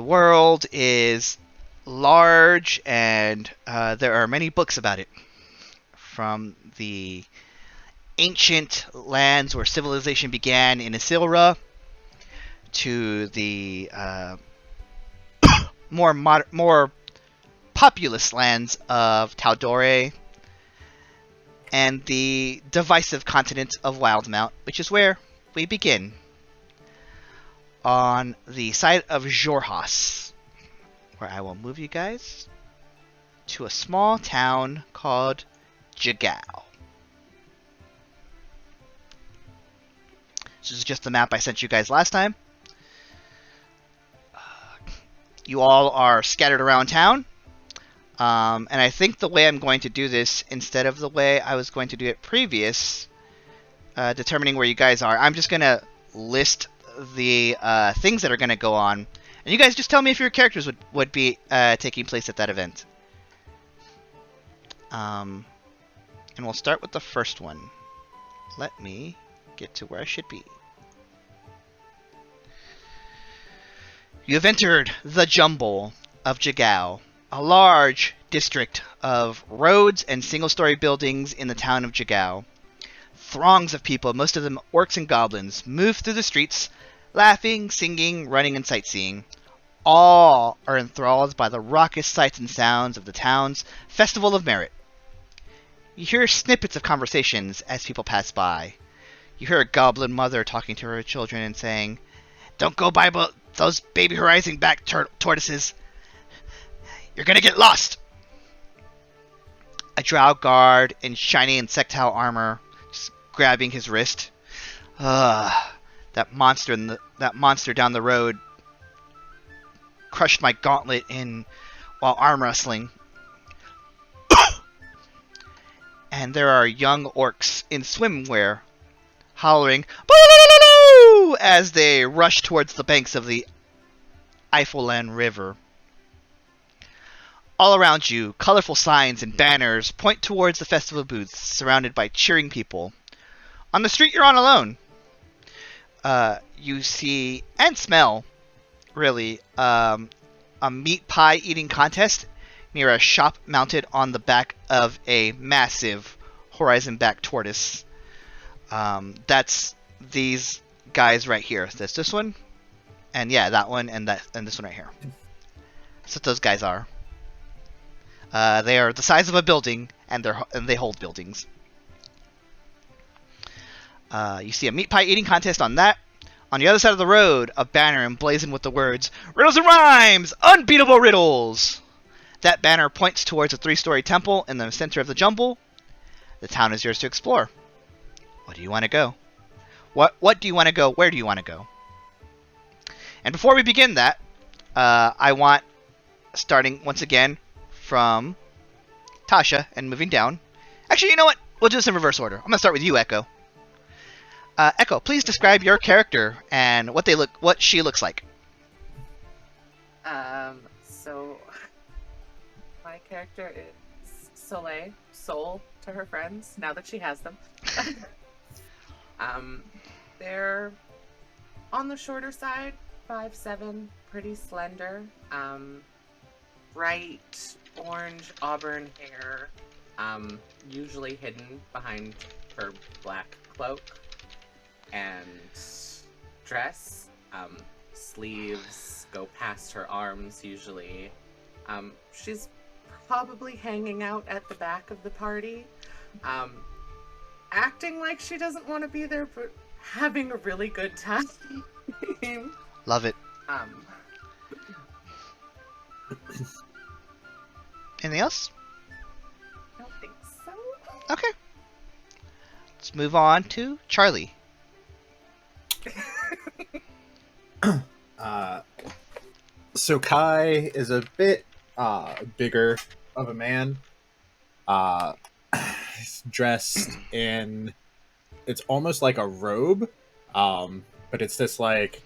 world is large, and there are many books about it. From the ancient lands where civilization began in Isilra to the more populous lands of Tal'Dorei and the divisive continent of Wildmount, which is where we begin. On the side of Xhorhas, where I will move you guys to a small town called Jigow. This is just the map I sent you guys last time. You all are scattered around town. And I think the way I'm going to do this, instead of the way I was going to do it previous, determining where you guys are, I'm just going to list the things that are going to go on. And you guys just tell me if your characters would be taking place at that event. And we'll start with the first one. Let me get to where I should be. You have entered the jumble of Jigow, a large district of roads and single-story buildings in the town of Jigow. Throngs of people, most of them orcs and goblins, move through the streets, laughing, singing, running, and sightseeing. All are enthralled by the raucous sights and sounds of the town's Festival of Merit. You hear snippets of conversations as people pass by. You hear a goblin mother talking to her children and saying, "Don't go by those baby horizon back tortoises. You're gonna get lost." A drow guard in shiny insectile armor, just grabbing his wrist. That monster down the road crushed my gauntlet while arm wrestling. And there are young orcs in swimwear, hollering "Boo!" as they rush towards the banks of the Eifelland River. All around you, colorful signs and banners point towards the festival booths, surrounded by cheering people. On the street, you're on alone. You see and smell, really, a meat pie eating contest near a shop mounted on the back of a massive horizon-back tortoise. That's these guys right here. That's this one, and yeah, that one, and this one right here. That's what those guys are. They are the size of a building, and they hold buildings. You see a meat pie eating contest on that. On the other side of the road, a banner emblazoned with the words, "Riddles and Rhymes! Unbeatable Riddles!" That banner points towards a 3-story temple in the center of the jumble. The town is yours to explore. What do you want to go? What do you want to go? Where do you want to go? And before we begin that, I want, starting once again from Tasha and moving down. Actually, you know what? We'll do this in reverse order. I'm going to start with you, Echo. Echo, please describe your character and what she looks like. So my character is Soleil, Soul to her friends, now that she has them. They're on the shorter side, 5'7", pretty slender, bright orange auburn hair, usually hidden behind her black cloak, and dress, sleeves go past her arms usually. She's probably hanging out at the back of the party, acting like she doesn't want to be there, but having a really good time. Love it. Anything else? I don't think so. Okay. Let's move on to Charlie. So Kai is a bit bigger of a man. He's dressed in, it's almost like a robe, but it's this like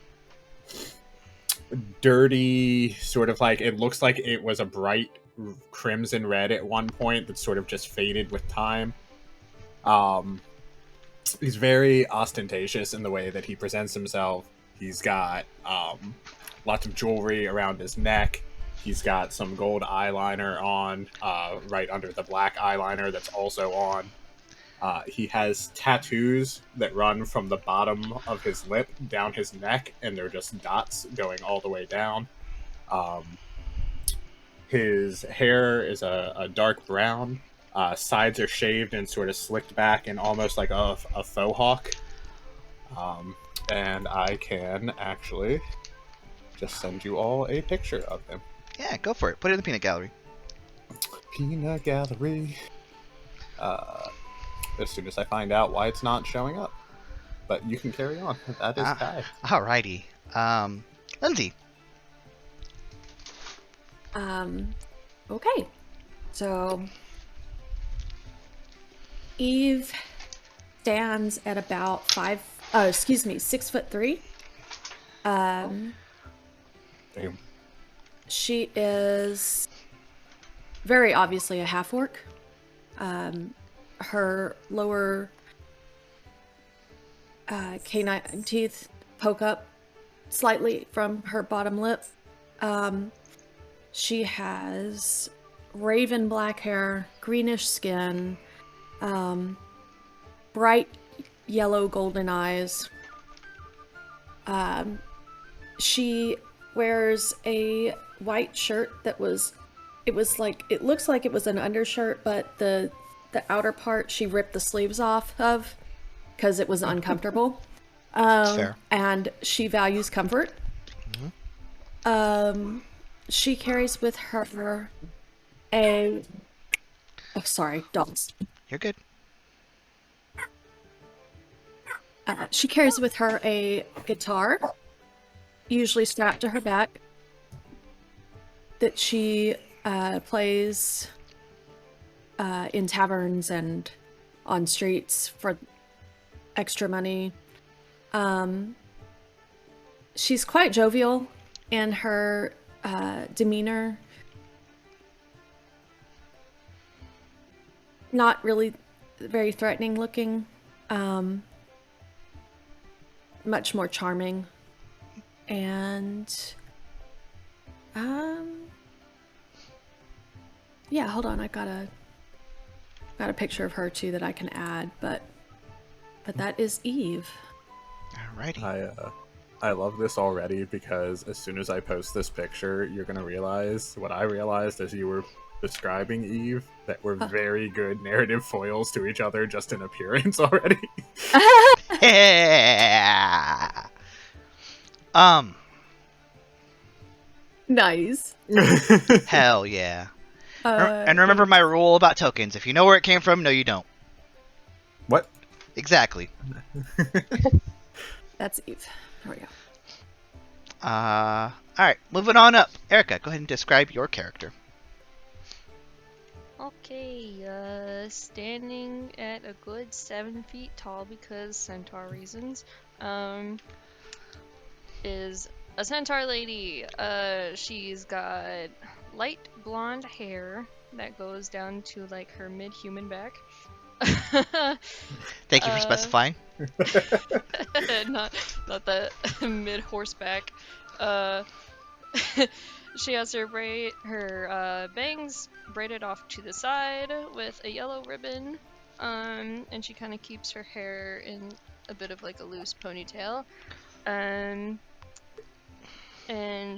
dirty sort of like, it looks like it was a bright crimson red at one point that sort of just faded with time. He's very ostentatious in the way that he presents himself. He's got lots of jewelry around his neck. He's got some gold eyeliner on, right under the black eyeliner that's also on. He has tattoos that run from the bottom of his lip down his neck, and they're just dots going all the way down. His hair is a dark brown. Sides are shaved and sort of slicked back and almost like a faux hawk. And I can actually just send you all a picture of him. Yeah, go for it. Put it in the peanut gallery. Peanut gallery. As soon as I find out why it's not showing up. But you can carry on. That is Kai. Alrighty. Lindsay. Okay. So Eve stands at about 6'3". Damn. She is very obviously a half-orc. Her lower canine teeth poke up slightly from her bottom lip. She has raven black hair, greenish skin, bright yellow golden eyes. She wears a white shirt that it looks like it was an undershirt, but the outer part she ripped the sleeves off of because it was uncomfortable. Fair. And she values comfort. Mm-hmm. She carries with her dogs. You're good. She carries with her a guitar, usually strapped to her back, that she plays in taverns and on streets for extra money. She's quite jovial in her demeanor. Not really very threatening looking. Much more charming. And yeah, hold on, I got a picture of her too that I can add, but that is Eve. Alrighty. I love this already because as soon as I post this picture, you're gonna realize what I realized as you were describing Eve, that we're very good narrative foils to each other just in appearance already. Yeah. Nice. Hell yeah. And remember my rule about tokens. If you know where it came from, no you don't. What? Exactly. That's Eve. There we go. Alright, moving on up. Erica, go ahead and describe your character. Okay, standing at a good 7 feet tall because centaur reasons, is a centaur lady. She's got light blonde hair that goes down to like her mid-human back. Thank you for specifying. not the mid-horseback. She has her bangs braided off to the side with a yellow ribbon, and she kind of keeps her hair in a bit of like a loose ponytail, and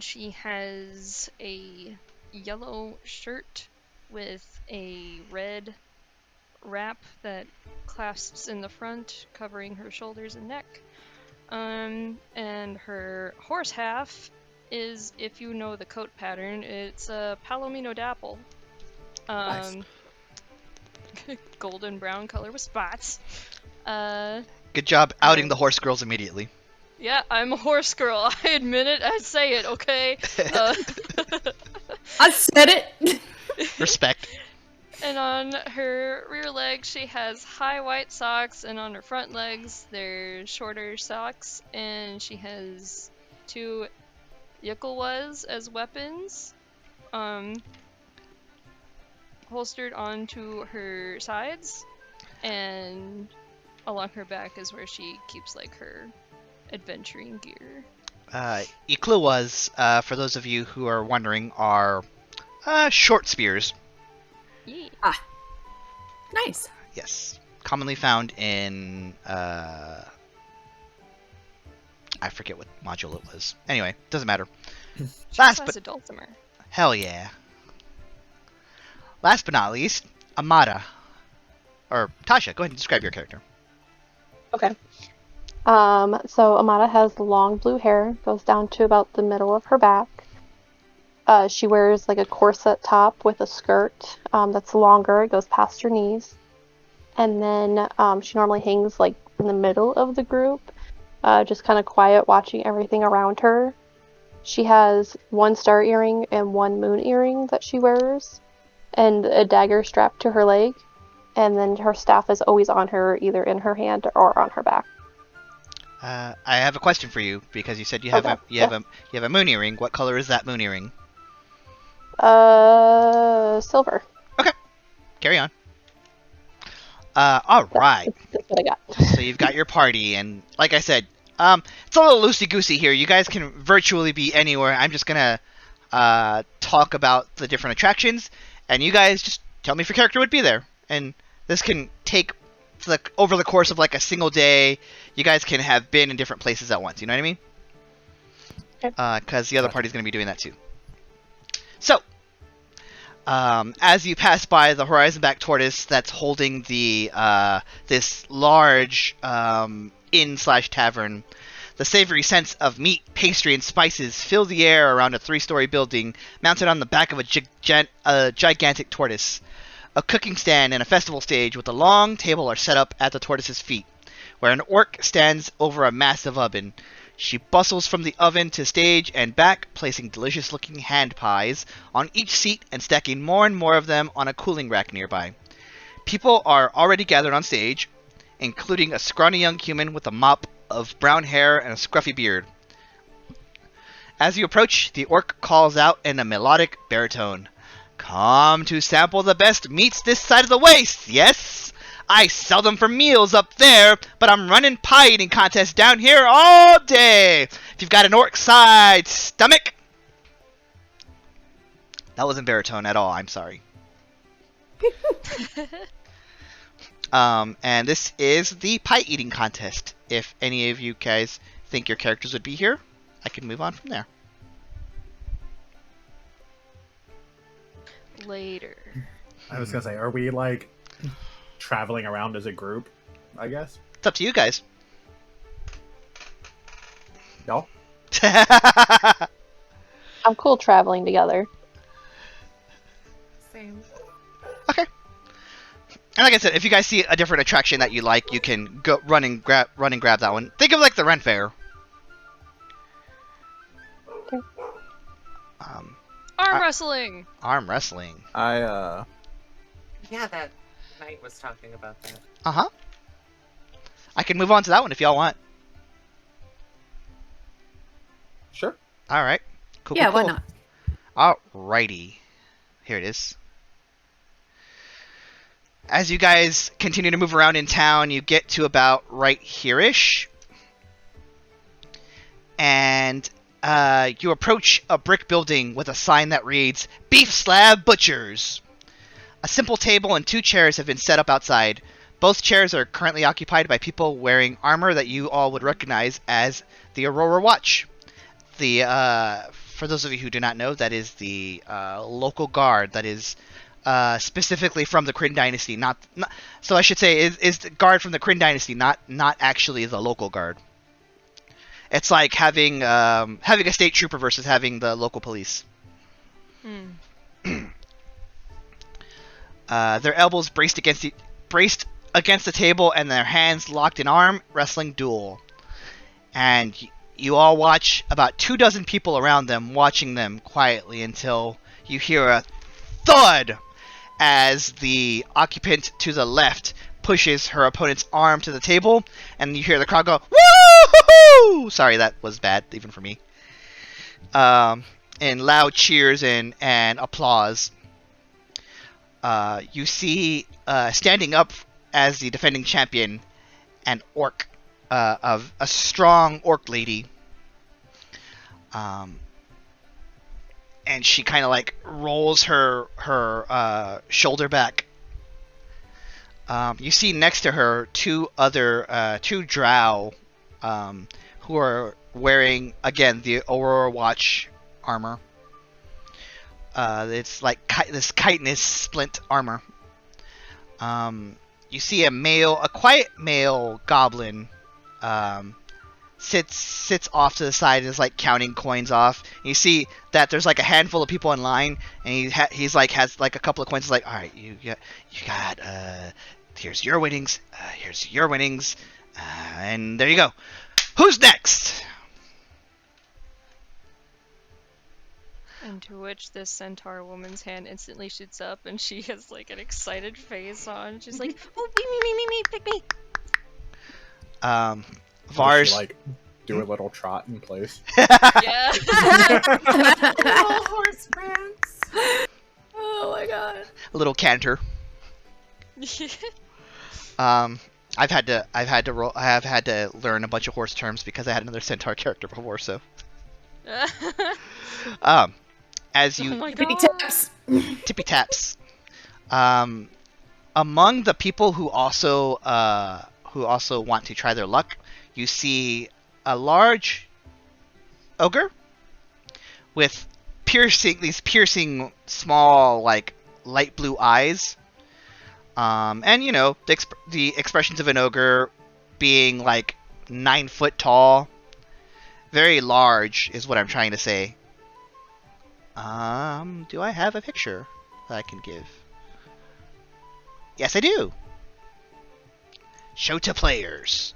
she has a yellow shirt with a red wrap that clasps in the front, covering her shoulders and neck, and her horse half is, if you know the coat pattern, it's a Palomino dapple. Nice. Golden brown color with spots. Good job outing the horse girls immediately. Yeah, I'm a horse girl. I admit it. I say it, okay? I said it! Respect. And on her rear leg, she has high white socks, and on her front legs, they're shorter socks, and she has 2 Jigows as weapons, holstered onto her sides, and along her back is where she keeps like her adventuring gear. Ikluwas, for those of you who are wondering, are short spears. Yeah. Nice. Yes. Commonly found in... I forget what module it was. Anyway, doesn't matter. Last but a dulcimer. hell yeah. Last but not least, Amada. Or Tasha, go ahead and describe your character. Okay. So Amada has long blue hair, goes down to about the middle of her back. She wears like a corset top with a skirt that's longer, it goes past her knees. And then she normally hangs like in the middle of the group, just kind of quiet, watching everything around her. She has one star earring and one moon earring that she wears, and a dagger strapped to her leg. And then her staff is always on her, either in her hand or on her back. I have a question for you because you said you have Okay, you have a moon earring. What color is that moon earring? Silver. Carry on. All right. That's what I got. So you've got your party, and like I said, it's a little loosey-goosey here. You guys can virtually be anywhere. I'm just gonna talk about the different attractions, and you guys just tell me if your character would be there. And this can take over the course of like a single day. You guys can have been in different places at once. You know what I mean? Okay. Because the other party's gonna be doing that too. So, as you pass by the horizon-back tortoise that's holding the this large inn/tavern, the savory scents of meat, pastry, and spices fill the air around a 3-story building mounted on the back of a gigantic tortoise. A cooking stand and a festival stage with a long table are set up at the tortoise's feet, where an orc stands over a massive oven. She bustles from the oven to stage and back, placing delicious-looking hand pies on each seat and stacking more and more of them on a cooling rack nearby. People are already gathered on stage, including a scrawny young human with a mop of brown hair and a scruffy beard. As you approach, the orc calls out in a melodic baritone, "Come to sample the best meats this side of the waste, yes? I sell them for meals up there, but I'm running pie eating contests down here all day. If you've got an orc-sized stomach..." That wasn't baritone at all, I'm sorry. And this is the pie eating contest. If any of you guys think your characters would be here, I can move on from there. Later. I was gonna say, are we like traveling around as a group? I guess. It's up to you guys. No. I'm cool traveling together. Same. Okay. And like I said, if you guys see a different attraction that you like, you can go run and grab that one. Think of like the Ren Fair. Okay. Arm wrestling! Arm wrestling. I Yeah, that knight was talking about that. Uh-huh. I can move on to that one if y'all want. Sure. Alright. Cool, Yeah, cool, why cool. not? Alrighty. Here it is. As you guys continue to move around in town, you get to about right here-ish. And you approach a brick building with a sign that reads, "Beef Slab Butchers." A simple table and 2 chairs have been set up outside. Both chairs are currently occupied by people wearing armor that you all would recognize as the Aurora Watch. For those of you who do not know, that is the local guard that is specifically from the Kryn Dynasty. So I should say is the guard from the Kryn Dynasty, not actually the local guard. It's like having a state trooper versus having the local police. Their elbows braced against the table and their hands locked in arm wrestling duel. And you all watch about 24 people around them, watching them quietly until you hear a thud as the occupant to the left pushes her opponent's arm to the table, and you hear the crowd go, "Woo-hoo-hoo!" Sorry, that was bad, even for me. And loud cheers and applause. You see, standing up as the defending champion, an orc, of a strong orc lady. And she kind of like rolls her shoulder back. You see next to her two drow who are wearing, again, the Aurora Watch armor. It's like this chitinous splint armor. You see a quiet male goblin sits off to the side and is like counting coins off. And you see that there's like a handful of people in line, and he's like has like a couple of coins. Like, all right, you got here's your winnings, and there you go. Who's next? And to which this centaur woman's hand instantly shoots up, and she has like an excited face on. She's like, "Oh, me, pick me!" Does Vars, she, like, do a little trot in place? Yeah. Little horse prince. Oh my god. a little canter. I have had to learn a bunch of horse terms because I had another centaur character before. So, as you Oh my Tippy god. taps. tippy taps, among the people who also want to try their luck, you see a large ogre with piercing small, like, light blue eyes. And you know, the expressions of an ogre being like 9 foot tall, very large is what I'm trying to say. Do I have a picture that I can give? Yes, I do. Show to players.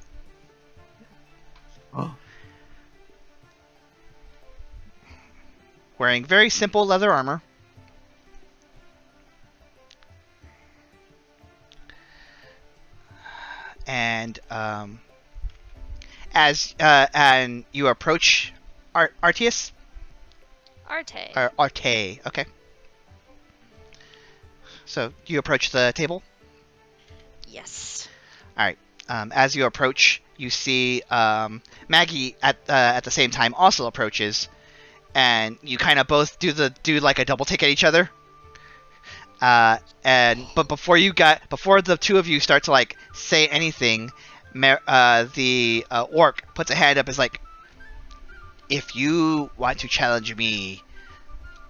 Wearing very simple leather armor. And as you approach Arteis, Arteis. okay. So you approach the table. Yes. All right. As you approach, you see Maggie at the same time also approaches, and you kind of both do like a double take at each other. But before the two of you start to like say anything, the orc puts a hand up, is like, if you want to challenge me,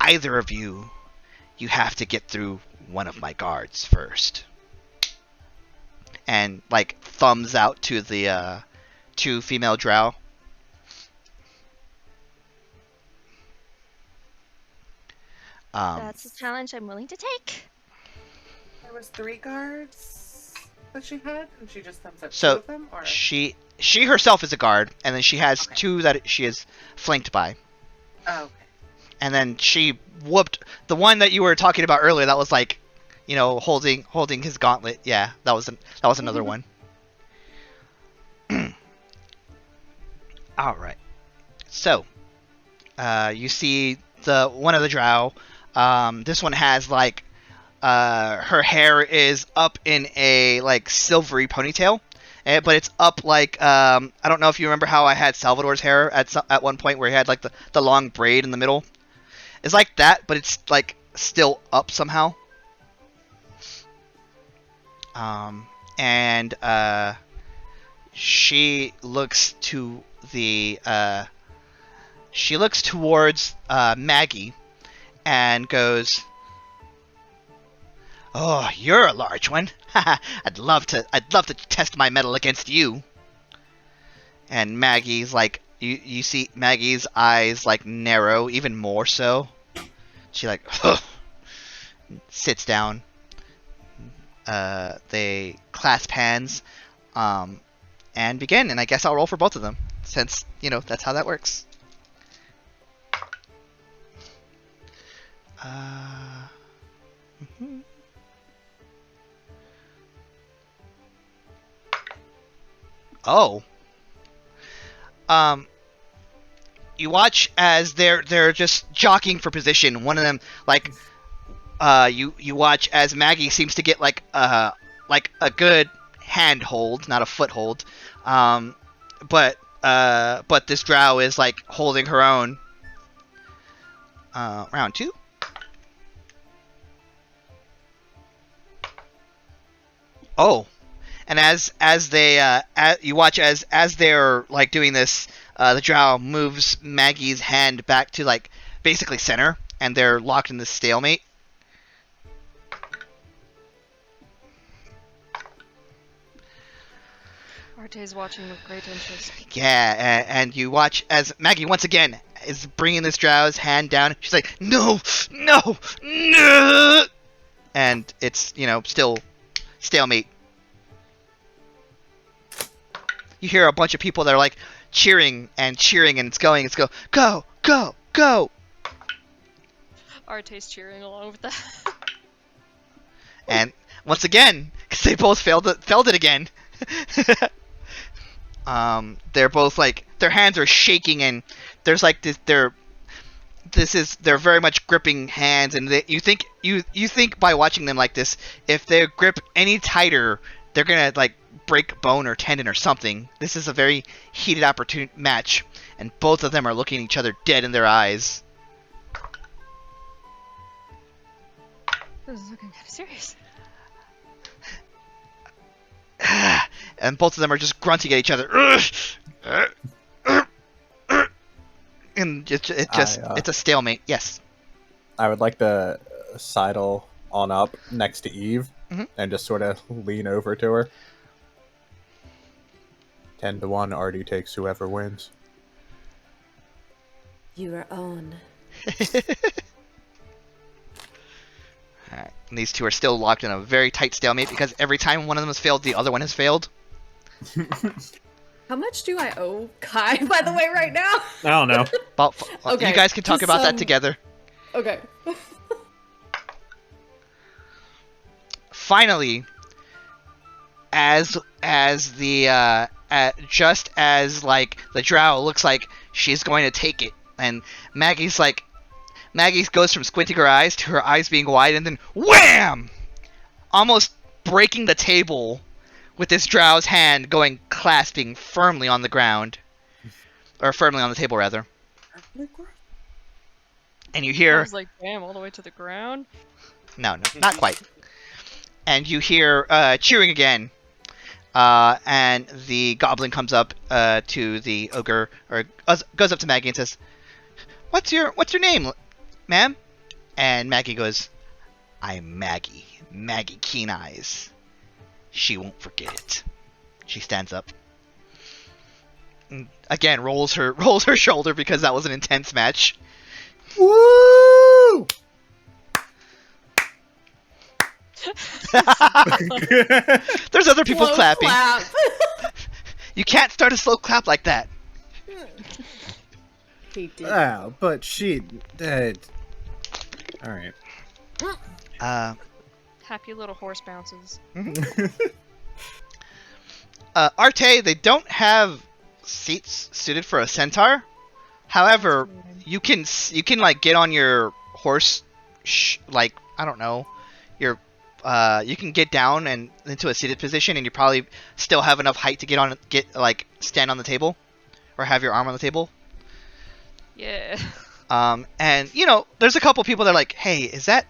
either of you have to get through one of my guards first. And like thumbs out to the two female drow. That's a challenge I'm willing to take. There was 3 guards that she had, and she just thumbs up 2 So of them, or she herself is a guard, and then she has Okay. 2 that she is flanked by. oh, okay. And then she whooped the one that you were talking about earlier. That was like, you know, holding his gauntlet. Yeah, that was another one. All right. So, you see one of the drow. This one has like, her hair is up in a like silvery ponytail, but it's up like, I don't know if you remember how I had Salvador's hair at one point where he had like the long braid in the middle. It's like that, but it's like still up somehow. And she looks towards Maggie and goes, "Oh, you're a large one. I'd love to test my mettle against you." And Maggie's like, you see Maggie's eyes like narrow even more so. She like sits down. They clasp hands, and begin. And I guess I'll roll for both of them, since, you know, that's how that works. Oh. You watch as they're just jockeying for position. One of them, like, you watch as Maggie seems to get like a good handhold, not a foothold. But this drow is like holding her own, round 2. Oh, and as you watch as they're like doing this, the drow moves Maggie's hand back to like basically center, and they're locked in this stalemate. Arteis watching with great interest. Yeah, and you watch as Maggie once again is bringing this drow's hand down. She's like, no, no, no, and it's still stalemate. You hear a bunch of people that are like cheering, and it's go, go, go, go. Arteis cheering along with that. And once again, because they both failed it again. They're both like their hands are shaking, and there's like they're very much gripping hands, and you think by watching them like this, if they grip any tighter, they're gonna like break bone or tendon or something. This is a very heated match, and both of them are looking each other dead in their eyes. This is looking kind of serious. And both of them are just grunting at each other. And it's a stalemate. Yes. I would like to sidle on up next to Eve and just sort of lean over to her. 10-1, Artie takes whoever wins. You are on. Alright, and these two are still locked in a very tight stalemate because every time one of them has failed, the other one has failed. How much do I owe Kai, by the way, right now? I don't know. Okay, you guys can talk about that together. Okay. Finally, just as like the drow looks like she's going to take it, and Maggie goes from squinting her eyes to her eyes being wide, and then wham! Almost breaking the table with this drow's hand clasping firmly on the ground. Or firmly on the table, rather. And you I hear... was like, damn, all the way to the ground? No, not quite. And you hear cheering again. And the goblin comes up to the ogre, or goes up to Maggie and says, What's your name, ma'am? And Maggie goes, I'm Maggie Keen Eyes. She won't forget it. She stands up. And again, rolls her shoulder because that was an intense match. Woo! There's other people Slow clapping. clap. You can't start a slow clap like that. He did. Oh, but she did. Alright. Happy little horse bounces. Arte, they don't have seats suited for a centaur. However, you can like get on your horse, like I don't know, you can get down and into a seated position, and you probably still have enough height to stand on the table, or have your arm on the table. Yeah. And there's a couple people that are like, hey, is that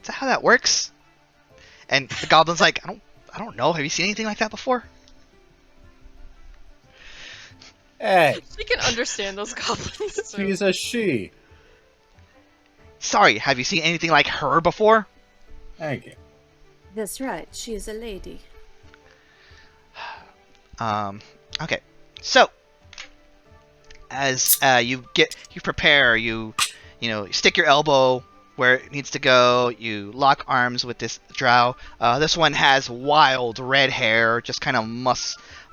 how that works? And the goblin's like, I don't know. Have you seen anything like that before? Hey, You can understand those goblins. So. she's a she. Sorry, have you seen anything like her before? Thank you. That's right. She is a lady. Okay. So, as you prepare, you stick your elbow where it needs to go. You lock arms with this drow. This one has wild red hair, just kind of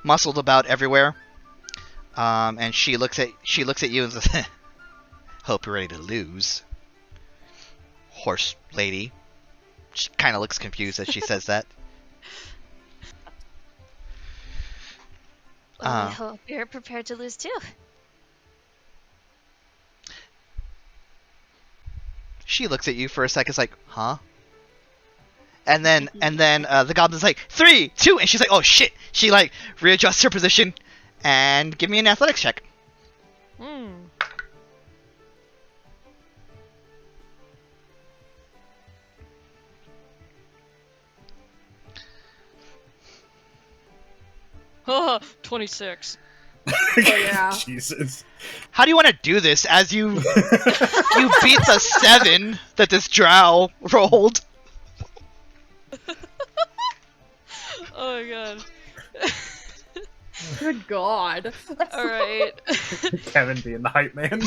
muscled about everywhere. And she looks at you and says, "Hope you're ready to lose, horse lady." She kind of looks confused as she says that. Well, I hope you're prepared to lose too. She looks at you for a second, it's like, huh? And then the goblin's like, 3, 2, and she's like, oh shit! She like readjusts her position, and give me an athletics check. 26. Oh, yeah. Jesus. How do you want to do this as you you beat the 7 that this drow rolled? Oh my god. Good God. Alright. Kevin being the hype man.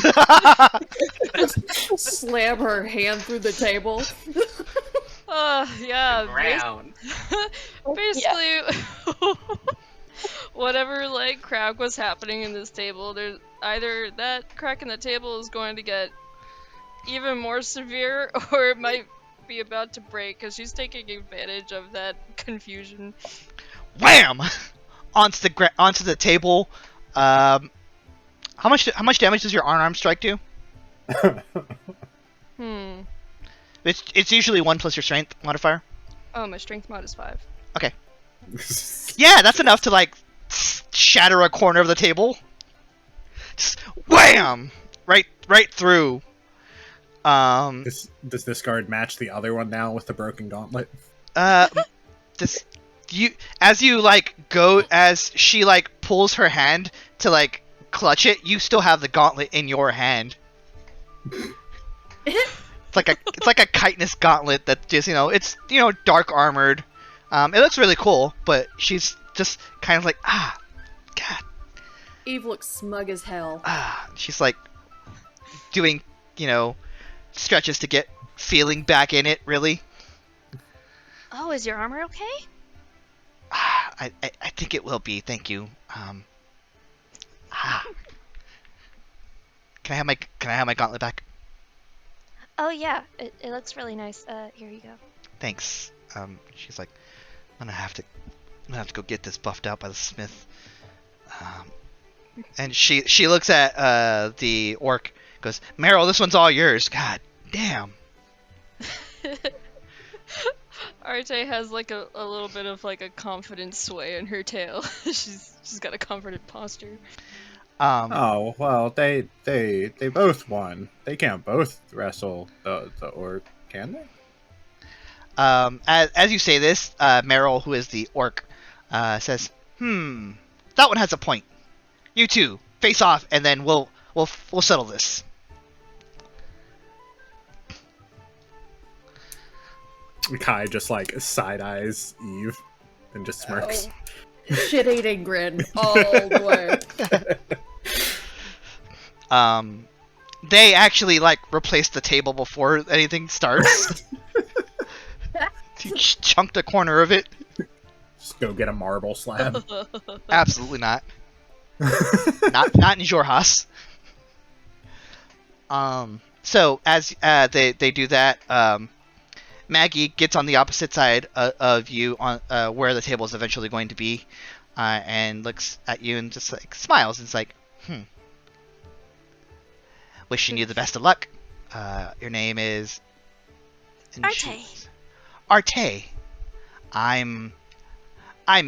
Slam her hand through the table. Yeah. Ground. Basically, whatever like crack was happening in this table, there's either that crack in the table is going to get even more severe, or it might be about to break because she's taking advantage of that confusion. Wham! Onto the table. How much damage does your unarmed strike do? It's usually 1 plus your strength modifier. Oh, my strength mod is 5. Okay. Yeah, that's enough to like shatter a corner of the table. Just wham! Right through. Does this guard match the other one now with the broken gauntlet? As she like pulls her hand to like clutch it, you still have the gauntlet in your hand. It's like a chitinous gauntlet that just it's dark armored. It looks really cool, but she's just kind of like God. Eve looks smug as hell. She's like doing stretches to get feeling back in it. Really. Oh, is your armor okay? I think it will be. Thank you. Can I have my gauntlet back? Oh yeah, it looks really nice. Here you go. Thanks. She's like, I'm gonna have to go get this buffed out by the smith. And she looks at the orc, goes, Meryl, this one's all yours. God damn. Arteis has like a little bit of like a confident sway in her tail. she's got a confident posture. Oh well, they both won. They can't both wrestle the orc, can they? As you say this, Meryl, who is the orc, says, that one has a point. You two face off, and then we'll settle this. Kai just like side eyes Eve and just smirks. Shit-eating grin all the way. They actually like replace the table before anything starts. You chunked a corner of it. Just go get a marble slab. Absolutely not. not in Xhorhas. So as they do that, Maggie gets on the opposite side of you on where the table is eventually going to be, and looks at you and just like smiles and is like, wishing you the best of luck. Your name is Arteis. Arteis. I'm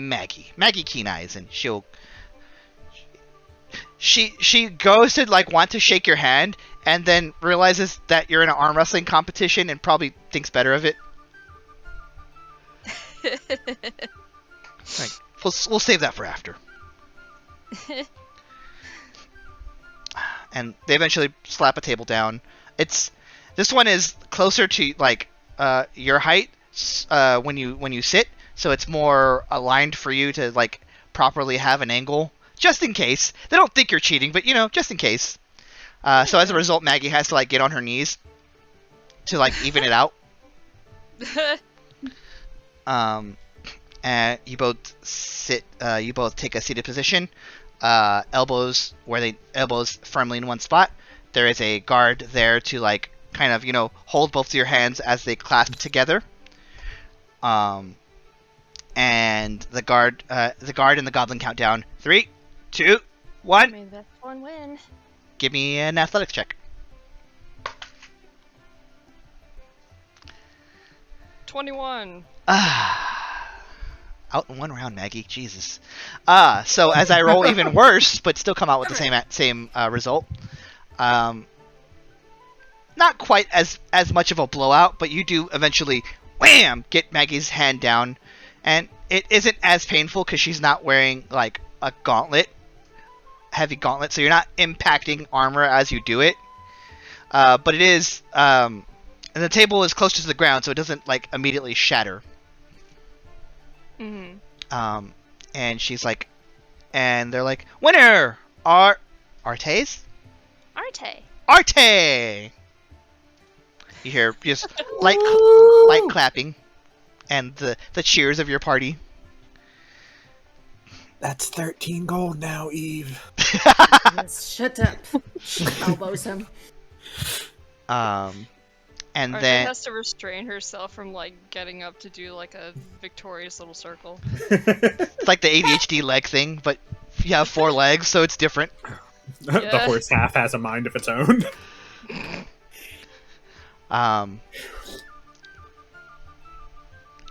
Maggie. Maggie Keen Eyes, and she goes to like want to shake your hand, and then realizes that you're in an arm wrestling competition and probably thinks better of it. Like, we'll save that for after. And they eventually slap a table down. This one is closer to like your height when you sit, so it's more aligned for you to like properly have an angle, just in case. They don't think you're cheating, but just in case. So as a result, Maggie has to like get on her knees to like even it out. And you both sit. You both take a seated position. Elbows firmly in one spot. There is a guard there to like kind of hold both of your hands as they clasp together. And the guard and the goblin count down 3, 2, 1. May the best one win. Give me an athletics check. 21. Out in one round, Maggie. Jesus. So as I roll even worse, but still come out with the same result. Not quite as much of a blowout, but you do eventually, wham, get Maggie's hand down, and it isn't as painful because she's not wearing like a heavy gauntlet, so you're not impacting armor as you do it. But it is, and the table is close to the ground, so it doesn't like immediately shatter. Mm-hmm. And she's like, and they're like, winner, Arteis? Arte! You hear just light clapping, and the cheers of your party. That's 13 gold now, Eve. Yes, shut up. Elbows him. And Arthur then has to restrain herself from like getting up to do like a victorious little circle. it's like the ADHD leg thing, but you have 4 legs, so it's different. The horse half has a mind of its own.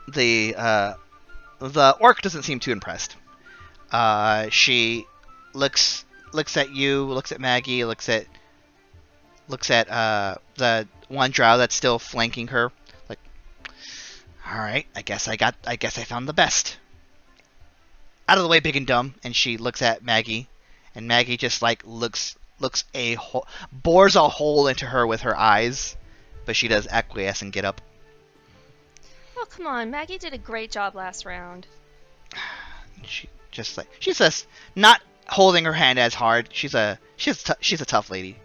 The orc doesn't seem too impressed. She looks at you, looks at Maggie, looks at the one drow that's still flanking her. Like, all right, I guess I found the best. Out of the way, big and dumb. And she looks at Maggie, and Maggie just like bores a hole into her with her eyes, but she does acquiesce and get up. Oh, come on. Maggie did a great job last round. She says, not holding her hand as hard. She's a tough lady,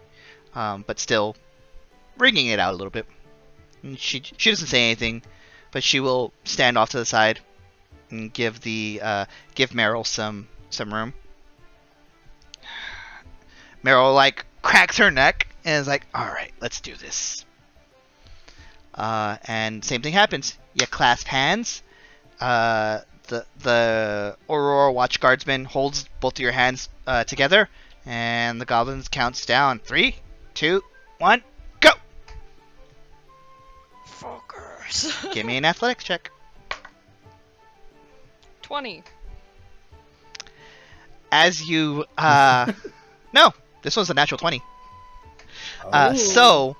but still wringing it out a little bit. And she doesn't say anything, but she will stand off to the side and give Meryl some room. Meryl like cracks her neck and is like, "All right, let's do this." And same thing happens. You clasp hands. The Aurora Watch Guardsman holds both of your hands together, and the goblins counts down. 3, 2, 1, go! Fuckers. Give me an athletics check. 20. As you no, this was a natural 20. So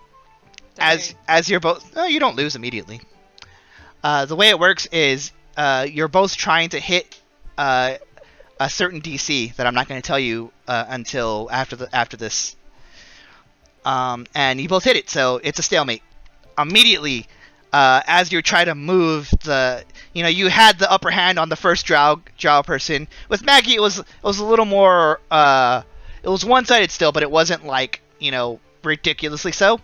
Dang. as you're both, you don't lose immediately. The way it works is you're both trying to hit a certain DC that I'm not going to tell you until after this. And you both hit it, so it's a stalemate. Immediately, as you try to move you had the upper hand on the first drow person. With Maggie, it was a little more. It was one-sided still, but it wasn't like ridiculously so.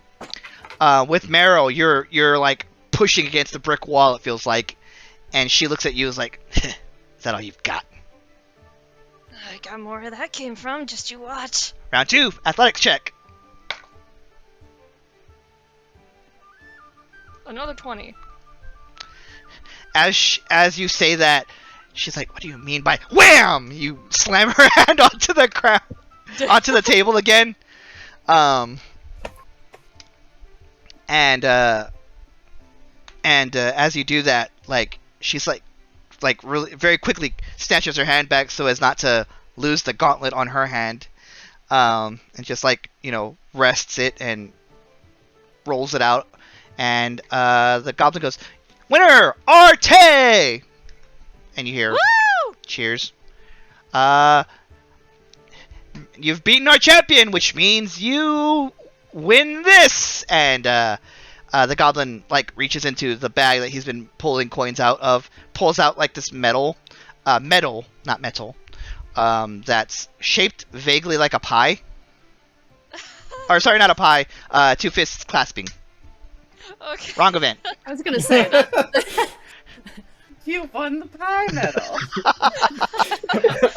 With Meryl, you're like pushing against the brick wall. It feels like. And she looks at you as like, is that all you've got? I got more where that came from, just you watch. Round 2, athletics check. Another 20. As you say that, she's like, what do you mean by wham? You slam her hand onto the ground, onto the table again. And as you do that, like, she's like really very quickly snatches her hand back so as not to lose the gauntlet on her hand, and just rests it and rolls it out, and the goblin goes, "Winner, Arte!" And you hear Woo! cheers. You've beaten our champion, which means you win this, and the goblin reaches into the bag that he's been pulling coins out of, pulls out this metal, not metal, that's shaped vaguely like a pie. Or sorry, not a pie. 2 fists clasping. Okay. Wrong event. I was gonna say that. You won the pie medal.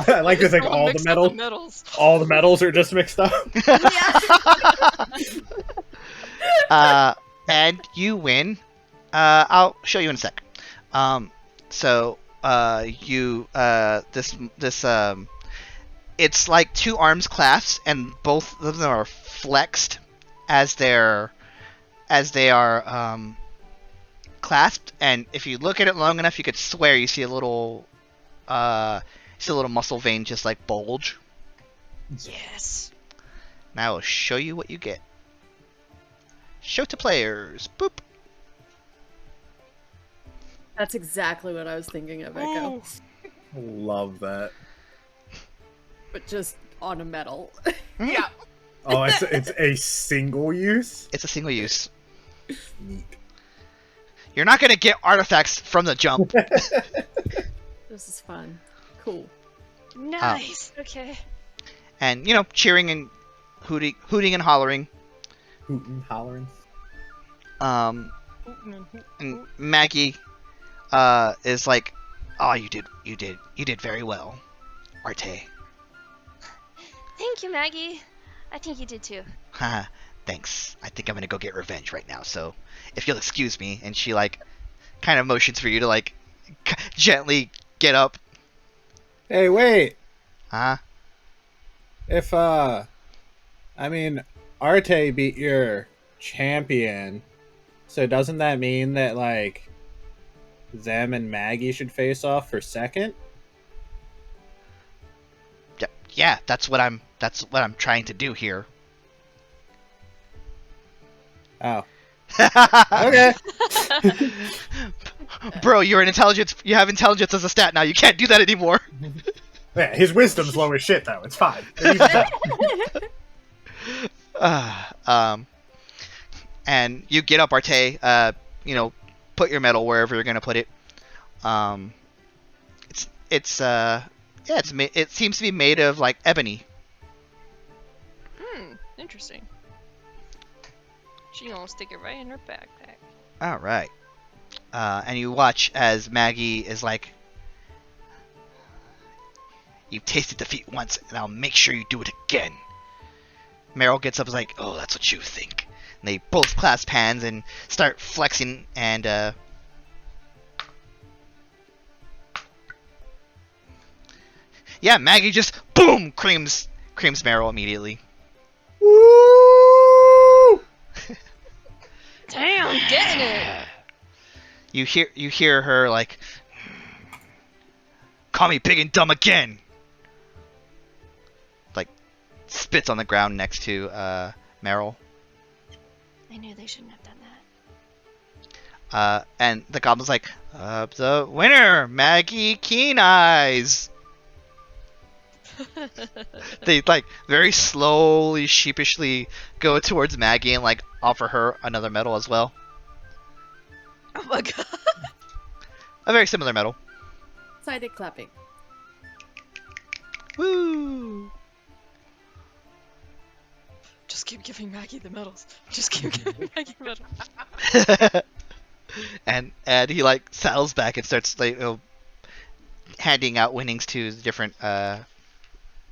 I like to think all the medals are just mixed up. And you win. I'll show you in a sec. It's like 2 arms clasped, and both of them are flexed as they are clasped. And if you look at it long enough, you could swear you see a little muscle vein just bulge. Yes. Now I'll show you what you get. Show to players. Boop. That's exactly what I was thinking of, Echo. Love that. But just on a metal. Yeah. Oh, it's a single use? It's a single use. Neat. You're not gonna get artifacts from the jump. This is fun. Cool. Nice. Okay. And, you know, cheering and hooting and hollering. Hootin' hollering. And Maggie is like, "Oh, you did very well, Arte." Thank you, Maggie. I think you did too. Haha, thanks. I think I'm gonna go get revenge right now, so if you'll excuse me. And she, like, kind of motions for you to, like, gently get up. Hey, wait! Huh? If, I mean, Arte beat your champion, so doesn't that mean that, like, them and Maggie should face off for second? Yeah, that's what I'm trying to do here. Oh. Okay. Bro, you have intelligence as a stat now. You can't do that anymore. Yeah, his wisdom's low as shit, though. It's fine. And you get up, Arte. You know, put your medal wherever you're gonna put it. It seems to be made of, like, ebony. Interesting. She gonna stick it right in her backpack. All right. And you watch as Maggie is like, "You've tasted defeat once, and I'll make sure you do it again." Meryl gets up and is like, "Oh, that's what you think." And they both clasp hands and start flexing, and yeah, Maggie just boom creams Meryl immediately. Woo! Damn, getting it. You hear her like, "Call me big and dumb again." Like, spits on the ground next to Meryl. I knew they shouldn't have done that. And the goblin's like, "The winner, Maggie Keen Eyes." They, like, very slowly, sheepishly go towards Maggie and, like, offer her another medal as well. Oh my god. A very similar medal. Sided clapping. Woo! Just keep giving Maggie the medals. Just keep giving Maggie medals. and he, like, saddles back and starts, like, handing out winnings to the different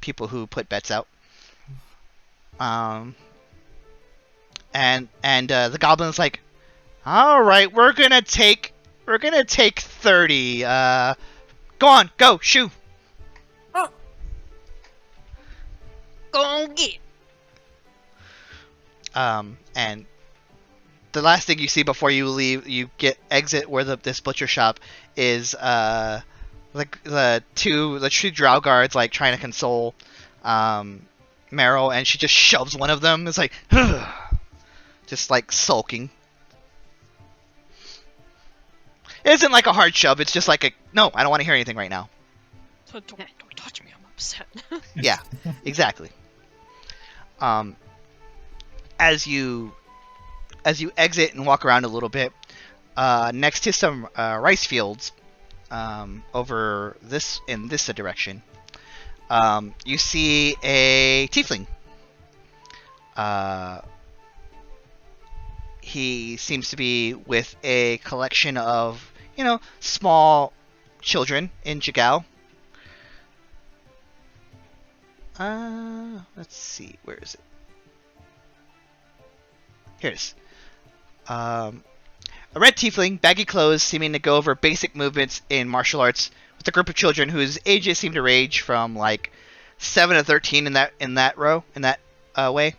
people who put bets out. And the goblin's like, "All right, we're gonna take 30. Go on, go, shoo." Oh. Go on, get. And the last thing you see before you leave, you exit where this butcher shop is. The two drow guards, like, trying to console Meryl, and she just shoves one of them. It's like, just, like, sulking. It isn't like a hard shove. It's just like no, I don't want to hear anything right now. Don't touch me. I'm upset. Yeah, exactly. As you exit and walk around a little bit, next to some rice fields, over in this direction, you see a tiefling. He seems to be with a collection of, small children in Jigow. Let's see, where is it? Here it is. A red tiefling, baggy clothes, seeming to go over basic movements in martial arts, with a group of children whose ages seem to range from, like, 7 to 13 in that way.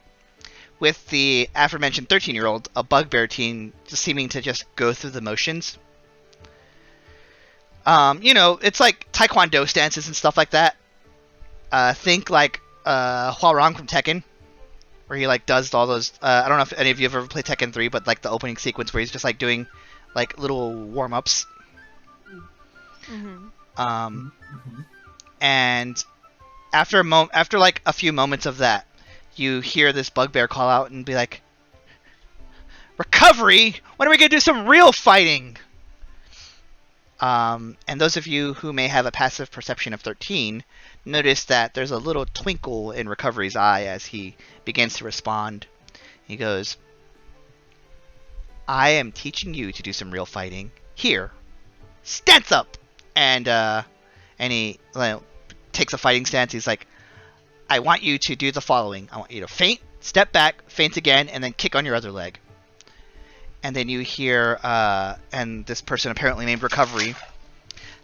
With the aforementioned 13-year-old, a bugbear teen, just seeming to just go through the motions. It's like taekwondo stances and stuff like that. Think like Hwarang from Tekken, where he, like, does all those. I don't know if any of you have ever played Tekken 3, but, like, the opening sequence where he's just, like, doing, like, little warm-ups. Mm-hmm. And after like a few moments of that, you hear this bugbear call out and be like, "Recovery! When are we gonna do some real fighting?" And those of you who may have a passive perception of 13 notice that there's a little twinkle in Recovery's eye as he begins to respond. He goes, "I am teaching you to do some real fighting. Here, stance up!" And he takes a fighting stance. He's like, "I want you to do the following. I want you to feint, step back, feint again, and then kick on your other leg." And then you hear, and this person apparently named Recovery,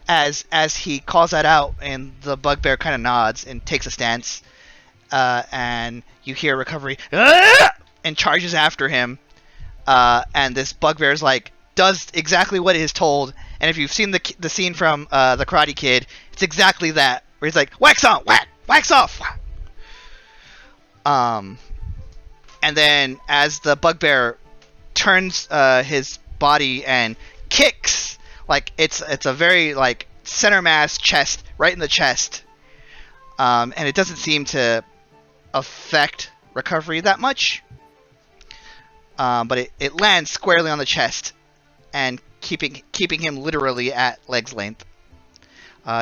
as he calls that out, and the bugbear kind of nods and takes a stance, and you hear Recovery, "Ah!" and charges after him, and this bugbear's like, does exactly what it is told, and if you've seen the scene from the Karate Kid, it's exactly that, where he's like, "Wax on, whack, wax off." Whack. And then as the bugbear turns his body and kicks, like it's a very like center mass chest, right in the chest, and it doesn't seem to affect Recovery that much, but it lands squarely on the chest and keeping him literally at leg's length.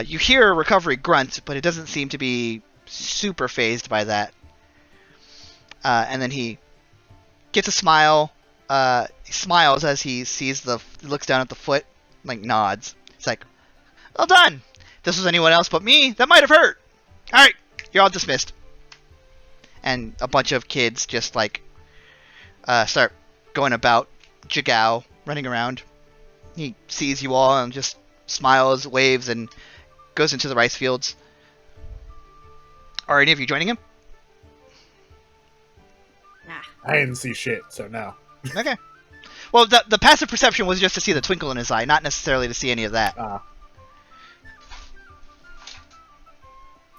You hear Recovery grunt, but it doesn't seem to be super phased by that. And then he gets a smile. He smiles as he looks down at the foot, like nods. It's like, "Well done. If this was anyone else but me, that might have hurt. All right, you're all dismissed." And a bunch of kids just like start going about Jigow, running around. He sees you all and just smiles, waves, and goes into the rice fields. Are any of you joining him? I didn't see shit, so no. Okay. Well, the passive perception was just to see the twinkle in his eye, not necessarily to see any of that. No,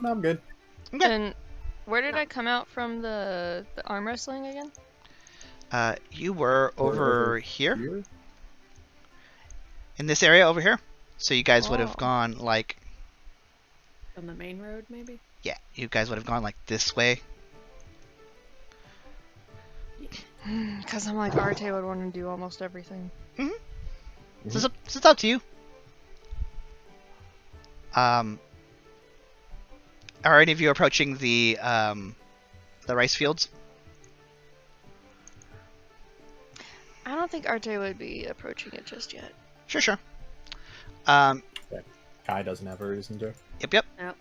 I'm good. Okay. And where did I come out from the arm wrestling again? You were over here? Here? In this area over here? So you guys would have Oh. gone like... On the main road, maybe? Yeah, you guys would have gone like this way. Because I'm like, Arte would want to do almost everything. So it's up to you. Are any of you approaching the rice fields? I don't think Arte would be approaching it just yet. Sure. Kai doesn't have a reason to. Yep. Yep.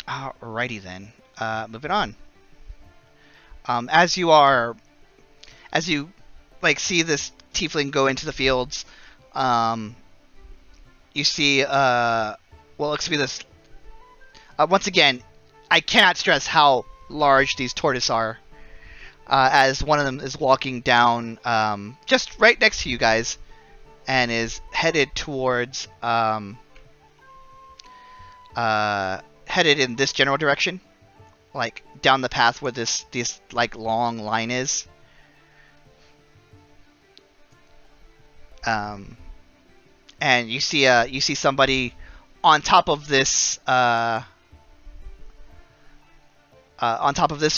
Alrighty then. Moving on. As you like see this tiefling go into the fields, you see let's be this. Once again, I cannot stress how large these tortoises are. As one of them is walking down, just right next to you guys, and is headed towards, headed in this general direction, like down the path where this like long line is. And you see somebody on top of this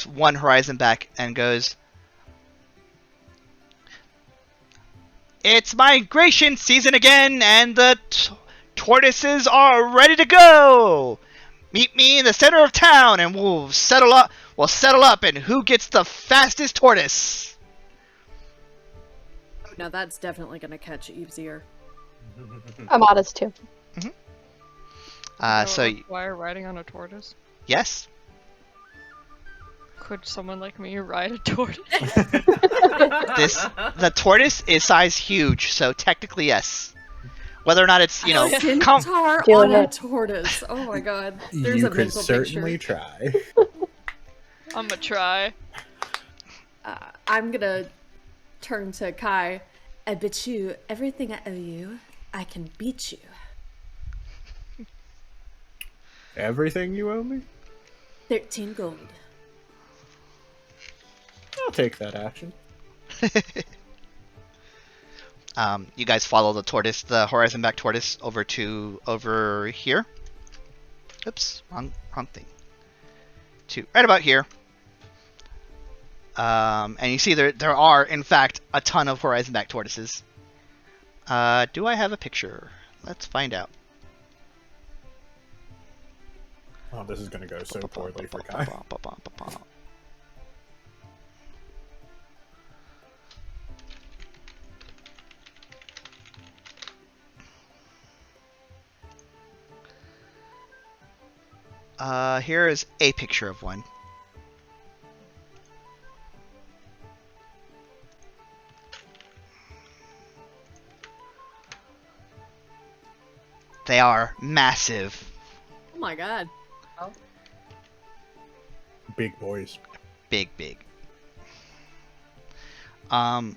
one horizon back, and goes, "It's migration season again, and the tortoises are ready to go. Meet me in the center of town, and we'll settle up. And who gets the fastest tortoise?" Now that's definitely gonna catch Eve's ear. Amada's too. So Require riding on a tortoise? yes. Could someone like me ride a tortoise? The tortoise is size huge, so technically yes. Whether or not it's Centaur Do on a it. tortoise. Oh my god. There's You a could mental certainly picture. try. I'm gonna try. I'm gonna turn to Kai. I bet you everything I owe you, I can beat you. Everything you owe me? 13 gold. I'll take that action. You guys follow the tortoise, the horizon-back tortoise, over here. Oops, wrong thing. To right about here. And you see there are, in fact, a ton of horizon-back tortoises. Do I have a picture? Let's find out. Oh, this is gonna go so poorly for Kai. Here is a picture of one. They are massive. Oh my god. Big boys. Big. You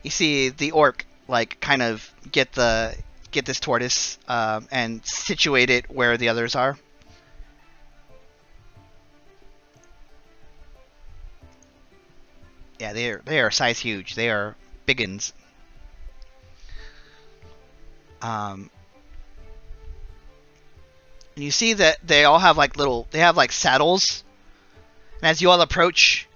see the orc like kind of get this tortoise and situate it where the others are. Yeah, they are size huge. They are biggins. And you see that they all have like saddles. And as you all approach,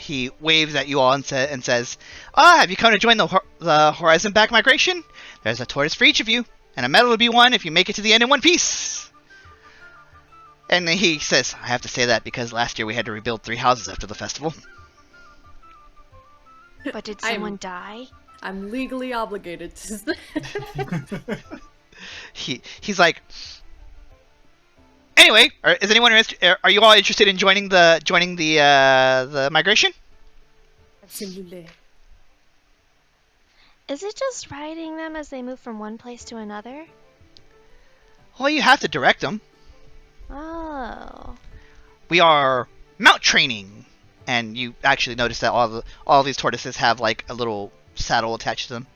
he waves at you all and says, have you come to join the Horizon Back migration? There's a tortoise for each of you, and a medal will be won if you make it to the end in one piece. And he says, I have to say that because last year we had to rebuild 3 houses after the festival. But did someone die? I'm legally obligated to say. He's like, anyway, are you all interested in joining the migration? Absolutely. Is it just riding them as they move from one place to another? Well, you have to direct them. Oh. We are mount training, and you actually notice that all these tortoises have like a little saddle attached to them.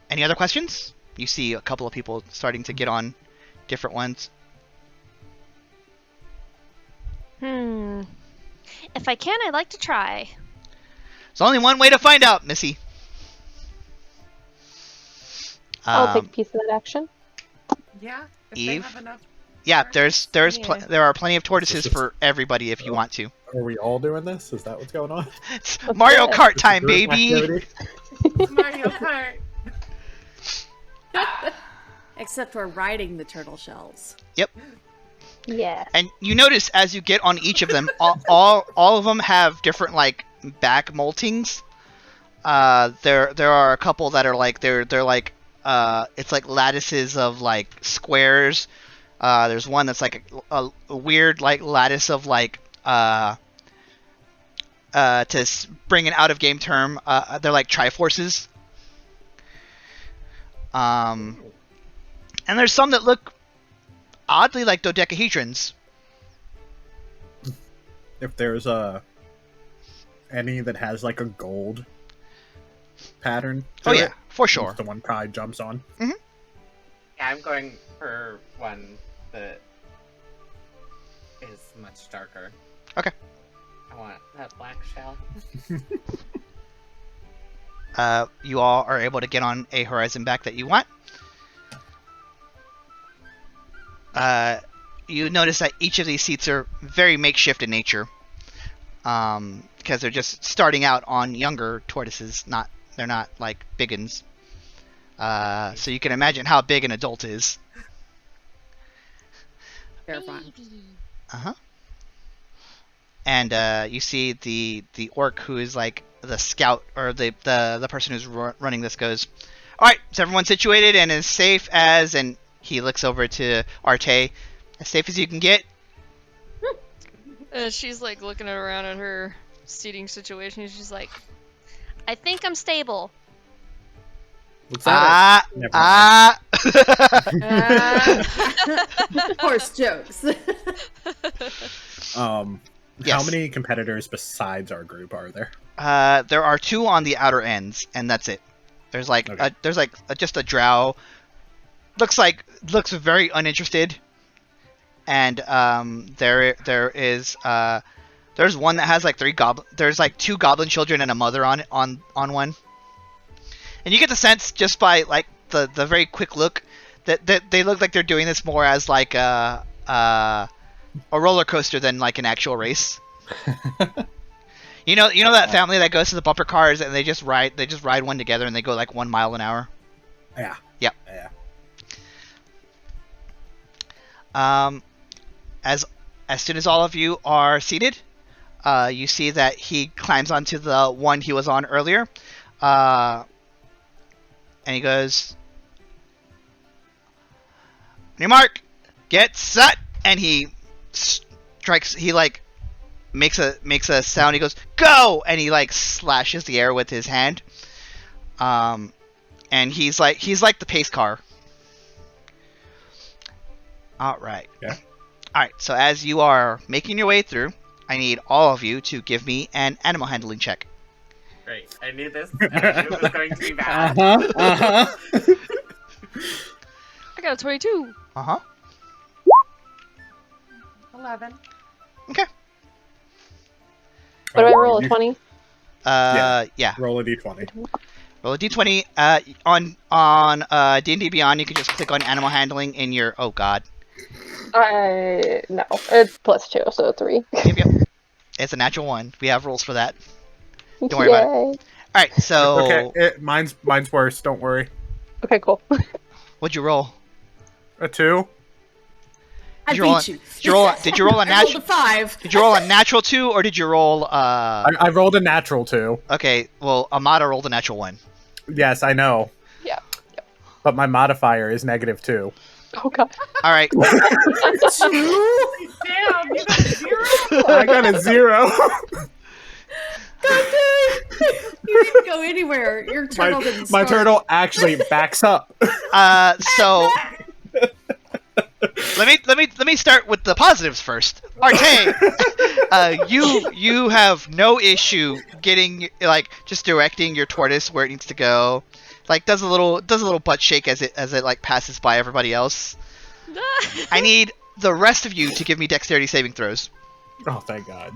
Any other questions? You see a couple of people starting to get on different ones. If I can, I'd like to try. There's only one way to find out, Missy. I'll take a piece of that action. Yeah. If Eve? they have enough. Yeah, parts. there are plenty of tortoises for everybody if you want to. Are we all doing this? Is that what's going on? It's Mario it. Kart time, Group baby! activity? Mario Kart. Except we're riding the turtle shells. Yep. Yeah. And you notice as you get on each of them, all of them have different like back moltings. There are a couple that are like they're like it's like lattices of like squares. There's one that's like a weird like lattice of like to bring an out of game term. They're like triforces. And there's some that look oddly like dodecahedrons. If there's any that has like a gold pattern. Oh to yeah, it, for sure. the one Kai jumps on. Yeah, I'm going for one that is much darker. Okay. I want that black shell. You all are able to get on a horizon back that you want. You notice that each of these seats are very makeshift in nature, because they're just starting out on younger tortoises. They're not like biggins. So you can imagine how big an adult is. Terrifying. Uh-huh. And you see the orc who is like the scout or the person who's running this goes, all right, is everyone situated and as safe as? And he looks over to Arteis, as safe as you can get. She's like looking around at her seating situation. And she's like, I think I'm stable. What's that? Horse jokes. Yes. How many competitors besides our group are there? There are 2 on the outer ends, and that's it. There's like just a drow. Looks very uninterested. and there's one that has like there's like 2 goblin children and a mother on one, and you get the sense just by like the very quick look that they look like they're doing this more as like a roller coaster than like an actual race. You know that family that goes to the bumper cars and they just ride one together and they go like 1 mile an hour. Yeah. Yep. Yeah. As soon as all of you are seated, you see that he climbs onto the one he was on earlier, and he goes, "On your mark, get set," and he strikes. He like makes a sound. He goes, "Go!" and he like slashes the air with his hand. And he's like the pace car. All right. Yeah. All right. So as you are making your way through, I need all of you to give me an animal handling check. Great. I knew this. I knew it was going to be bad. Uh-huh. I got a 22. Uh huh. 11. Okay. What do I roll? A 20? Yeah. Roll a d20. Roll a d20. On D&D Beyond, you can just click on animal handling in your. Oh God. No, it's +2, so 3. Yep. It's a natural 1. We have rules for that. Don't worry about it. All right. So. Okay, mine's worse. Don't worry. Okay, cool. What'd you roll? A 2. I Did you roll beat you. Did you roll a I rolled natural? a 5. Did you roll a natural 2 or did you roll? I rolled a natural 2. Okay. Well, Amada rolled a natural 1. Yes, I know. Yeah. But my modifier is -2. Oh god. All right. Damn, you got a 0? I got a 0. God dang! You didn't go anywhere. Your turtle didn't My start. turtle actually backs up. So let me start with the positives first. Arteis, you have no issue getting like just directing your tortoise where it needs to go. Like does a little butt shake as it like passes by everybody else. I need the rest of you to give me dexterity saving throws. Oh, thank God.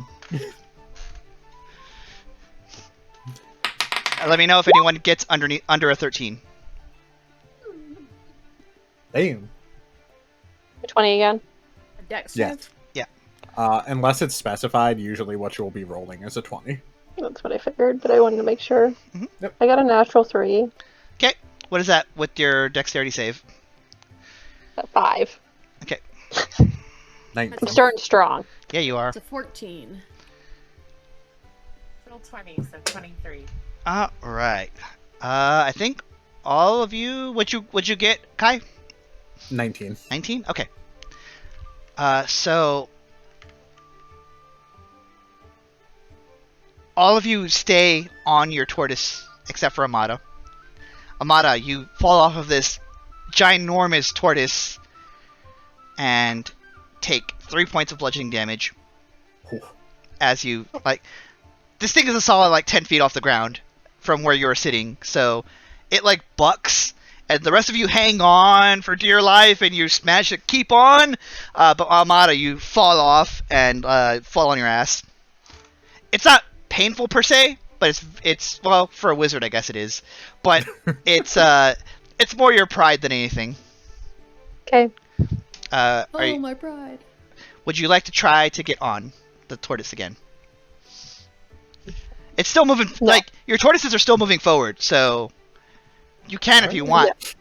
Let me know if anyone gets under a 13. Damn. 20 again. Dex Yeah. save? Unless it's specified, usually what you'll be rolling is a 20. That's what I figured, but I wanted to make sure. Mhm. Yep. I got a natural 3. Okay. What is that with your dexterity save? At 5. Okay. 19. I'm starting strong. Yeah, you are. It's a 14. Roll 20, so 23. All right. I think all of you. What'd you get, Kai? 19. 19? Okay. So all of you stay on your tortoise except for Amada. Amada, you fall off of this ginormous tortoise and take 3 points of bludgeoning damage Ooh. as you like. This thing is a solid like 10 feet off the ground from where you are sitting, so it like bucks. And the rest of you hang on for dear life, and you smash to keep on. But Amada, you fall off and fall on your ass. It's not painful per se, but it's well for a wizard, I guess it is. But it's more your pride than anything. Okay. My pride. Would you like to try to get on the tortoise again? It's still moving. No. Like your tortoises are still moving forward, so. You can if you want.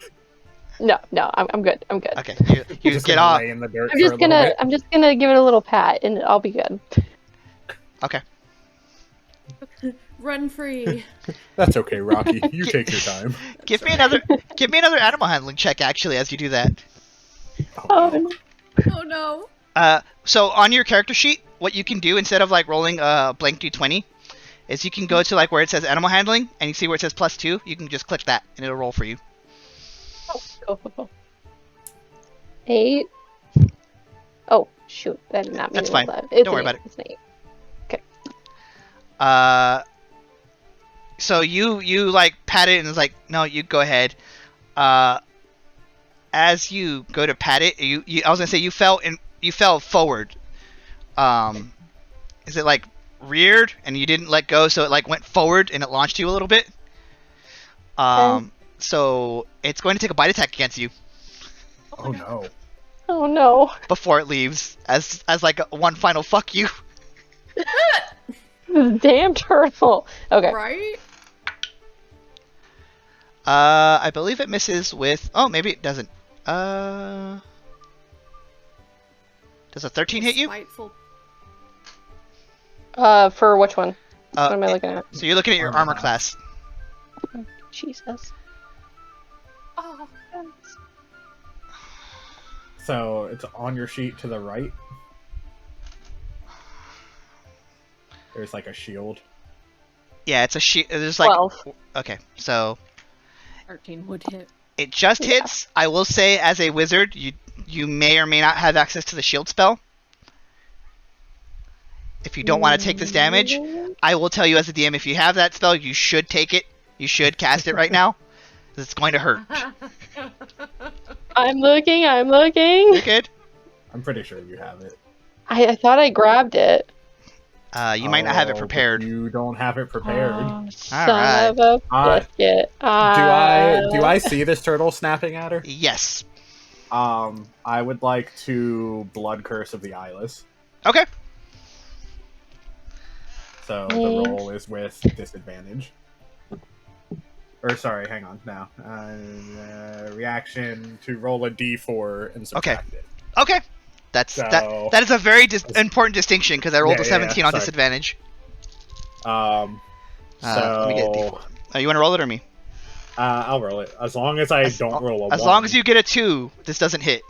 No, I'm good. I'm good. Okay, you Just get gonna off. lay in the dirt I'm for a just little gonna bit. I'm just gonna give it a little pat and I'll be good. Okay. Run free. That's okay, Rocky. You take your time. Give me another animal handling check actually as you do that. Oh, Oh no. So on your character sheet, what you can do instead of like rolling a blank d20 is you can go to like where it says animal handling and you see where it says +2, you can just click that and it'll roll for you. cool. 8. Oh shoot, I did not mean That's to fine. roll that. It's Don't worry an about 8. it. It's an 8. So you like pat it and it's like, no, you go ahead. As you go to pat it, I was gonna say you fell in you fell forward. Is it like reared and you didn't let go, so it like went forward and it launched you a little bit? So it's going to take a bite attack against you Oh no. Oh no. before it leaves, as like one final fuck you. This damn turtle. Okay. Right? I believe it misses with. Oh, maybe it doesn't. Does a 13 hit you? Spiteful. For which one? What am I it- looking at? So you're looking at your armor class. Jesus. Oh, So it's on your sheet to the right. There's like a shield. Yeah, it's a there's like 12. okay, so 13 would hit. it just Yeah. hits. I will say, as a wizard, you may or may not have access to the shield spell. If you don't want to take this damage, I will tell you as a DM, if you have that spell, you should take it. You should cast it right now. 'Cause it's going to hurt. I'm looking. You're good. I'm pretty sure you have it. I thought I grabbed it. You might not have it Oh, prepared. You don't have it prepared. Son Alright. of a Uh, biscuit. Do I see this turtle snapping at her? Yes. I would like to Blood Curse of the Eyeless. Okay. So the Mm. roll is with disadvantage. Or sorry, hang on now. Reaction to roll a d4 and subtract it. Okay. That's So- that is a very important distinction because I rolled Yeah, a yeah, 17 on sorry. disadvantage. So Let me get a d4. You want to roll it or me? I'll roll it as long as I don't roll a As 1. long as you get a 2, this doesn't hit.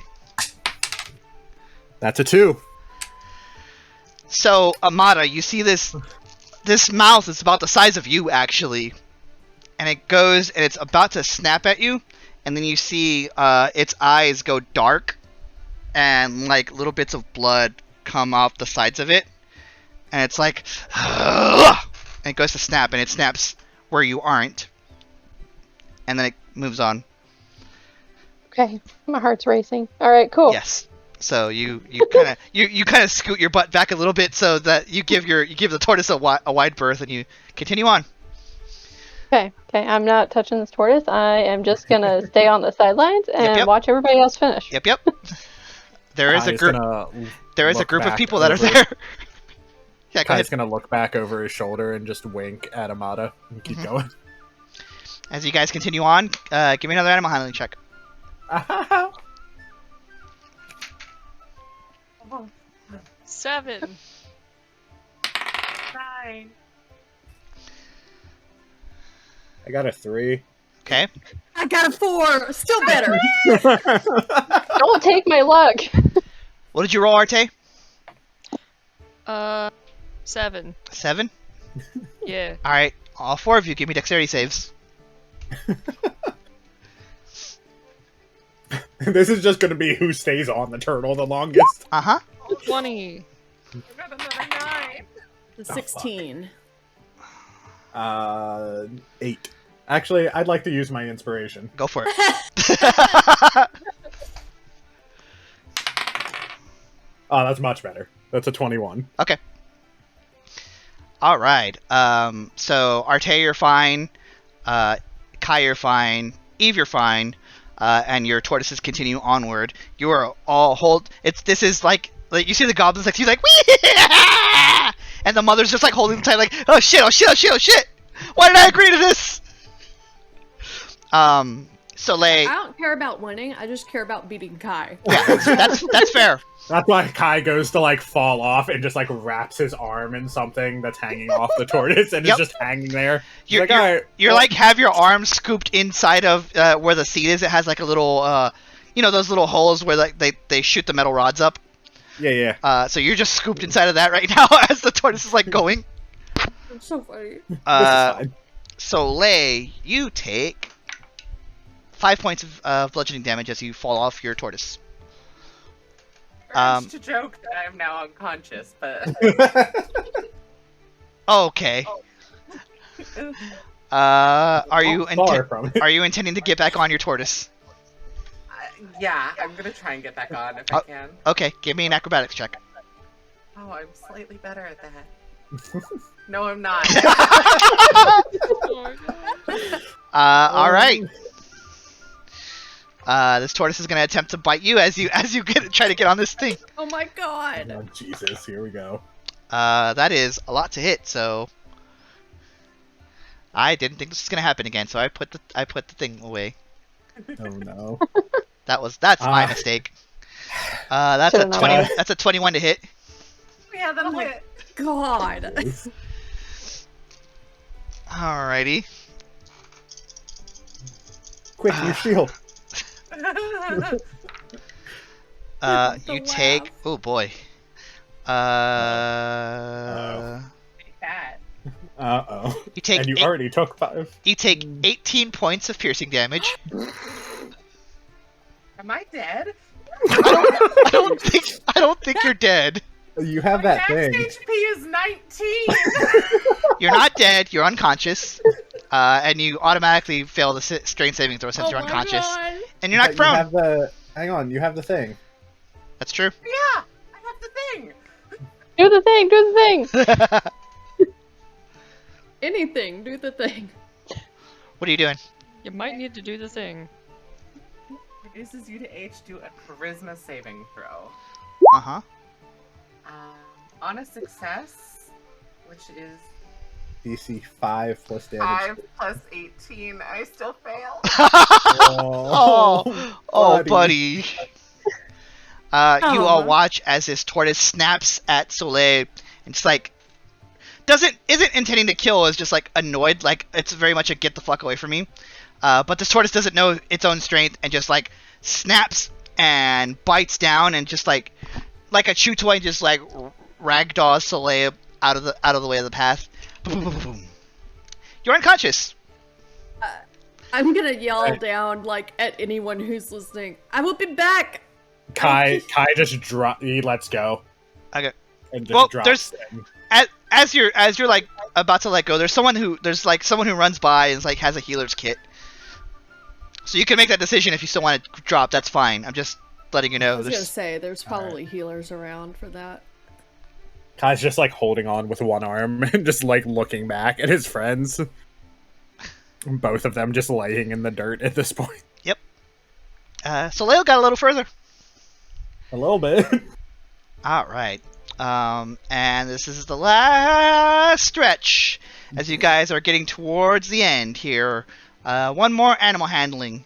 That's a 2. So, Amada, you see this mouth is about the size of you, actually. And it goes, and it's about to snap at you. And then you see its eyes go dark. And, like, little bits of blood come off the sides of it. And it's like... and it goes to snap, and it snaps where you aren't. And then it moves on. Okay, my heart's racing. All right, cool. Yes. So you kind of you kind of scoot your butt back a little bit so that you give the tortoise a wide berth, and you continue on. Okay, I'm not touching this tortoise. I am just gonna stay on the sidelines and Yep. watch everybody else finish. Yep. There is a group. There is a group of people that are there. Yeah, go ahead. Kai's gonna look back over his shoulder and just wink at Amada and keep going. As you guys continue on, give me another animal handling check. 7. 9. I got a 3. Okay. I got a 4. Still better. Don't take my luck. What did you roll, Arte? 7. 7. Yeah. All right. All 4 of you, give me dexterity saves. This is just gonna be who stays on the turtle the longest. 20. I got another 9. 16. 8. Actually, I'd like to use my inspiration. Go for it. Oh, that's much better. That's a 21. Okay. All right. So Arte, you're fine. Kai, you're fine. Eve, you're fine. And your tortoises continue onward. You are all this is like you see the goblins like she's like wee, and the mother's just like holding them tight like oh shit. Why did I agree to this? Soleil. I don't care about winning. I just care about beating Kai. Yeah, that's fair. That's why Kai goes to like fall off and just like wraps his arm in something that's hanging off the tortoise and Yep. is just hanging there. You're, like, all right, you're like have your arm scooped inside of where the seat is. It has like a little, those little holes where like they shoot the metal rods up. yeah. So you're just scooped inside of that right now as the tortoise is like going. It's so funny. This is fine. Soleil, you take 5 points of bludgeoning damage as you fall off your tortoise. To joke that I'm now unconscious, but Okay. Are you Far from it. are you intending to get back on your tortoise? Yeah, I'm gonna try and get back on if I can. Okay, give me an acrobatics check. Oh, I'm slightly better at that. No, I'm not. All right. This tortoise is gonna attempt to bite you as you try to get on this thing. Oh my god. Oh, Jesus, here we go. That is a lot to hit. So I didn't think this was gonna happen again. So I put the thing away. Oh no. That's my mistake. That's a Should've 20. known. That's a 21 to hit. Yeah, that'll hit. God. Alrighty. Quick, your shield. You take. Oh boy. Cat. Uh-oh. You take. And you eight- already took 5. You take 18 points of piercing damage. Am I dead? I don't think you're dead. You have My that max thing. HP is 19. You're not dead. You're unconscious. And you automatically fail the strength saving throw since Oh you're my unconscious, God. and you're not You prone. have the... Hang on, you have the thing. That's true. Yeah, I have the thing. Do the thing. Do the thing. Anything, do the thing. What are you doing? You might need to do the thing. Reduces you to H. Do a charisma saving throw. Uh huh. On a success, which is DC 5 plus damage. 5 plus 18, I still fail. Oh, buddy. You all Oh. watch as this tortoise snaps at Soleil, and it's like isn't intending to kill, is just like annoyed, like it's very much a get the fuck away from me. But this tortoise doesn't know its own strength and just like snaps and bites down and just like a chew toy, just like ragdolls Soleil out of the way of the path. Boom, boom, boom, boom. You're unconscious. I'm gonna yell down, like, at anyone who's listening. I will be back! Kai just he lets go. Okay. And just Well, drops there's- him. As you're like about to let go, there's someone who runs by and is, like, has a healer's kit. So you can make that decision if you still want to drop. That's fine. I'm just letting you I know. was gonna There's, say, there's probably healers around for that. Kai's just like holding on with one arm and just like looking back at his friends. Both of them just laying in the dirt at this point. Soleil got a little further. A little bit. All right. And this is the last stretch as you guys are getting towards the end here. One more animal handling.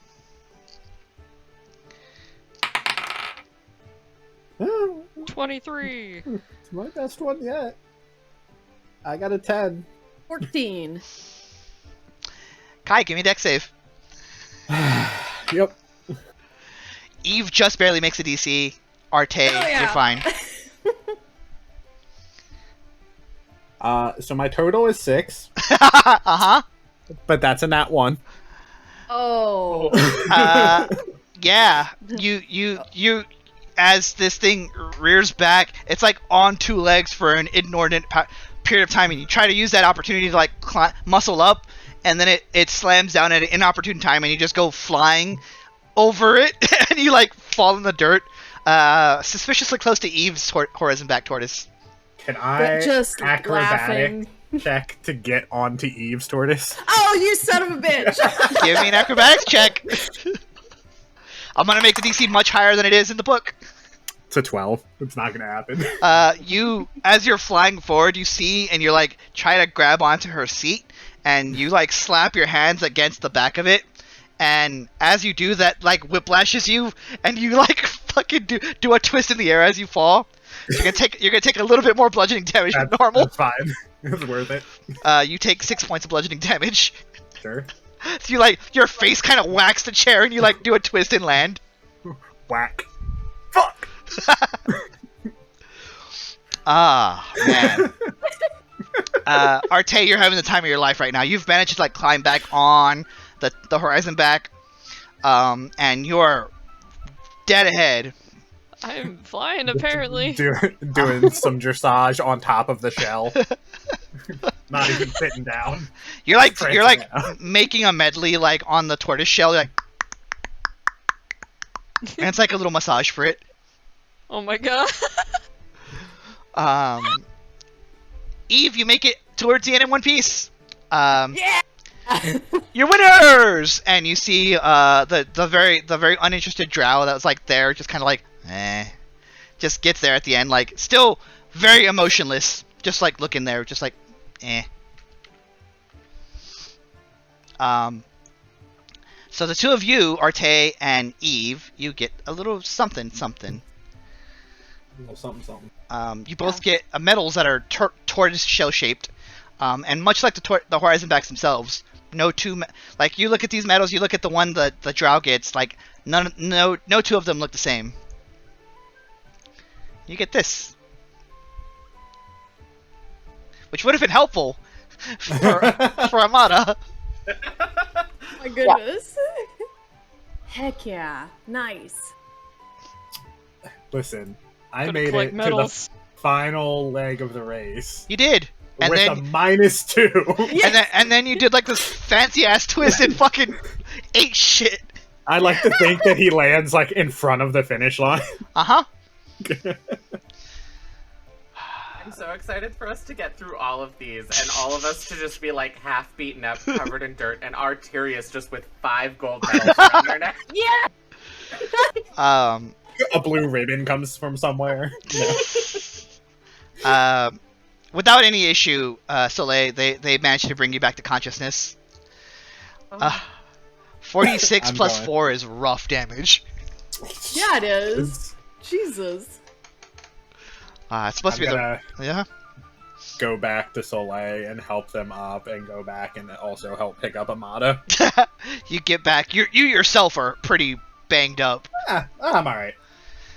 23. It's my best one yet. I got a 10. 14. Kai, give me a dex save. Yep. Eve just barely makes a DC. Arteis, Oh, yeah. you're fine. So my total is 6, Uh-huh. but that's a nat 1. Oh. Yeah. You as this thing rears back, it's like on two legs for an inordinate period of time, and you try to use that opportunity to like muscle up, and then it slams down at an inopportune time, and you just go flying over it, and you like fall in the dirt, suspiciously close to Eve's horizon back tortoise. Can I Just acrobatic laughing. check to get onto Eve's tortoise? Oh, you son of a bitch! Give me an acrobatics check. I'm gonna make the DC much higher than it is in the book. It's a 12. It's not gonna happen. You, as you're flying forward, you see, and you're like, try to grab onto her seat, and you like slap your hands against the back of it, and as you do that, like whiplashes you, and you like fucking do a twist in the air as you fall. So you're gonna take a little bit more bludgeoning damage than normal. That's fine. It's worth it. You take 6 points of bludgeoning damage. Sure. So you like your face kind of whacks the chair, and you like do a twist and land. Whack. Fuck! Ah, man. Arteis, you're having the time of your life right now. You've managed to like climb back on the horizon back, and you're dead ahead. I'm flying, apparently. Doing some dressage on top of the shell. Not even sitting down. You're like Prancing out. making a medley like on the tortoise shell. You're like And it's like a little massage for it. Oh my god. Eve, you make it towards the end in one piece. Yeah. Your winners, and you see the very uninterested drow that was like there, just kind of like just gets there at the end, like still very emotionless, just like looking there, just like So the two of you, Arteis and Eve, you get a little something. A little something. You both get medals that are tortoise shell shaped, and much like the Horizon backs themselves, no two like you look at these medals, you look at the one the drow gets, like no two of them look the same. You get this, which would have been helpful for Amada. My goodness. Heck yeah. Nice. Listen, I Gotta made collect it medals. to the final leg of the race You did, and with then a -2. and then you did like this fancy ass twist and fucking ate shit. I like to think that he lands like in front of the finish line. Uh-huh. I'm so excited for us to get through all of these and all of us to just be like half beaten up, covered in dirt, and Arteis just with 5 gold medals around their neck. Yeah. A blue ribbon comes from somewhere. No. Without any issue, Soleil, they managed to bring you back to consciousness. 46 I'm plus going. 4 is rough damage. Yeah, it is. Jesus. It's supposed I'm to be gonna yeah. go back to Soleil and help them up, and go back and also help pick up Amada. You get back. You yourself are pretty banged up. I'm alright.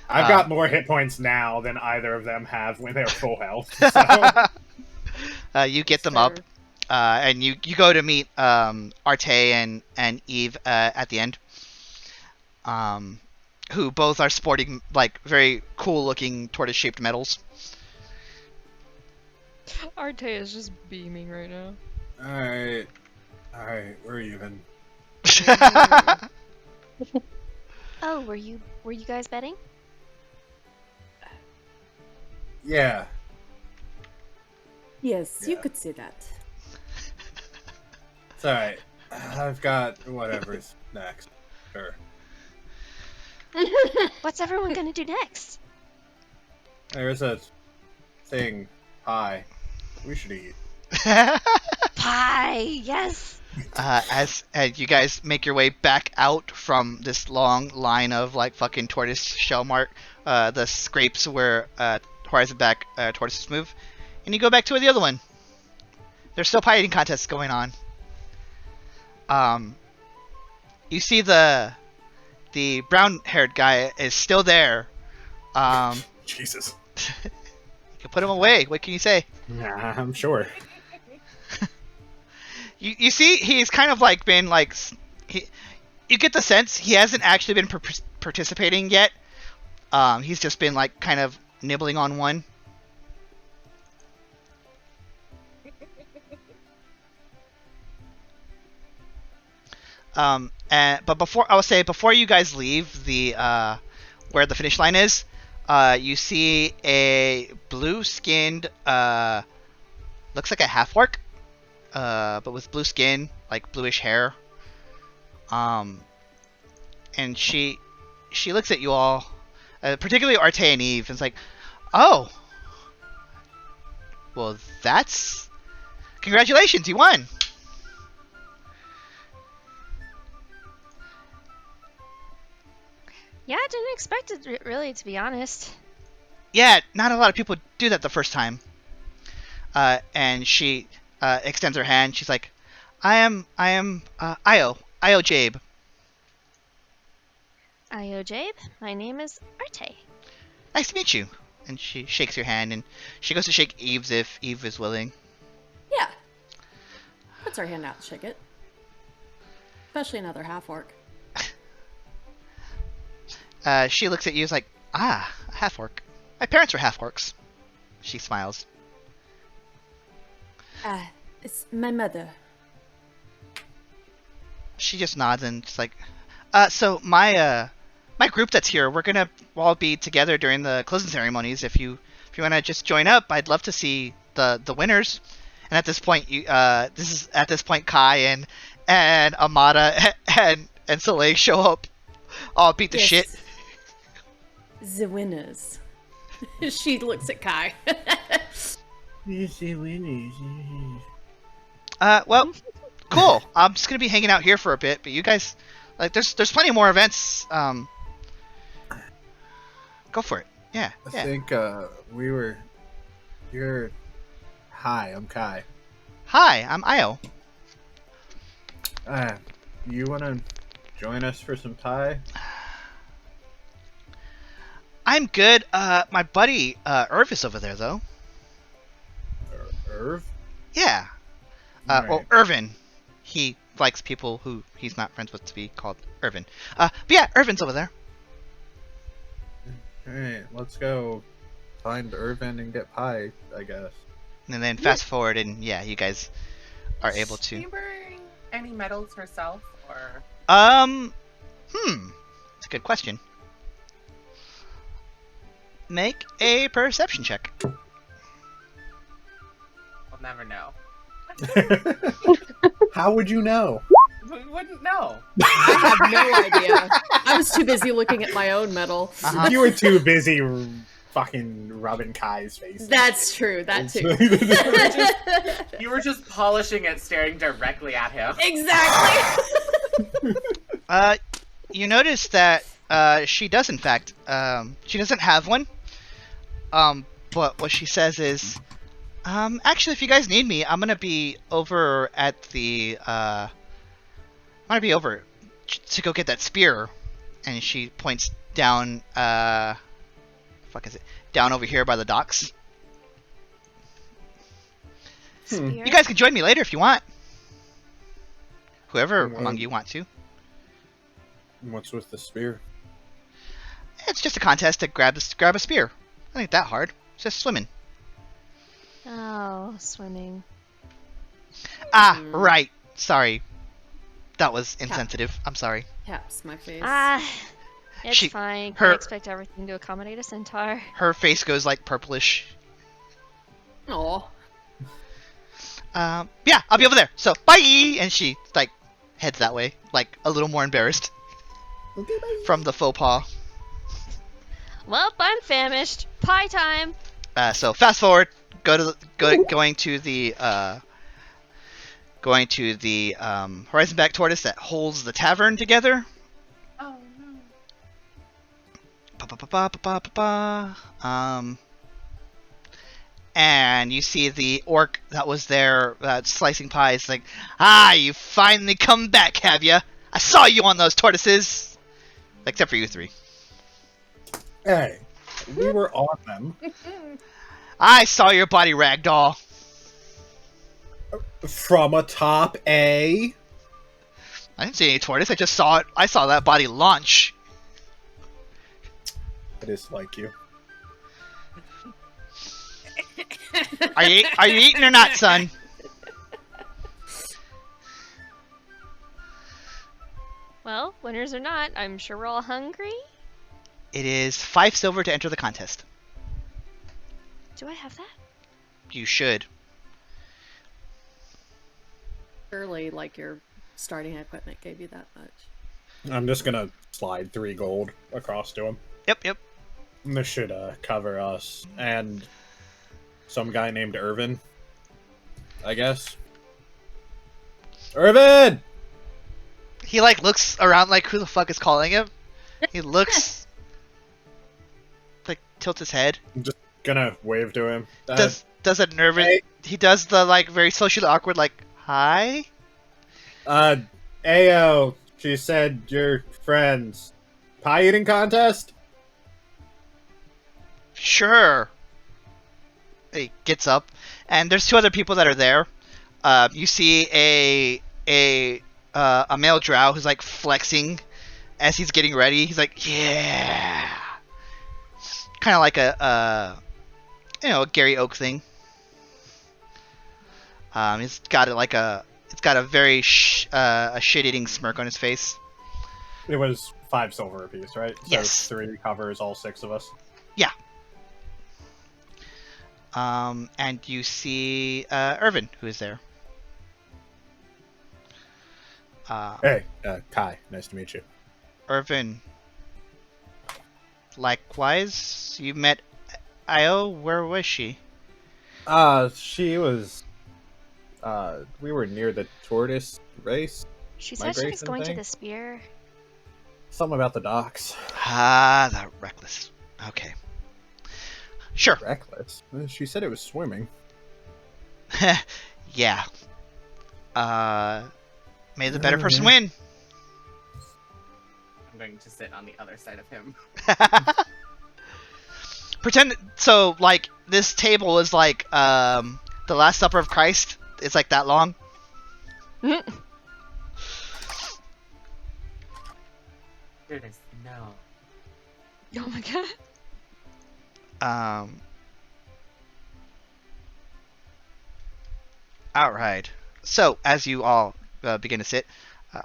I've got more hit points now than either of them have when they're full health. So. You get them up, and you go to meet Arteis and Eve at the end, who both are sporting like very cool looking tortoise shaped medals. Arteis is just beaming right now. Alright, we're even. Oh, were you guys betting? Yeah. Yes, you Yeah. could say that. It's alright. I've got whatever's next. Sure. What's everyone gonna do next? There's a thing. Pie. We should eat. Pie, yes. As you guys make your way back out from this long line of like fucking tortoise shell mark, the scrapes where Horizon back tortoises move, and you go back to the other one. There's still pie eating contests going on. You see the brown-haired guy is still there. Jesus. You can put him away. What can you say? Nah, I'm sure. You see, he's kind of like been like you get the sense he hasn't actually been participating yet. He's just been like kind of nibbling on one. But before you guys leave the where the finish line is, you see a blue-skinned looks like a half-orc, but with blue skin, like bluish hair. And she looks at you all, particularly Arteis and Eve, and is like, "Oh, well, that's congratulations, you won." Yeah, I didn't expect it really, to be honest. Yeah, not a lot of people do that the first time. And she extends her hand. She's like, I am Io Jabe. Io Jabe, my name is Arteis. Nice to meet you. And she shakes your hand, and she goes to shake Eve's if Eve is willing. Yeah. Puts her hand out, shake it. Especially another half-orc. She looks at you, is like, a half-orc. My parents were half-orcs. She smiles. It's my mother. She just nods and just like, so my my group that's here, we're gonna all be together during the closing ceremonies. If you want to just join up, I'd love to see the winners. And at this point, Kai and Amada and Soleil show up, all beat the shit. The winners. She looks at Kai. The winners. Well, cool. I'm just gonna be hanging out here for a bit, but you guys, like, there's plenty more events. Go for it. Yeah. I think you're. Hi, I'm Kai. Hi, I'm Io. You wanna join us for some Thai? I'm good. My buddy Irv is over there though. Irv? Yeah. Right. Well, Irvin. He likes people who he's not friends with to be called Irvin. But yeah, Irvin's over there. Alright, let's go find Irvin and get pie, I guess. And then fast forward, and yeah, you guys are able Is she to. wearing any medals herself, or? It's a good question. Make a perception check. We'll never know. How would you know? We wouldn't know. I have no idea. I was too busy looking at my own medal. Uh-huh. You were too busy fucking rubbing Kai's face. That's true. That too. You were just polishing it, staring directly at him. Exactly. You notice that she does, in fact, she doesn't have one. But what she says is, actually, if you guys need me, I'm gonna be over at the, I'm gonna be over to go get that spear. And she points down, down over here by the docks. You guys can join me later if you want. Whoever among you want to. What's with the spear? It's just a contest to grab a spear. It ain't that hard. It's just swimming. Oh, swimming. Ah, right. Sorry. That was insensitive. I'm sorry. Taps my face. It's fine. I expect everything to accommodate a centaur. Her face goes like purplish. Aw. Yeah, I'll be over there. So, bye! And she, like, heads that way. Like, a little more embarrassed. Okay, bye. From the faux pas. Well, I'm famished. Pie time. So, fast forward. Going to the horizon-back tortoise that holds the tavern together. Oh no. And you see the orc that was there slicing pies, like, you finally come back, have ya? I saw you on those tortoises! Except for you three. Hey, we were on them. I saw your body ragdoll. From atop a... I didn't see any tortoise, I just saw it. I saw that body launch. I dislike you. Are you eating or not, son? Well, winners or not, I'm sure we're all hungry. It is 5 silver to enter the contest. Do I have that? You should. Surely, like, your starting equipment gave you that much. I'm just gonna slide 3 gold across to him. Yep. This should cover us and some guy named Irvin, I guess. Irvin! He, like, looks around like, who the fuck is calling him? He looks... like, tilts his head. I'm just gonna wave to him. Does a nervous... Hey. He does the, like, very socially awkward, like, hi? Ayo, she said you're friends. Pie eating contest? Sure. He gets up, and there's 2 other people that are there. You see a male drow who's like flexing as he's getting ready. He's like, yeah, kind of like a Gary Oak thing. He's got it's got a very a shit-eating smirk on his face. It was 5 silver apiece, right? Yes. So 3 covers all 6 of us. Yeah. And you see Irvin, who is there. Hey, Kai, nice to meet you. Irvin. Likewise, you met Io. Where was she? She was. We were near the tortoise race. She said she was going thing? to the spear. Something about the docks. Ah, the reckless. Okay. Sure. Reckless. She said it was swimming. Yeah. May the better person win. I'm going to sit on the other side of him. Pretend so like this table is like the Last Supper of Christ. It's like that long. Goodness, no. Oh my god. All right. So as you all begin to sit,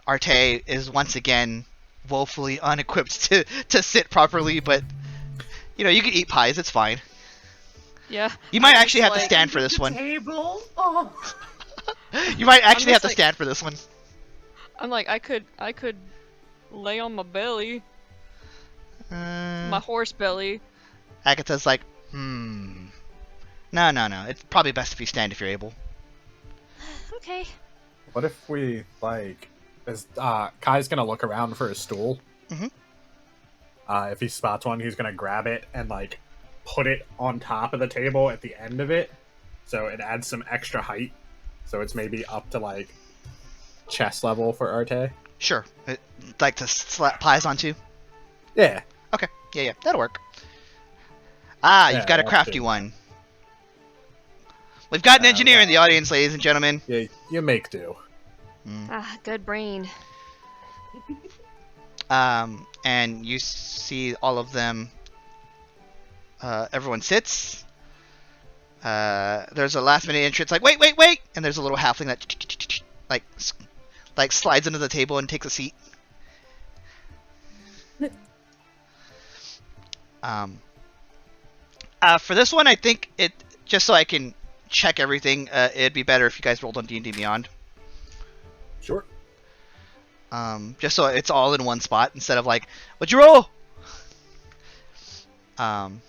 Arteis is once again woefully unequipped to sit properly, but you know you can eat pies. It's fine. Yeah. You might actually have to stand for this one. Table? Oh. You might actually have to like- stand for this one. I'm like, I could lay on my belly, my horse belly. Agatha's like, No. It's probably best if you stand if you're able. Okay. What if we, like... Kai's gonna look around for a stool. Mhm. If he spots one, he's gonna grab it and, like, put it on top of the table at the end of it. So it adds some extra height. So it's maybe up to, like, chest level for Arteis. Sure. Like to slap pies onto? Yeah. Okay. Yeah, that'll work. Ah, Yeah, you've got a that's crafty good. one. We've got an engineer in the audience, ladies and gentlemen. Yeah, you make do. Ah, good brain. And you see all of them. Everyone sits. There's a last minute entrance like, wait! And there's a little halfling that like slides under the table and takes a seat. For this one, I think it, just so I can check everything, it'd be better if you guys rolled on D&D Beyond. Sure. Just so it's all in one spot instead of like, what'd you roll? Because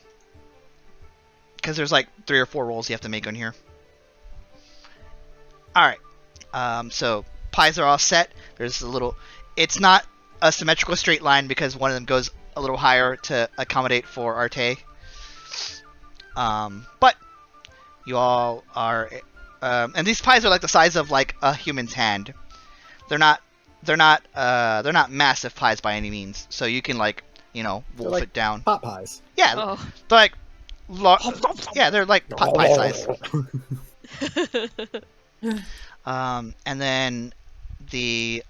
there's like 3 or 4 rolls you have to make on here. Alright. So pies are all set. There's a little, it's not a symmetrical straight line because one of them goes a little higher to accommodate for Arteis. But you all are, and these pies are like the size of like a human's hand. They're not massive pies by any means. So you can like, wolf like it down. Pot pies. Yeah, Oh. they're like, yeah, they're like pot pie size. And then the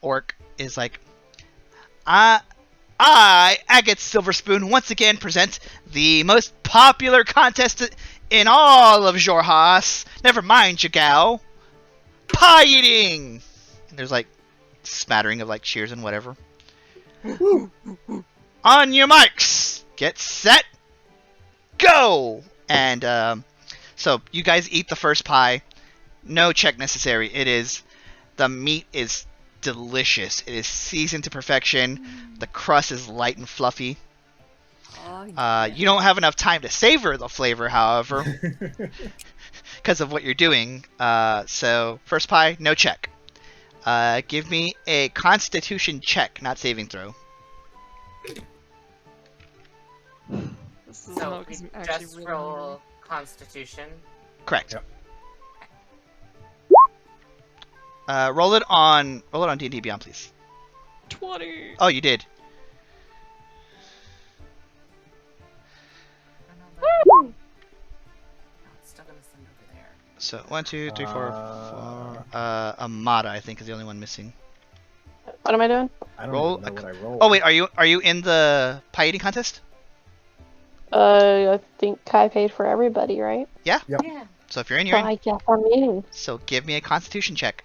orc is like, I, Agate Silverspoon, once again present the most popular contest in all of Xhorhas. Never mind, Jigow. Pie eating! And there's like smattering of like cheers and whatever. On your marks, get set, go! And so you guys eat the first pie. No check necessary. The meat is delicious. It is seasoned to perfection. The crust is light and fluffy. You don't have enough time to savor the flavor, however, because of what you're doing. So first pie, no check. Give me a Constitution check, not saving throw. This is So not we actually just really roll Constitution. Correct. Yep. Roll it on D&D Beyond, please. 20. Oh, you did. No, it's still gonna send over there. So 1, 2, 3, 4, 4. Amada, I think, is the only one missing. What am I doing? I don't Roll even know a- what I rolled. Oh wait, are you in the pie eating contest? I think Kai paid for everybody, right? Yeah. So if you're in, you're So in. I guess I'm in. So give me a Constitution check.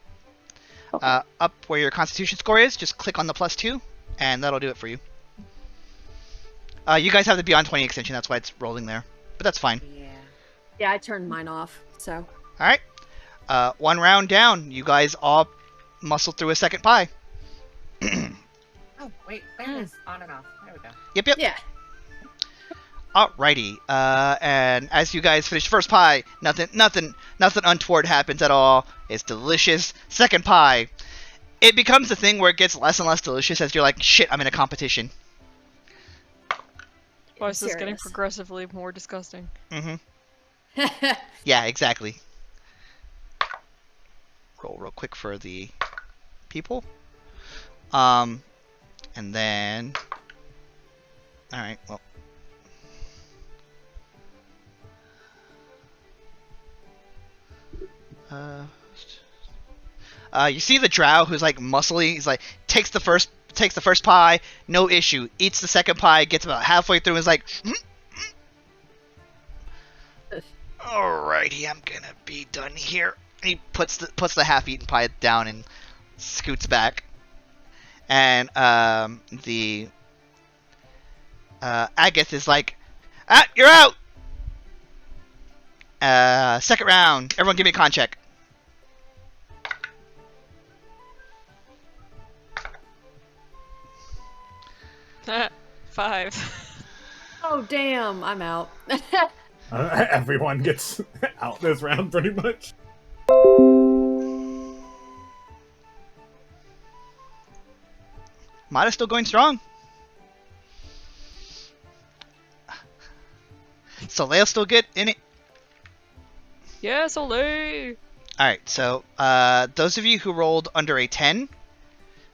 Okay. Up where your Constitution score is, just click on the +2, and that'll do it for you. You guys have the Beyond 20 extension, that's why it's rolling there. But that's fine. Yeah, I turned mine off, so. Alright. 1 round down. You guys all muscle through a second pie. Oh, wait. There it is. On and off. There we go. Yep. Yeah. Alrighty. And as you guys finish first pie, nothing untoward happens at all. It's delicious. Second pie. It becomes a thing where it gets less and less delicious as you're like, shit, I'm in a competition. Why is this getting progressively more disgusting? Mm-hmm. Yeah, exactly. Roll real quick for the people. And then... Alright, well... you see the drow who's like muscly. He's like takes the first pie, no issue. Eats the second pie, gets about halfway through, and is like, "Alrighty, I'm gonna be done here." And he puts the half-eaten pie down and scoots back. And the Agath is like, "You're out." Second round. Everyone, give me a con check. 5. Oh, damn. I'm out. Everyone gets out this round, pretty much. Amada's still going strong. Soleil's still good in it. Yeah, Soleil! Alright, so those of you who rolled under a 10,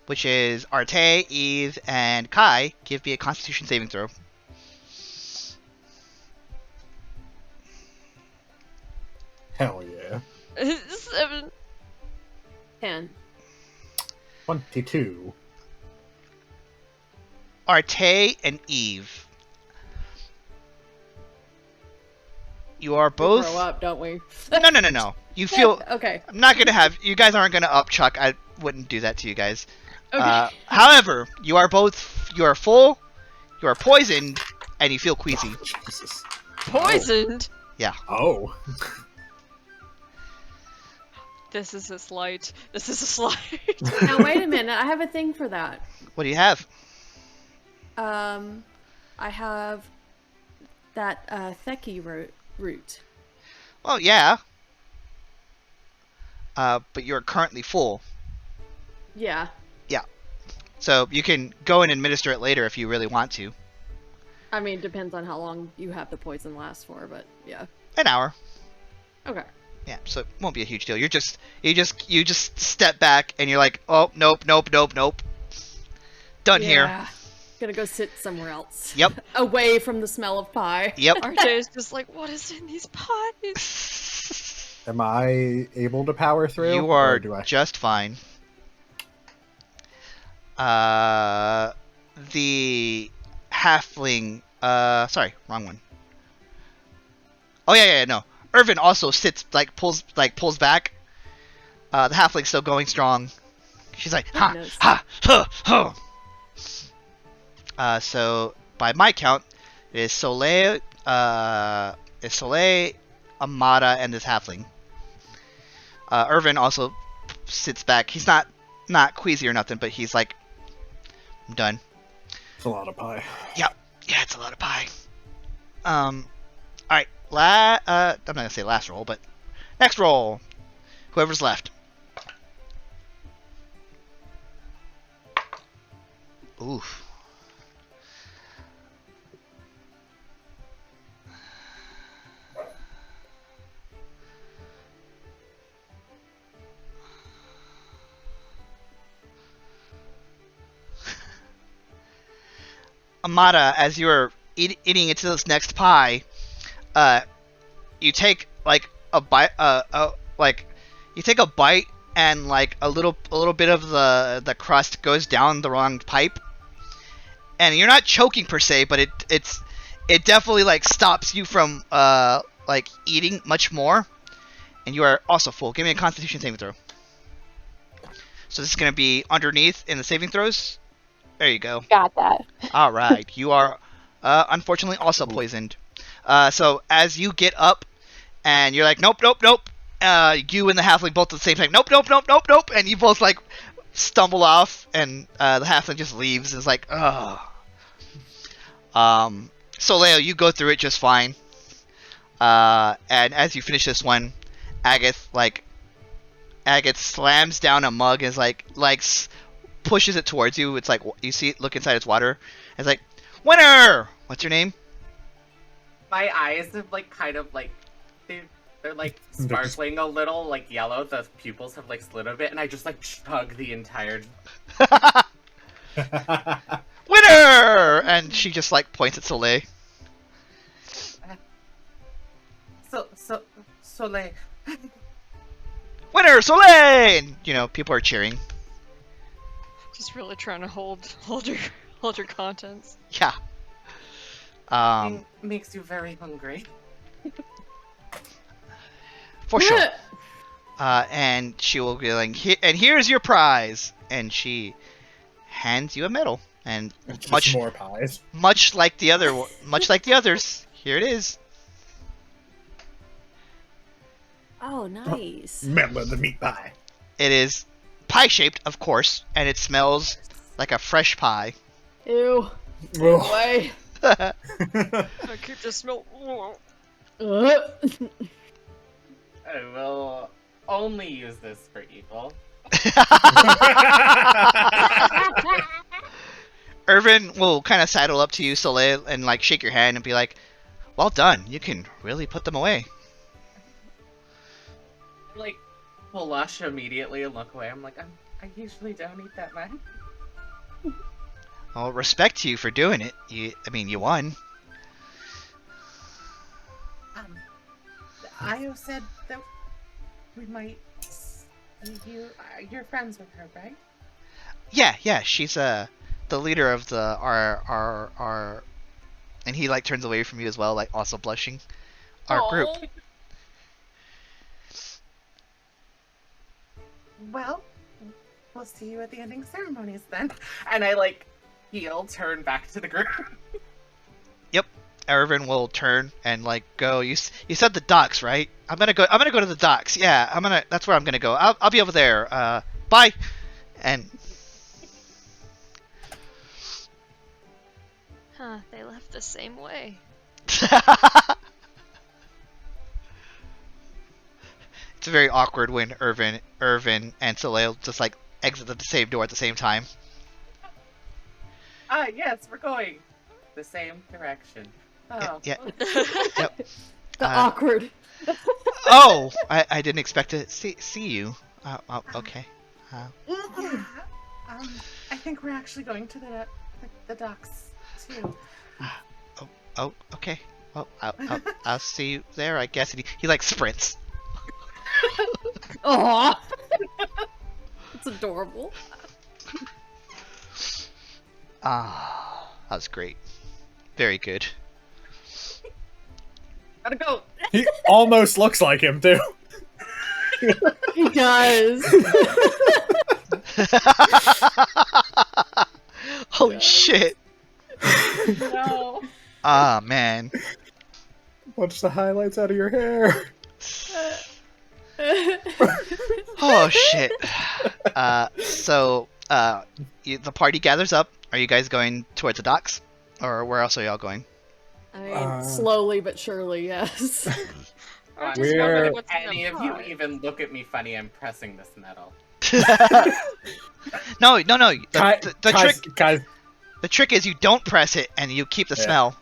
which is Arteis, Eve, and Kai, give me a Constitution saving throw. Hell yeah. 7. 10. 22. Arteis and Eve. You are both... We grow up, don't we? No. You feel... Okay. I'm not gonna have... You guys aren't gonna upchuck. I wouldn't do that to you guys. Okay. However, you are both... You are full, you are poisoned, and you feel queasy. Oh, Jesus. Poisoned? Yeah. Oh. This is a slight. This is a slight. Now, wait a minute. I have a thing for that. What do you have? I have that Theki root. Well, yeah. But you're currently full. Yeah. Yeah. So you can go and administer it later if you really want to. I mean, it depends on how long you have the poison last for, but yeah. An hour. Okay. Yeah, so it won't be a huge deal. You just step back and you're like, oh, nope. Done here. Gonna go sit somewhere else. Yep. Away from the smell of pie. Yep. RJ is just like, what is in these pies? Am I able to power through? You are or do I... just fine. The halfling, sorry, wrong one. Oh yeah, no. Irvin also sits, pulls back. The halfling's still going strong. She's like, so by my count, it is Soleil, Amada, and this halfling. Irvin also sits back. He's not queasy or nothing, but he's like, I'm done. It's a lot of pie. Yeah, it's a lot of pie. Alright, I'm not gonna say last roll, but next roll. Whoever's left. Oof. Amada, as you're eating into this next pie, you take a bite, you take a bite, and a little bit of the crust goes down the wrong pipe, and you're not choking per se, but it definitely stops you from eating much more, and you are also full. Give me a Constitution saving throw. So this is going to be underneath in the saving throws. There you go. Got that. All right. You are unfortunately also poisoned. So as you get up and you're like, nope, nope, nope. You and the halfling both at the same time. Nope, nope, nope, nope, nope. And you both like stumble off, and the halfling just leaves. And is like, ugh. Soleil, you go through it just fine. And as you finish this one, Agath slams down a mug and is like pushes it towards you. It's like you see it, look inside its water. It's like, winner. What's your name? My eyes have like kind of like they're like sparkling a little, like yellow. The pupils have like slid a bit, and I just like chug the entire. Winner! And she just like points at Soleil. Soleil. Winner, Soleil! And, you know, people are cheering. Just really trying to hold your contents. Yeah. Makes you very hungry. For sure. And she will be like, and here's your prize. And she hands you a medal. And Just more pies. much like the others, here it is. Oh, nice. Remember the meat pie. It is pie-shaped, of course, and it smells like a fresh pie. Ew. Ugh. Away. I keep the smell. I will only use this for evil. Irvin will kind of sidle up to you, Soleil, and like shake your hand and be like, "Well done. You can really put them away." Like, blush immediately and look away. I'm like, I usually don't eat that much. Well, respect to you for doing it. You won. Io said that we might see you. You're friends with her, right? Yeah. She's the leader of the our, and he like turns away from you as well, like also blushing. Our group. Well, we'll see you at the ending ceremonies then. And I like turn back to the group. Yep. Irvin will turn and like go. You said the docks, right? I'm gonna go to the docks. Yeah, that's where I'm gonna go. I'll be over there. Bye. And They left the same way. It's very awkward when Irvin and Soleil just like exit the same door at the same time. Yes, we're going the same direction. Oh. Yeah. Yep. The awkward. Oh, I didn't expect to see you. Okay. Yeah. I think we're actually going to the docks too. Oh, okay. Well, I'll see you there, I guess. And he like sprints. Aww. It's adorable. That was great. Very good. Gotta go. He almost looks like him too. He does. Holy shit. No. Ah, man. Watch the highlights out of your hair. Oh shit. The party gathers up. Are you guys going towards the docks, or where else are y'all going? I mean, slowly but surely, yes. We're- If any of you even look at me funny, I'm pressing this metal. No. The trick. Guys, The trick is you don't press it and you keep the smell.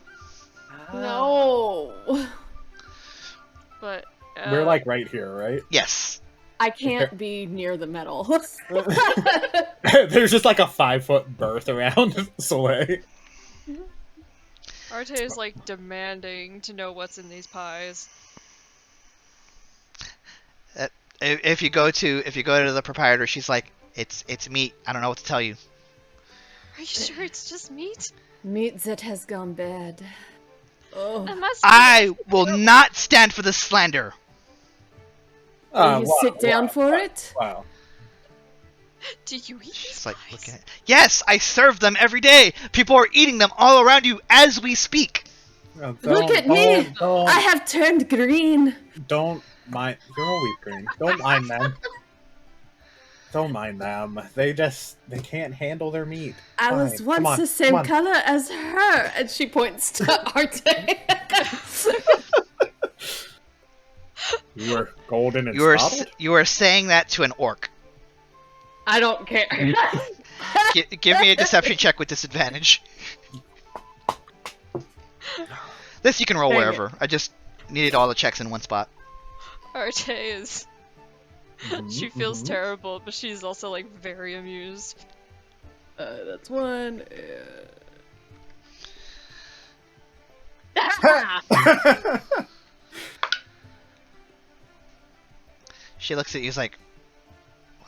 No. But we're like right here, right? Yes. I can't be near the metal. There's just like a 5-foot berth around Soleil. Arteis is like demanding to know what's in these pies. If you go to the proprietor, she's like, it's meat. I don't know what to tell you. Are you sure it's just meat? Meat that has gone bad. Oh. I will not stand for this slander. Will you sit down for it? Wow. Do you eat She's these like pies? looking at. Yes, I serve them every day. People are eating them all around you as we speak. Look at me! I have turned green. Don't mind. You're always green. Don't mind them. Don't mind them. They can't handle their meat. I Fine. was once the same color as her. And she points to Arteis. You were golden and spotted? You are saying that to an orc. I don't care. Give me a deception check with disadvantage. This you can roll wherever. I just needed all the checks in one spot. Arteis. She feels terrible, but she's also like very amused. That's one. She looks at you, like,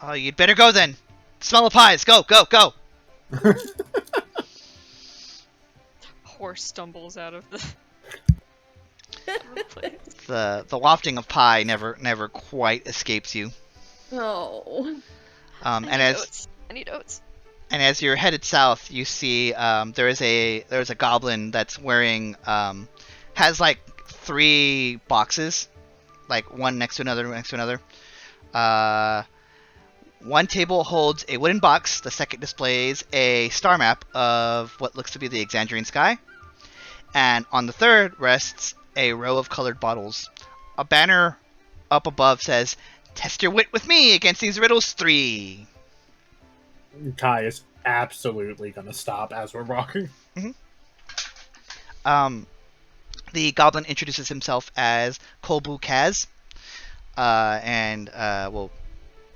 "Oh, you'd better go then. Smell the pies. Go, go, go." Horse stumbles out of the place. The wafting of pie never quite escapes you. Oh. I need oats. And as you're headed south, you see there's a goblin that's wearing has like 3 boxes, like one next to another. One table holds a wooden box. The second displays a star map of what looks to be the Exandrian sky, and on the third rests a row of colored bottles. A banner up above says, "Test your wit with me against these riddles 3." Kai is absolutely gonna stop as we're walking. The goblin introduces himself as Kolbu Kaz, and will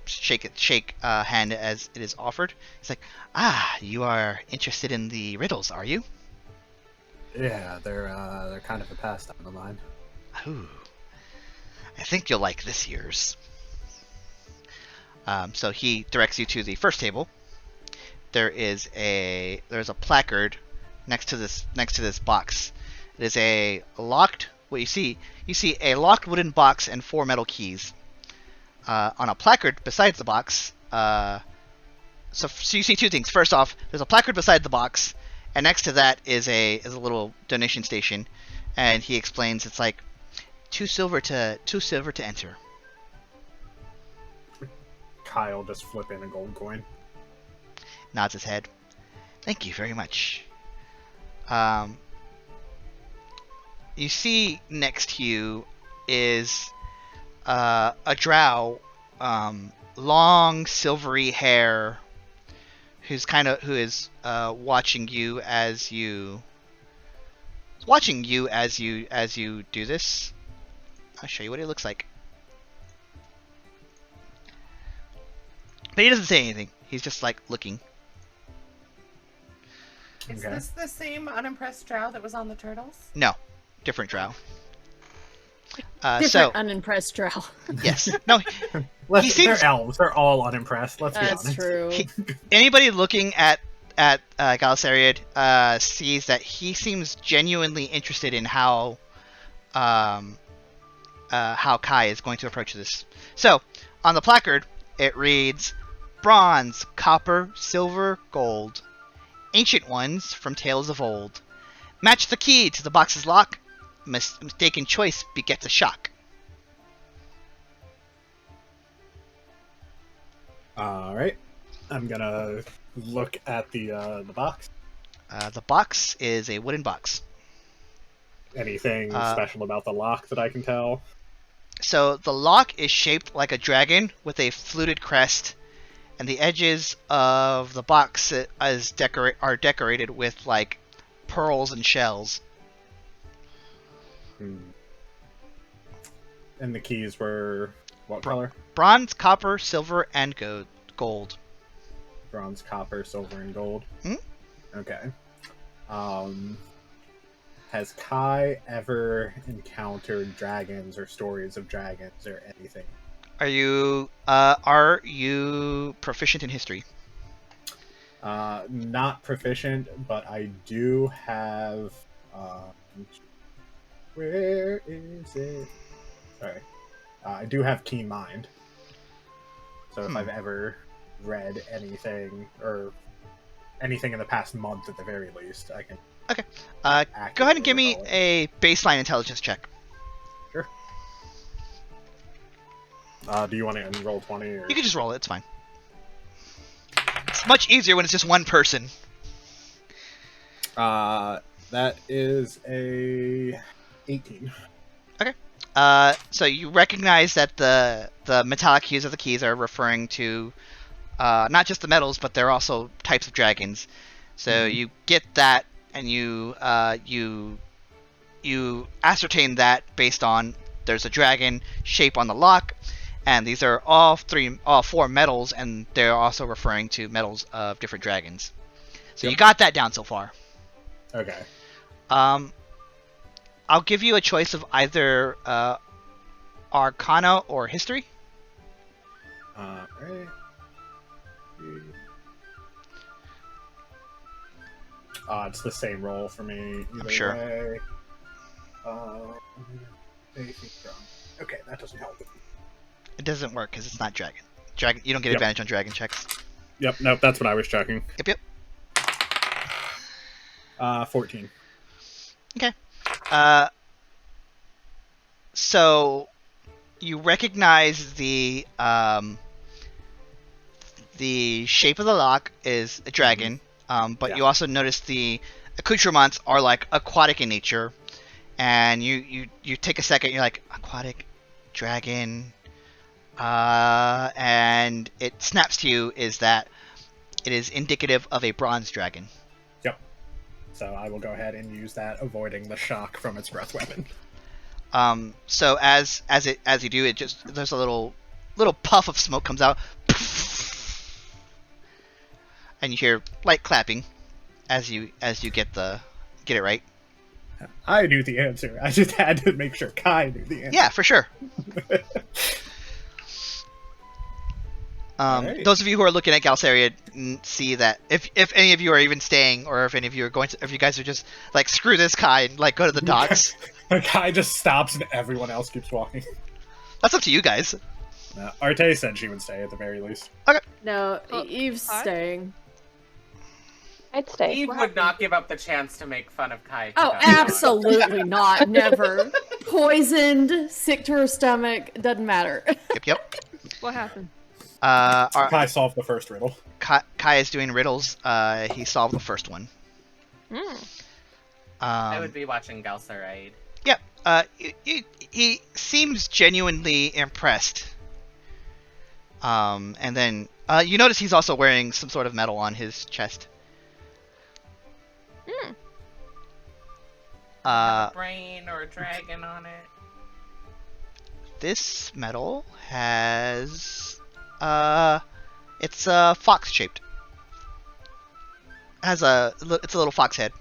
shake hand as it is offered. He's like, "Ah, you are interested in the riddles, are you?" Yeah, they're kind of a pastime of mine. Ooh, I think you'll like this year's. So he directs you to the first table. There's a placard next to this box. It is a locked. What you see a locked wooden box and 4 metal keys. On a placard beside the box. So you see 2 things. First off, there's a placard beside the box, and next to that is a little donation station. And he explains it's like 2 silver to enter. Kyle just flip in a gold coin. Nods his head. Thank you very much. You see next to you is a drow, long silvery hair, who is watching you as you do this. I'll show you what he looks like. But he doesn't say anything. He's just like looking. Is this the same unimpressed drow that was on the turtles? No, different drow. Different unimpressed drow. Yes. No. They're elves. They're all unimpressed. Let's be honest. That's true. Anybody looking at Galisariad sees that he seems genuinely interested in how Kai is going to approach this. So on the placard it reads, "Bronze, copper, silver, gold. Ancient ones from tales of old. Match the key to the box's lock. Mistaken choice begets a shock." All right, I'm gonna look at the box. The box is a wooden box. Anything special about the lock that I can tell? So the lock is shaped like a dragon with a fluted crest, and the edges of the box are decorated with like pearls and shells. And the keys were what color? Bronze, copper, silver, and gold. Bronze, copper, silver, and gold. Okay. Has Kai ever encountered dragons or stories of dragons or anything? Are you proficient in history? Not proficient, but I do have. Where is it? Sorry. I do have keen mind. So if I've ever read anything, or anything in the past month at the very least. I can. Okay. Go ahead and give me a baseline intelligence check. Sure. Do you want to roll 20? Or... You can just roll it. It's fine. It's much easier when it's just one person. That is a 18. Okay. So you recognize that the metallic hues of the keys are referring to not just the metals, but they're also types of dragons. So you get that, and you ascertain that based on there's a dragon shape on the lock, and these are all four metals, and they're also referring to metals of different dragons. So you got that down so far. Okay. I'll give you a choice of either Arcana or History. Right. It's the same roll for me. I'm sure. Way. Okay, that doesn't help. It doesn't work because it's not dragon. Dragon, you don't get advantage on dragon checks. Yep, nope, that's what I was checking. Yep. 14. Okay. So you recognize the shape of the lock is a dragon, but you also notice the accoutrements are like aquatic in nature, and you take a second, you're like, aquatic dragon, and it snaps to you is that it is indicative of a bronze dragon. Yep. So I will go ahead and use that, avoiding the shock from its breath weapon. So as you do, it just there's a little puff of smoke comes out, and you hear light clapping as you get it right. I knew the answer. I just had to make sure Kai knew the answer. Yeah, for sure. Right. Those of you who are looking at Galceria see that if any of you are even staying, or if any of you are going to, if you guys are just like, screw this Kai and like go to the docks. Kai just stops and everyone else keeps walking. That's up to you guys. Arteis said she would stay at the very least. Okay. No, Eve's staying. I'd stay. Eve would not give up the chance to make fun of Kai. Oh, absolutely not. Never. Poisoned, sick to her stomach, doesn't matter. Yep. What happened? Kai solved the first riddle. Kai is doing riddles. He solved the first one. I would be watching Galceria. Yep. He seems genuinely impressed. And then you notice he's also wearing some sort of metal on his chest. A brain or a dragon on it. This metal has it's fox shaped. It's a little fox head.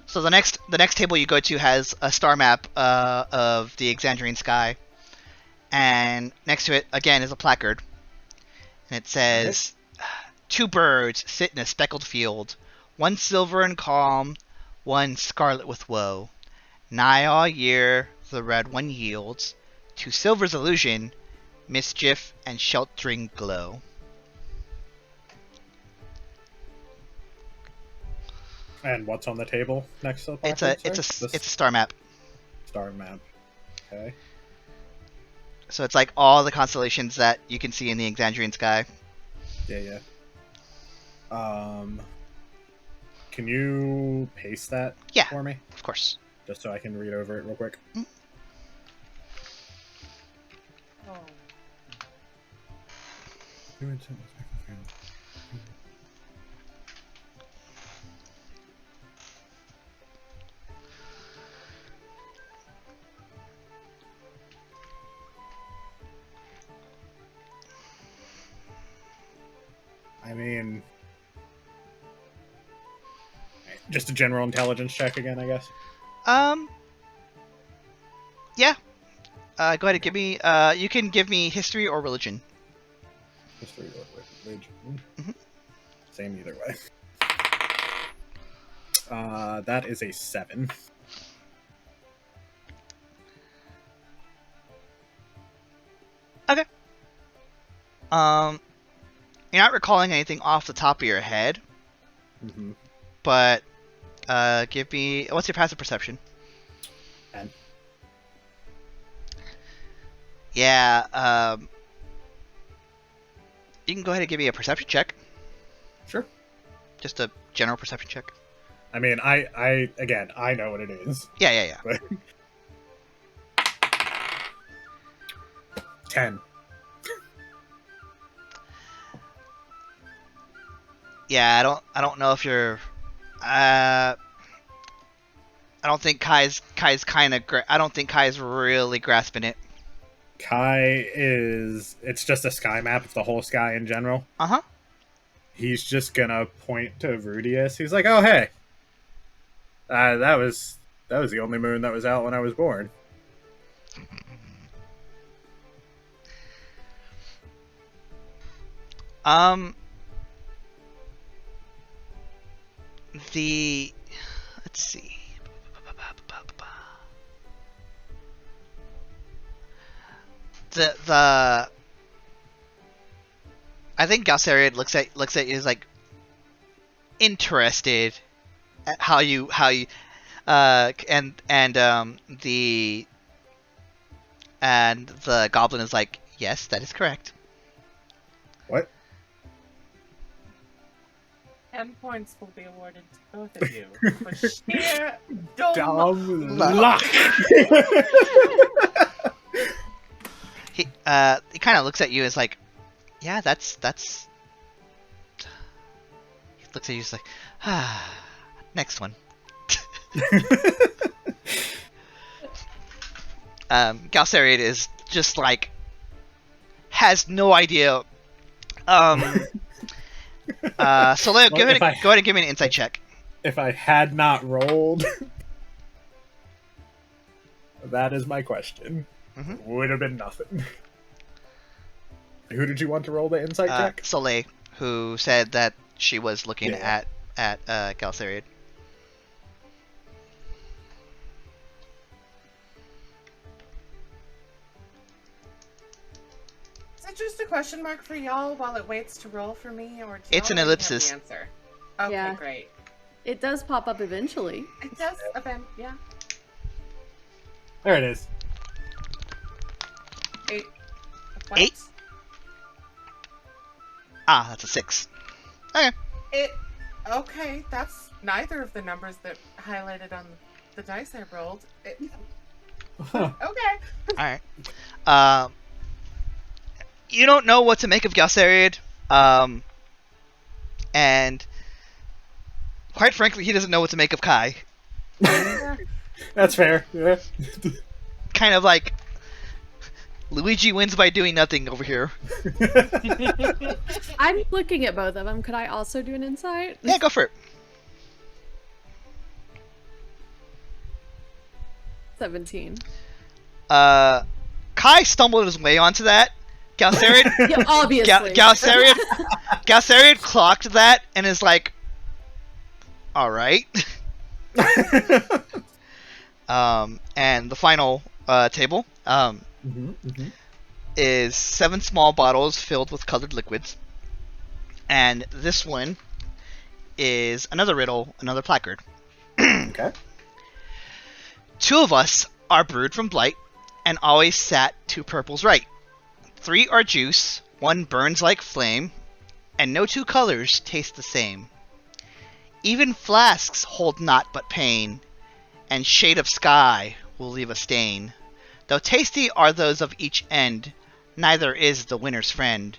So the next table you go to has a star map of the Exandrian sky, and next to it again is a placard, and it says, "Two birds sit in a speckled field, one silver and calm, one scarlet with woe. Nigh all year the red one yields, to silver's illusion, mischief and sheltering glow." And what's on the table next to the It's placard, a star map. Star map. Okay. So it's like all the constellations that you can see in the Exandrian sky. Yeah. Can you paste that for me? Of course. Just so I can read over it real quick. I mean, just a general intelligence check again, I guess. Yeah. Go ahead and give me. You can give me history or religion. History or religion. Mm-hmm. Same either way. That is a 7. Okay. You're not recalling anything off the top of your head, but give me, what's your passive perception? 10. Yeah, you can go ahead and give me a perception check. Sure. Just a general perception check. I mean, I again, I know what it is. Yeah. But... 10. Yeah, I don't know if you're. I don't think Kai's kind of. I don't think Kai's really grasping it. Kai is. It's just a sky map. It's the whole sky in general. He's just gonna point to Rudius. He's like, "Oh hey, that was the only moon that was out when I was born." Let's see. I think Galsariad looks at you as like interested at how you and the goblin is like, yes, that is correct. What? 10 points will be awarded to both of you for sheer dumb luck. He kind of looks at you as like, yeah, that's. He looks at you as like, next one. Galsariad is just like, has no idea. Soleil, go ahead and give me an insight check. If I had not rolled, that is my question. Would have been nothing. Who did you want to roll the insight check? Soleil, who said that she was looking at Galsariad. Is it just a question mark for y'all while it waits to roll for me, or do it's an ellipsis? have the answer? Okay, Yeah. great. It does pop up eventually. It does. Yeah. There it is. 8. What? 8? Ah, that's a 6. Okay. Okay, that's neither of the numbers that highlighted on the dice I rolled. Okay. Alright. You don't know what to make of Galsariad, and quite frankly, he doesn't know what to make of Kai. That's fair. Yeah. Kind of like Luigi wins by doing nothing over here. I'm looking at both of them. Could I also do an insight? Yeah, go for it. 17. Kai stumbled his way onto that. Galsariad, Yeah, obviously. Galsariad clocked that and is like, all right. And the final table is 7 small bottles filled with colored liquids, and this one is another riddle, another placard. Okay. 2 of us are brewed from blight, and always sat 2 purples right. 3 are juice, 1 burns like flame, and no 2 colors taste the same. Even flasks hold naught but pain, and shade of sky will leave a stain. Though tasty are those of each end, neither is the winner's friend.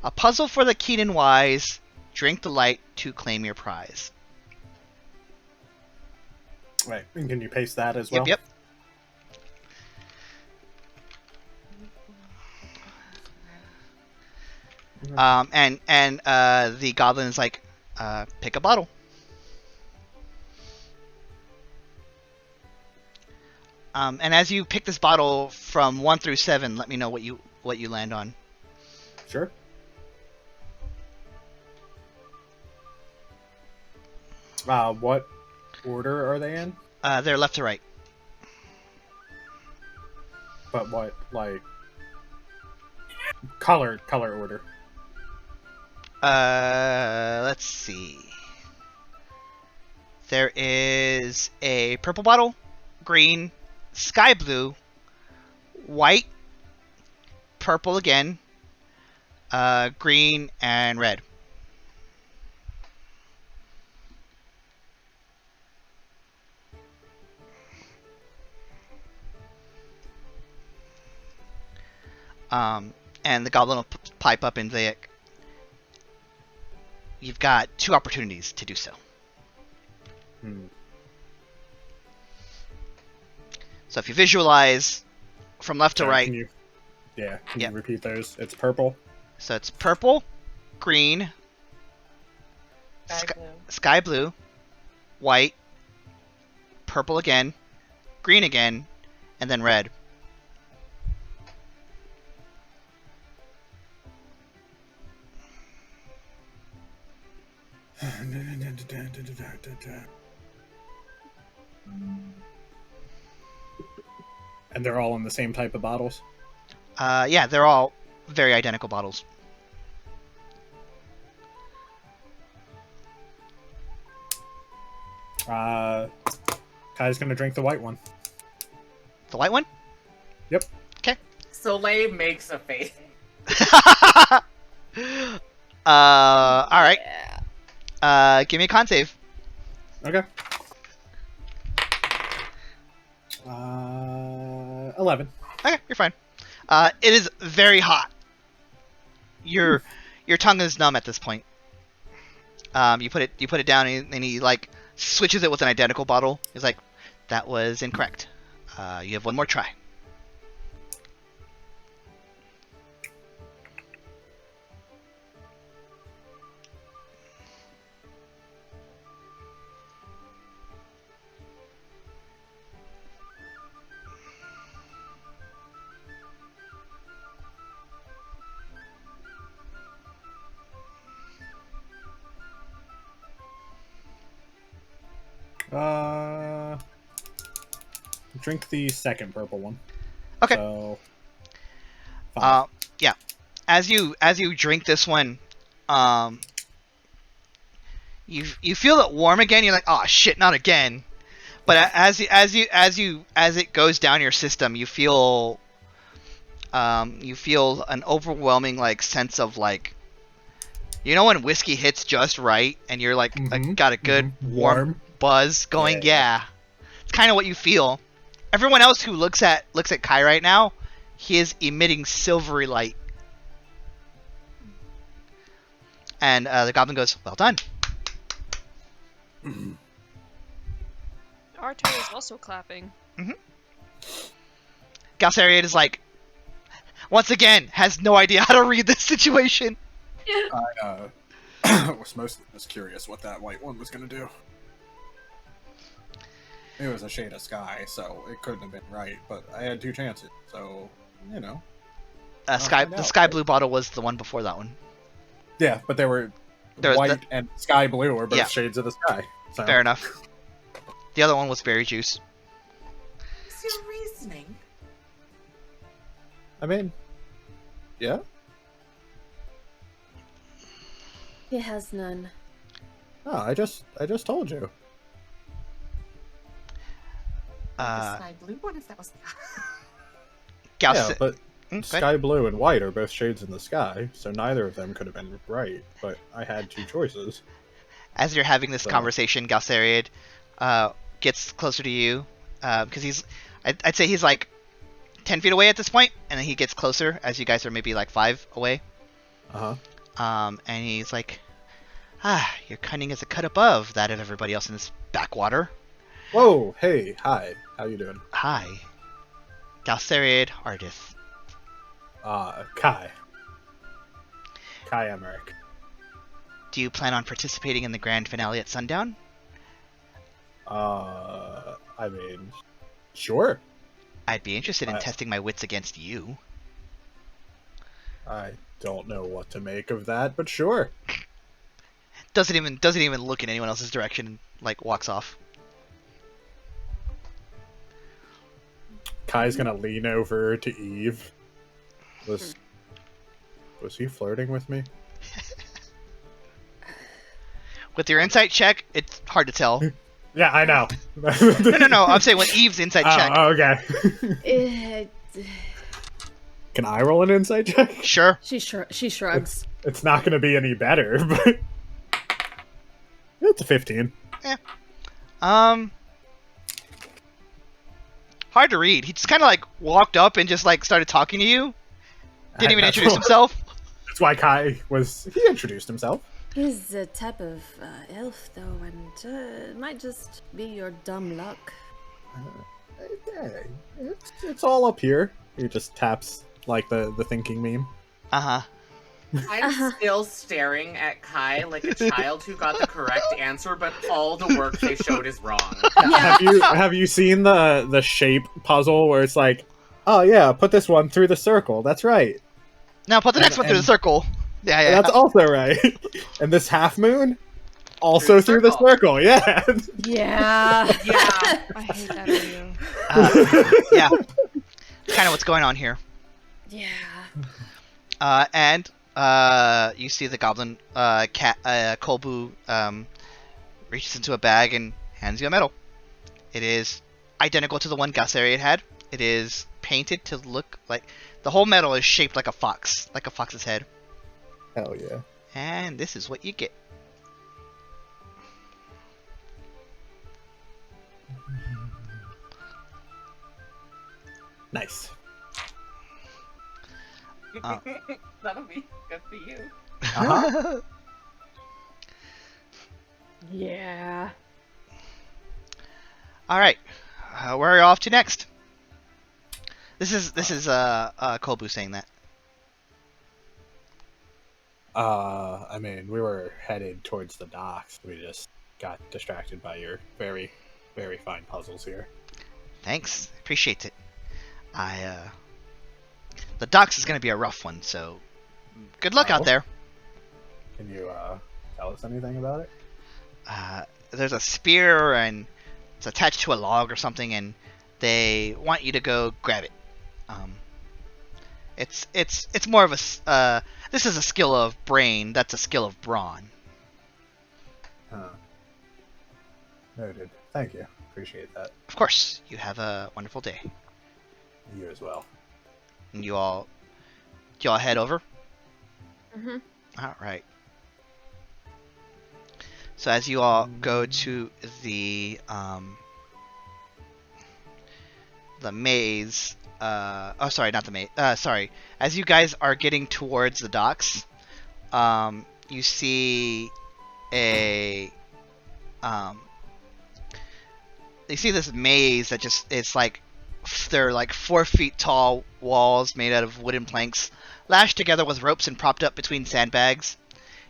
A puzzle for the keen and wise, drink the light to claim your prize. Right, and can you paste that as well? Yep. And the goblin is like, pick a bottle. And as you pick this bottle from 1 through 7, let me know what you land on. Sure. What order are they in? They're left to right. But what, like... color order. Let's see. There is a purple bottle, green, sky blue, white, purple again, green, and red. And the goblin will pipe up and say, you've got 2 opportunities to do so. So if you visualize from left to right... Can you repeat those? It's purple? So it's purple, green, sky blue, white, purple again, green again, and then red. And they're all in the same type of bottles? Yeah, they're all very identical bottles. Kai's gonna drink the white one. The white one? Yep. Okay. Soleil makes a face. Alright. Give me a con save. Okay. 11. Okay, you're fine. It is very hot. Your tongue is numb at this point. You put it down, and he like switches it with an identical bottle. He's like, that was incorrect. You have one more try. Drink the second purple one. Okay. So, yeah. As you drink this one, you feel it warm again. You're like, oh shit, not again. But as it goes down your system, you feel an overwhelming like sense of like, you know, when whiskey hits just right and you're like, got a good warm buzz going. Yeah. It's kind of what you feel. Everyone else who looks at Kai right now, he is emitting silvery light. And the goblin goes, well done. Arteis is also clapping. Galsariad is like, once again, has no idea how to read this situation. I was mostly just curious what that white one was going to do. It was a shade of sky, so it couldn't have been right, but I had 2 chances, so, you know. The sky blue bottle was the one before that one. Yeah, but white and sky blue are both shades of the sky. So. Fair enough. The other one was berry juice. What's your reasoning? I mean, yeah? He has none. Oh, I just told you. The sky blue one, if that was. Yeah, but sky blue and white are both shades in the sky, so neither of them could have been right. But I had 2 choices. As you're having this conversation, Galsariad gets closer to you because I'd say he's like 10 feet away at this point, and then he gets closer as you guys are maybe like 5 away. And he's like, your cunning is a cut above that of everybody else in this backwater. Whoa, hey, hi, how you doing? Hi. Galsariad Arteis. Kai Emmerich. Do you plan on participating in the grand finale at sundown? I mean, sure. I'd be interested in testing my wits against you. I don't know what to make of that, but sure. Doesn't even look in anyone else's direction and like walks off. Kai's gonna lean over to Eve. Was he flirting with me? With your insight check, it's hard to tell. Yeah, I know. No. I'm saying with Eve's insight check. Oh, okay. Can I roll an insight check? Sure. She shrugs. It's not going to be any better, but it's a 15. Yeah. Hard to read. He just kind of like walked up and just like started talking to you. Didn't even introduce himself. That's why he introduced himself. He's a type of elf, though, and it might just be your dumb luck. It's all up here. He just taps like the thinking meme. Uh-huh. I'm still staring at Kai like a child who got the correct answer, but all the work they showed is wrong. Yeah. Have you seen the shape puzzle where it's like, oh yeah, put this one through the circle. That's right. Now put the next one through the circle. Yeah. That's also right. And this half moon, also through the circle. Yeah. Yeah. Yeah. I hate that for you. Yeah. Kind of what's going on here. Yeah. And you see the goblin Kolbu reaches into a bag and hands you a medal. It is identical to the one Gassariot had. It is painted to look like the whole medal is shaped like a fox, like a fox's head. Hell yeah. And this is what you get. Nice. That'll be good for you. Uh-huh. Yeah. All right, where are you off to next? This is Kolbu saying that. I mean, we were headed towards the docks. We just got distracted by your very, very fine puzzles here. Thanks, appreciate it. The docks is gonna be a rough one, so good luck out there. Can you tell us anything about it? There's a spear and it's attached to a log or something, and they want you to go grab it. It's more of a this is a skill of brain. That's a skill of brawn. Huh. Noted. Thank you. Appreciate that. Of course. You have a wonderful day. You as well. And you all head over. Mhm. All right. So as you all go to the maze. Oh, sorry, not the maze. Sorry. As you guys are getting towards the docks, you see you see this maze that just it's like they're like 4 feet tall walls made out of wooden planks, lashed together with ropes and propped up between sandbags.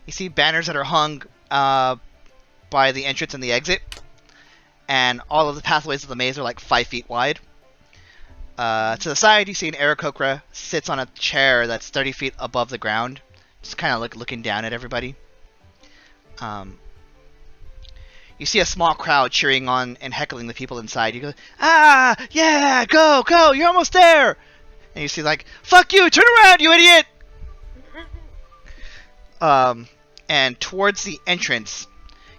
You see banners that are hung by the entrance and the exit, and all of the pathways of the maze are like 5 feet wide. To the side, you see an Aarakocra sits on a chair that's 30 feet above the ground, just kind of like looking down at everybody. You see a small crowd cheering on and heckling the people inside. You go, ah, yeah, go, you're almost there. And you see like, fuck you, turn around, you idiot. And towards the entrance,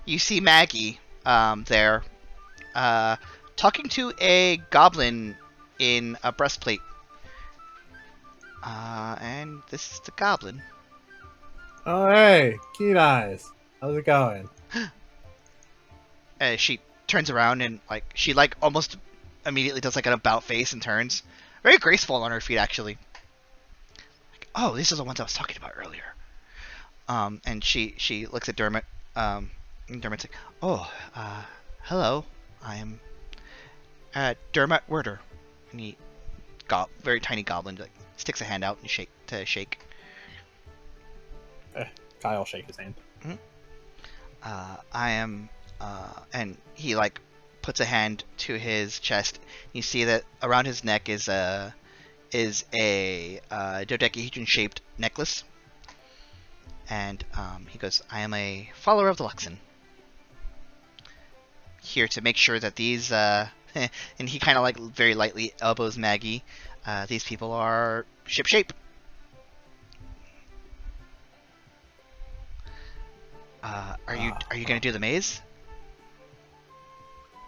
you see Maggie there, talking to a goblin in a breastplate. And this is the goblin. Oh, hey, Keen Eyes. How's it going? She turns around and like she like almost immediately does like an about face and turns. Very graceful on her feet, actually. Like, oh, these are the ones I was talking about earlier. And she looks at Dermot. And Dermot's like, oh, hello, I am Dermot Werder. And he very tiny goblin like sticks a hand out and shake. Kyle will shake his hand. Mm-hmm. I am, and he like puts a hand to his chest. You see that around his neck is a dodecahedron-shaped necklace. And he goes, I am a follower of the Luxon. Here to make sure that these, and he kind of like very lightly elbows Maggie, these people are shipshape. Are you gonna do the maze?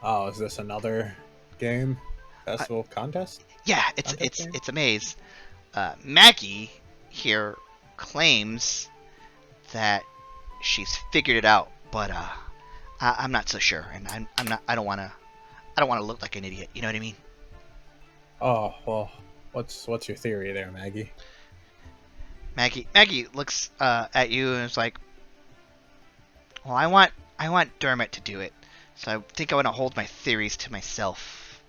Oh, is this another game? Festival contest? Yeah, Contest it's a maze. Maggie here claims that she's figured it out, but I'm not so sure, and I don't want to look like an idiot. You know what I mean? Oh well, what's your theory there, Maggie? Maggie looks at you and is like, "Well, I want Dermot to do it, so I think I want to hold my theories to myself."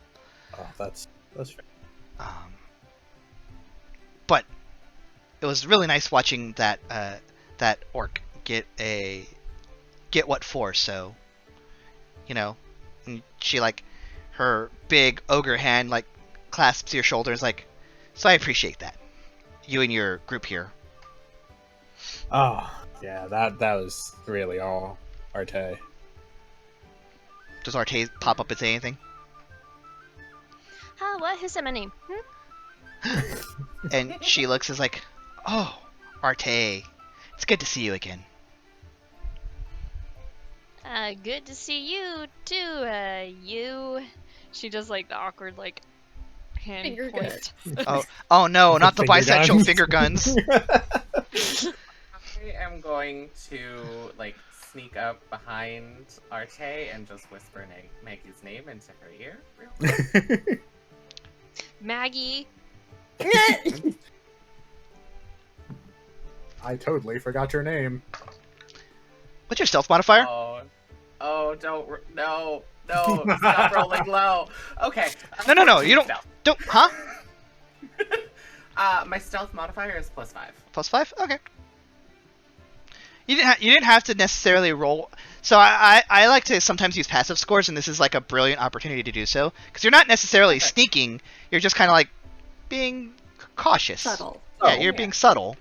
Oh, that's fair. But it was really nice watching that orc get what for. So, you know, and she like her big ogre hand like clasps your shoulders like. So I appreciate that. You and your group here. Oh yeah, that was really all Arteis. Does Arteis pop up and say anything? What? Who said my name? And she looks as like, "Oh, Arteis, it's good to see you again." Good to see you too. You. She does like the awkward like hand Finger point. Oh no, not the Finger bisexual guns. finger guns. I am going to like sneak up behind Arteis and just whisper Maggie's name into her ear. Real quick. Maggie. I totally forgot your name. What's your stealth modifier? No, stop rolling low. Okay. No, you don't. Stealth. Don't, huh? My stealth modifier is +5. +5? Okay. You didn't have to necessarily roll. So I like to sometimes use passive scores, and this is like a brilliant opportunity to do so because you're not necessarily sneaking. You're just kind of like being cautious. Subtle. Yeah, you're being subtle.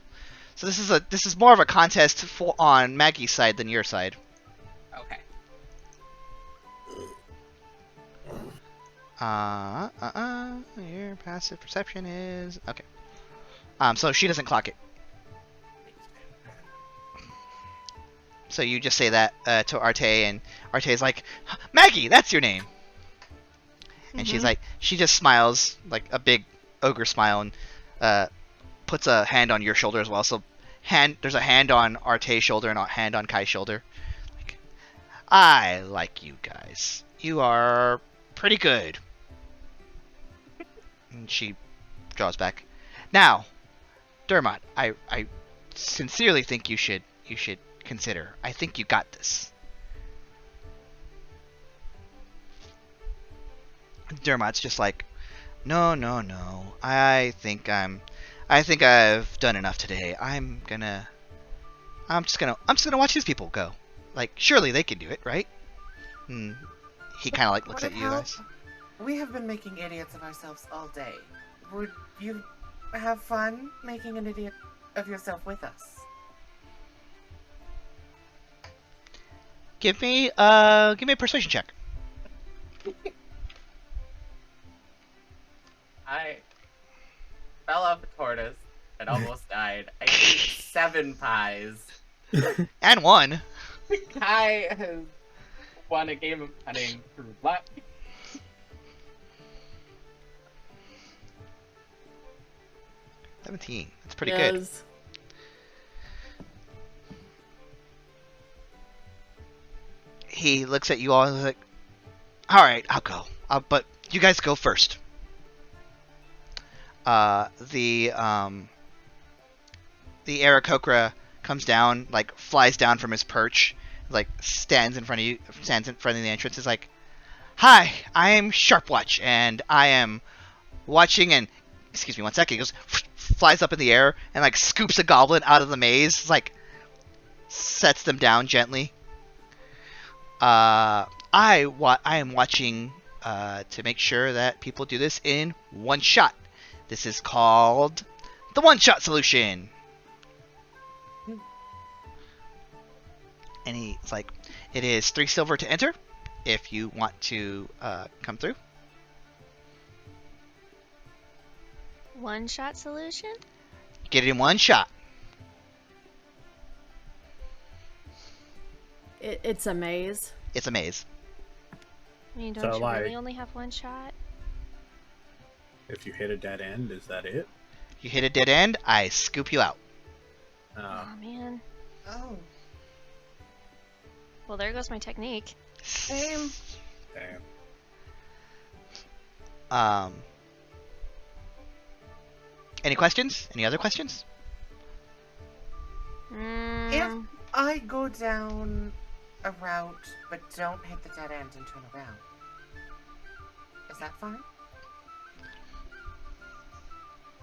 So this is more of a contest on Maggie's side than your side. Okay. Your passive perception is okay. So she doesn't clock it. So you just say that to Arteis, and Arteis like, "Maggie, that's your name." And she's like, she just smiles like a big ogre smile, and puts a hand on your shoulder as well. So there's a hand on Arteis' shoulder and a hand on Kai's shoulder. Like, I like you guys. You are pretty good. And she draws back. Now, Dermot, I sincerely think you should consider. I think you got this. Dermot's just like, no. I think I've done enough today. I'm just gonna watch these people go. Like, surely they can do it, right? And he kind of like looks at you guys. We have been making idiots of ourselves all day. Would you have fun making an idiot of yourself with us? Give me a persuasion check. I fell off a tortoise and almost died. I ate 7 pies. And won. Kai has won a game of cunning through luck. $17. That's pretty good. He looks at you all and is like, "All right, I'll go. But you guys go first." The Aarakocra comes down, like flies down from his perch, like stands in front of the entrance. Is like, "Hi, I'm Sharpwatch, and I am watching." And excuse me, 1 second. He goes, flies up in the air and like scoops a goblin out of the maze, like sets them down gently. I am watching to make sure that people do this in one shot. This is called the one-shot solution. And he's like, it is 3 silver to enter if you want to come through. One-shot solution? Get it in one shot. It's a maze. It's a maze. I mean, don't So, you like- really only have one shot? If you hit a dead end, is that it? You hit a dead end, I scoop you out. Oh man. Oh, Well, there goes my technique. same. Damn. Any questions? Any other questions? Mm, If I go down a route but don't hit the dead end and turn around, is that fine?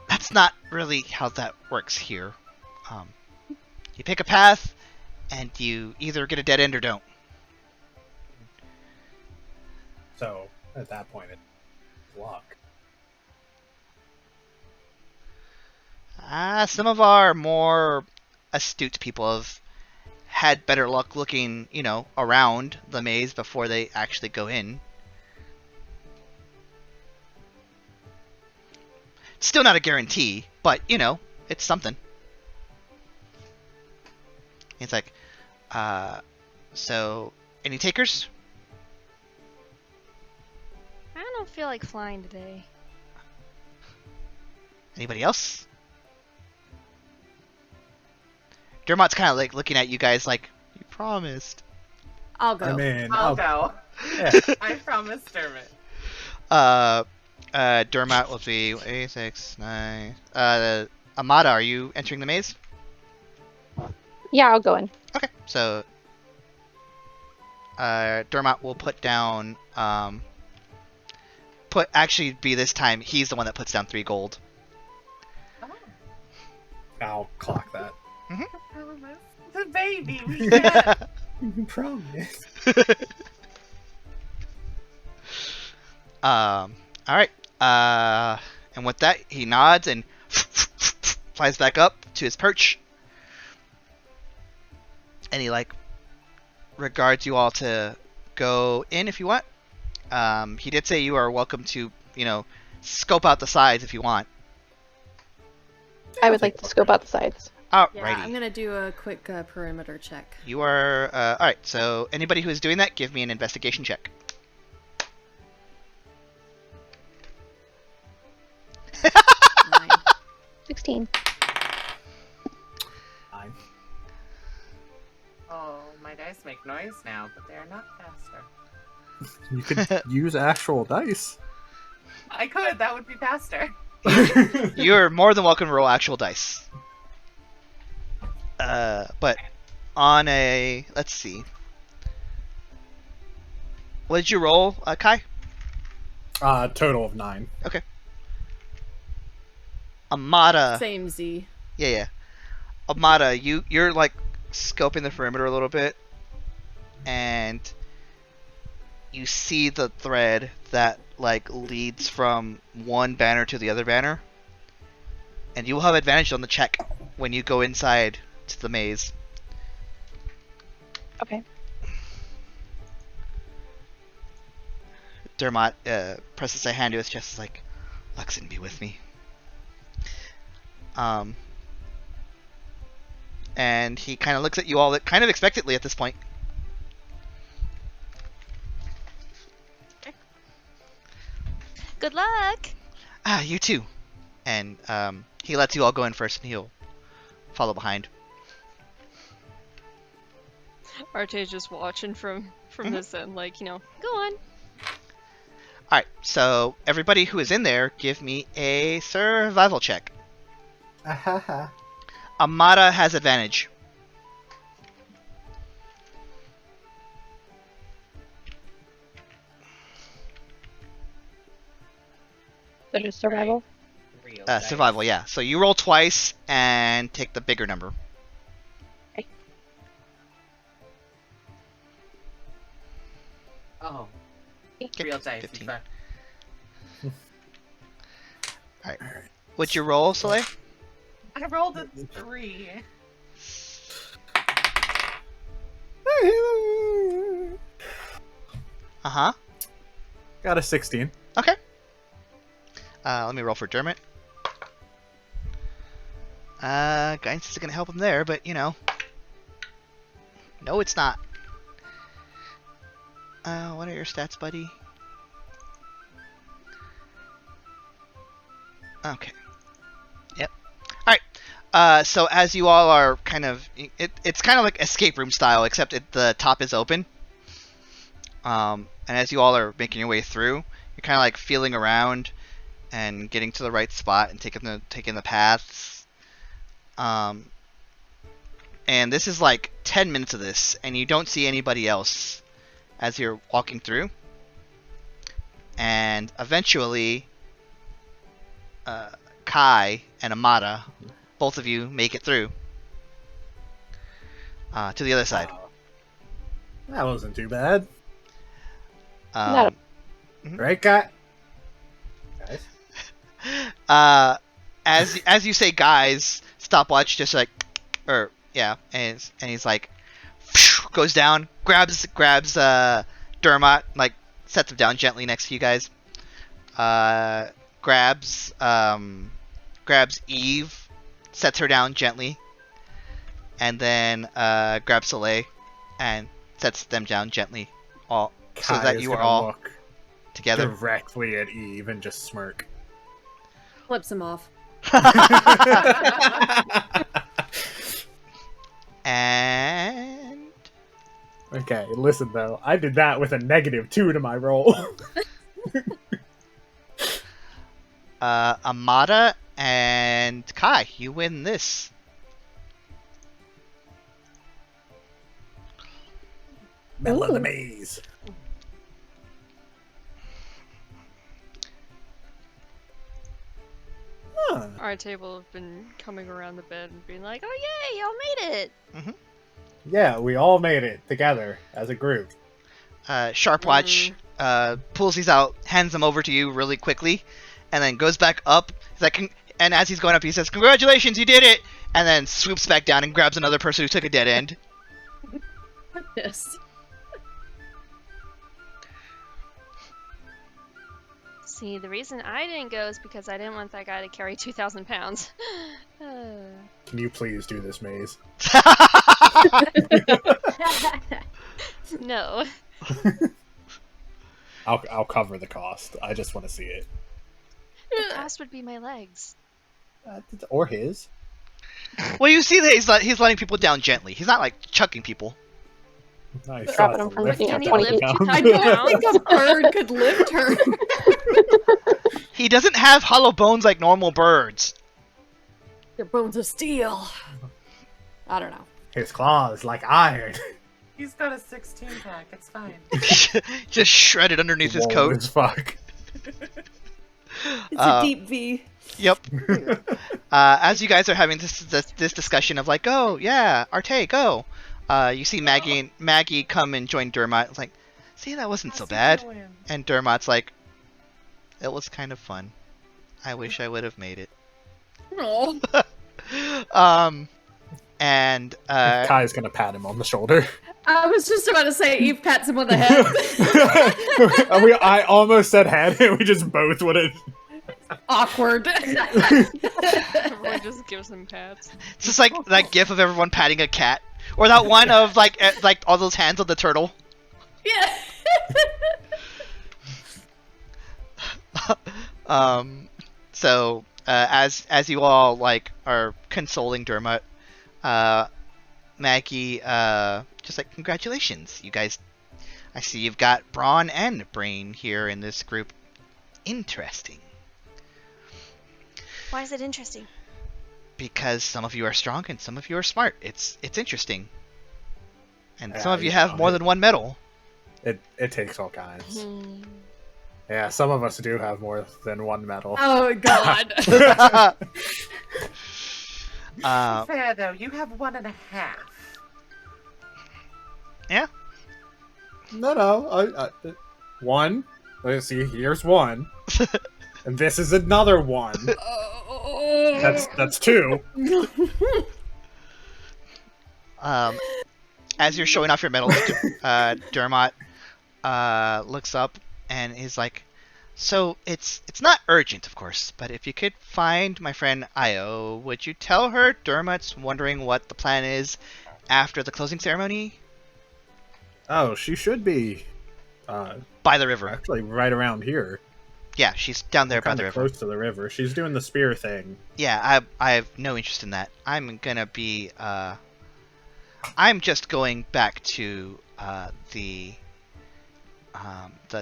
That's not really how that works here. You pick a path, and you either get a dead end or don't. So, at that point, it's luck. Some of our more astute people have had better luck looking, around the maze before they actually go in. It's still not a guarantee, but, it's something. It's like, so, any takers? I don't feel like flying today. Anybody else? Dermot's kind of like looking at you guys like, you promised. I'll go. I mean, I'll go. Yeah. I promise, Dermot. Dermot will be 8, 6, 9. Amada, are you entering the maze? Yeah, I'll go in. Okay, so Dermot will put down actually be this time he's the one that puts down 3 gold. Oh, I'll clock that. I promise. The baby, we get. Promise. Alright. And with that he nods and flies back up to his perch. And he regards you all to go in if you want. He did say you are welcome to, scope out the sides if you want. I would like to scope out the sides. Alrighty. Yeah, I'm gonna do a quick perimeter check. You are alright, so anybody who is doing that, give me an investigation check. Nine. 16. Fine. Oh, my dice make noise now, but they are not faster. You could use actual dice. I could. That would be faster. You're more than welcome to roll actual dice. But on a, let's see. What did you roll, Kai? Total of 9. Okay. Amada. Same Z. Yeah. Amada, you're scoping the perimeter a little bit, and you see the thread that leads from one banner to the other banner, and you will have advantage on the check when you go inside to the maze. Okay. Dermot presses a hand to his chest, Luxon, be with me. And he kind of looks at you all kind of expectantly at this point. Good luck. You too. And he lets you all go in first, and he'll follow behind. Arteis just watching from this end, go on. Alright, so everybody who is in there, give me a survival check. Amada has advantage. So just survival. Real dice. Survival, yeah. So you roll twice and take the bigger number. Oh, Okay, real dice. 15. but- Alright. What'd you roll, Soleil? I rolled a 3. Uh-huh. Got a 16. Okay. Let me roll for Dermot. Guidance isn't gonna help him there, but No, it's not. What are your stats, buddy? Okay. Yep. Alright. So as you all are kind of... It's kind of like escape room style, except the top is open. And as you all are making your way through, you're kind of like feeling around and getting to the right spot and taking the paths. And this is like 10 minutes of this, and you don't see anybody else as you're walking through. And eventually, Kai and Amada, both of you make it through to the other side. That wasn't too bad. Not Right, guys? As you say, guys, stopwatch just like, and he's like, goes down, grabs Dermot, like sets him down gently next to you guys. Grabs Eve, sets her down gently, and then grabs Soleil and sets them down gently, all so Kai that is you are gonna all look together. directly at Eve and just smirk. Flips him off. And Okay, listen though, I did that with a -2 to my roll. Amada and Kai, you win this. Middle of the Ooh. maze. Huh. Our table have been coming around the bed and being like, "Oh yay, y'all made it!" Yeah, we all made it together as a group. Sharpwatch pulls these out, hands them over to you really quickly, and then goes back up. He's like, and as he's going up, he says, "Congratulations, you did it!" And then swoops back down and grabs another person who took a dead end. Yes. See, the reason I didn't go is because I didn't want that guy to carry 2,000 pounds. Can you please do this maze? No. I'll cover the cost. I just want to see it. The cost would be my legs. Or his. Well, you see that he's letting people down gently. He's not like chucking people. Nice. Dropping him from, Can he 20 lift feet. 2,000 I don't pounds? think a bird could lift her. He doesn't have hollow bones like normal birds. They're bones of steel. I don't know. His claws like iron. He's got a 16-pack. It's fine. Just shredded underneath his Whoa, coat. as fuck. It's a deep V. Yep. As you guys are having this discussion of like, oh yeah, Arteis, go. You see Maggie come and join Dermot. It's like, see, that wasn't so bad. And Dermot's like, it was kind of fun. I wish I would have made it. Oh. And Kai's gonna pat him on the shoulder. I was just about to say Eve pats him on the head. I almost said head, and we just both would have. Awkward. Everyone just gives him pats. it's just like that gif of everyone patting a cat, or that one of like all those hands of the turtle. Yeah. So as you all like are consoling Dermot, Maggie just like, congratulations, you guys. I see you've got brawn and brain here in this group. Interesting. Why is it interesting? Because some of you are strong and some of you are smart. It's interesting. And Yeah, some of you you have know, more than one medal. It takes all kinds. Yeah, some of us do have more than one medal. Oh God. Fair though, you have 1.5. Yeah. No. One. Let's see. Here's one, and this is another one. That's two. As you're showing off your medals, Dermot looks up and is like, so it's not urgent, of course, but if you could find my friend Io, would you tell her Dermot's wondering what the plan is after the closing ceremony? Oh, she should be By the river. Actually, right around here. Yeah, she's down there by the river. Close to the river. She's doing the spear thing. Yeah, I have no interest in that. I'm gonna be I'm just going back to the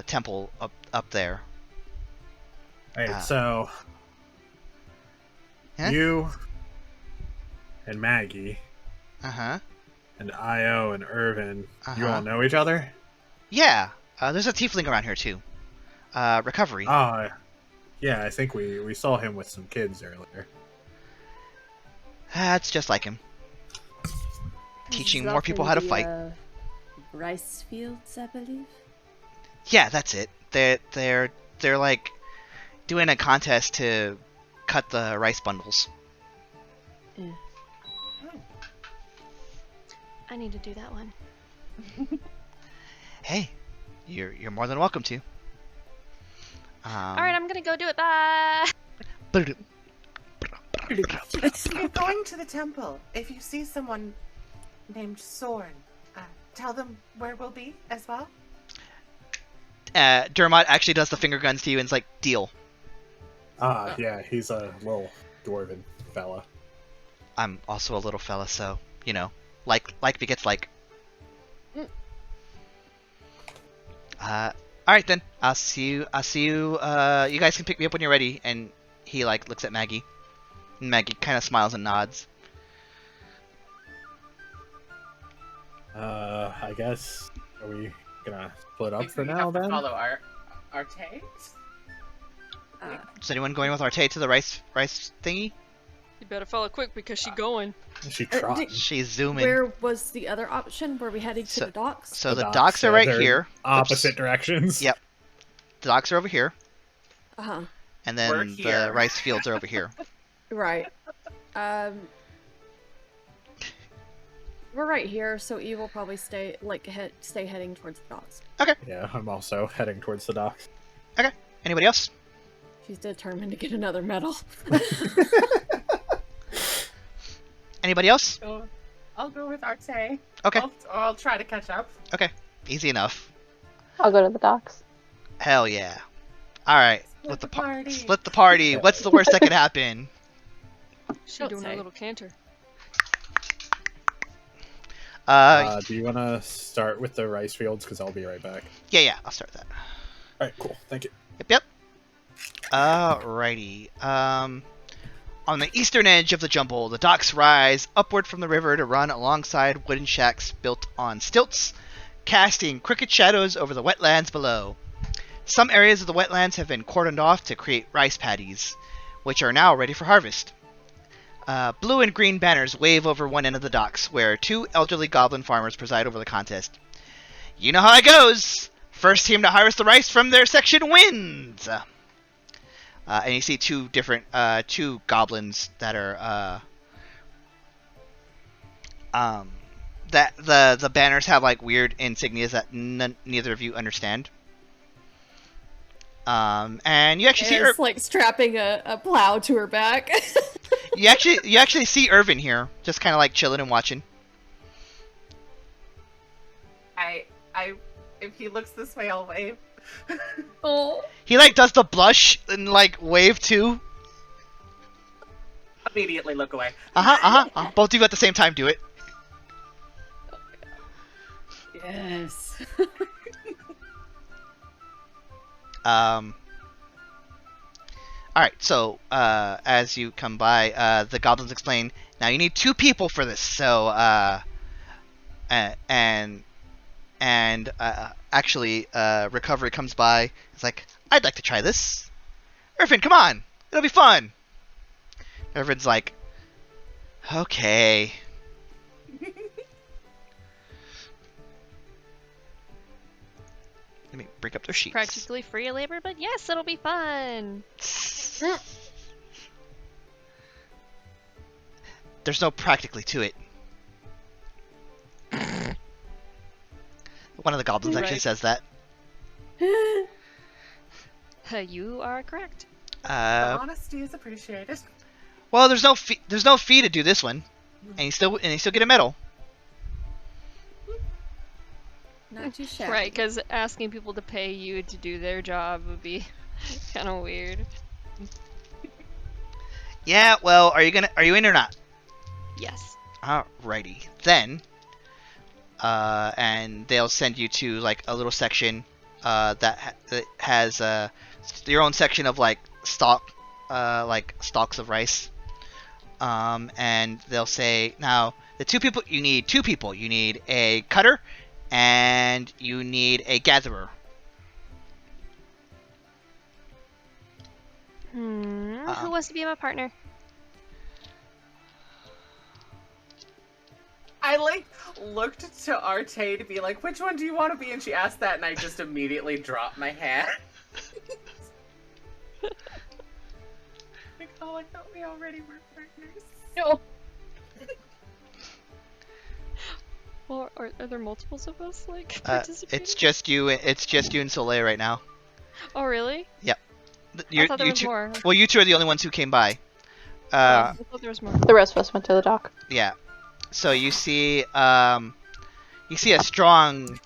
temple up there. Alright, so Huh? you and Maggie Uh-huh. and Io and Irvin, you Uh-huh. all know each other? Yeah. There's a tiefling around here too. Recovery. Yeah, I think we saw him with some kids earlier. That's just like him. Teaching more people how to fight. Rice fields, I believe. Yeah, that's it. They're like doing a contest to cut the rice bundles. I need to do that one. Hey, you're more than welcome to. Alright, I'm gonna go do it. Bye! If you're going to the temple, if you see someone named Sorn, tell them where we'll be as well. Dermot actually does the finger guns to you and is like, deal. Yeah, he's a little dwarven fella. I'm also a little fella, so, you know, like begets like. Alright then. I'll see you. You guys can pick me up when you're ready. And he like looks at Maggie. And Maggie kind of smiles and nods. I guess, are we gonna split up If for we now have to then? follow Arteis. Is anyone going with Arteis to the rice thingy? You better follow quick because she's going. She tried. She's zooming. Where was the other option? Were we heading to the docks? So the docks are right they're here. Opposite Oops. directions. Yep. The docks are over here. Uh-huh. And We're then here. the rice fields are over here. Right. We're right here, so Eve will probably stay heading towards the docks. Yeah, I'm also heading towards the docks. Anybody else? She's determined to get another medal. Anybody else? So I'll go with Arteis. Okay. I'll try to catch up. Easy enough. I'll go to the docks. Hell yeah. Alright. Split the party. Split the party. What's the worst that could happen? She's Don't doing say. a little canter. Do you want to start with the rice fields? Because I'll be right back. Yeah, I'll start that. Alright, cool. Thank you. Yep. Alrighty. On the eastern edge of the jumble, the docks rise upward from the river to run alongside wooden shacks built on stilts, casting crooked shadows over the wetlands below. Some areas of the wetlands have been cordoned off to create rice paddies, which are now ready for harvest. Blue and green banners wave over one end of the docks, where two elderly goblin farmers preside over the contest. You know how it goes! First team to harvest the rice from their section wins! And you see two goblins that are, that the banners have like weird insignias that neither of you understand. And you actually see It's like strapping a plow to her back. you actually see Irvin here, just kind of like chilling and watching. If he looks this way, I'll wave. Oh. He like does the blush and like wave too. Immediately look away. Both of you at the same time do it. Yes. Alright, so, as you come by, the goblins explain, now you need 2 people for this, so, actually, Recovery comes by, it's like, I'd like to try this. Irvin, come on! It'll be fun! Irvin's like, okay. Let me break up their sheets. Practically free labor, but yes, it'll be fun. There's no practically to it. One of the goblins actually Right. says that. You are correct. Honesty is appreciated. Well, there's no fee to do this one, and you still get a medal. Not too shabby. Right, because asking people to pay you to do their job would be kind of weird. Yeah, well, are you in or not? Yes. Alrighty. Then, and they'll send you to like a little section that has your own section of like stalks of rice. And they'll say, now the two people you need a cutter and you need a gatherer. Who wants to be my partner? I looked to Arteis to be like, which one do you want to be? And she asked that, and I just immediately dropped my hand. Like, oh, I thought we already were partners. No. Well, are there multiples of us participating? It's just you and Soleil right now. Oh, really? Yep. I thought there was more. Well, you two are the only ones who came by. I thought there was more. The rest of us went to the dock. Yeah. So you see a strong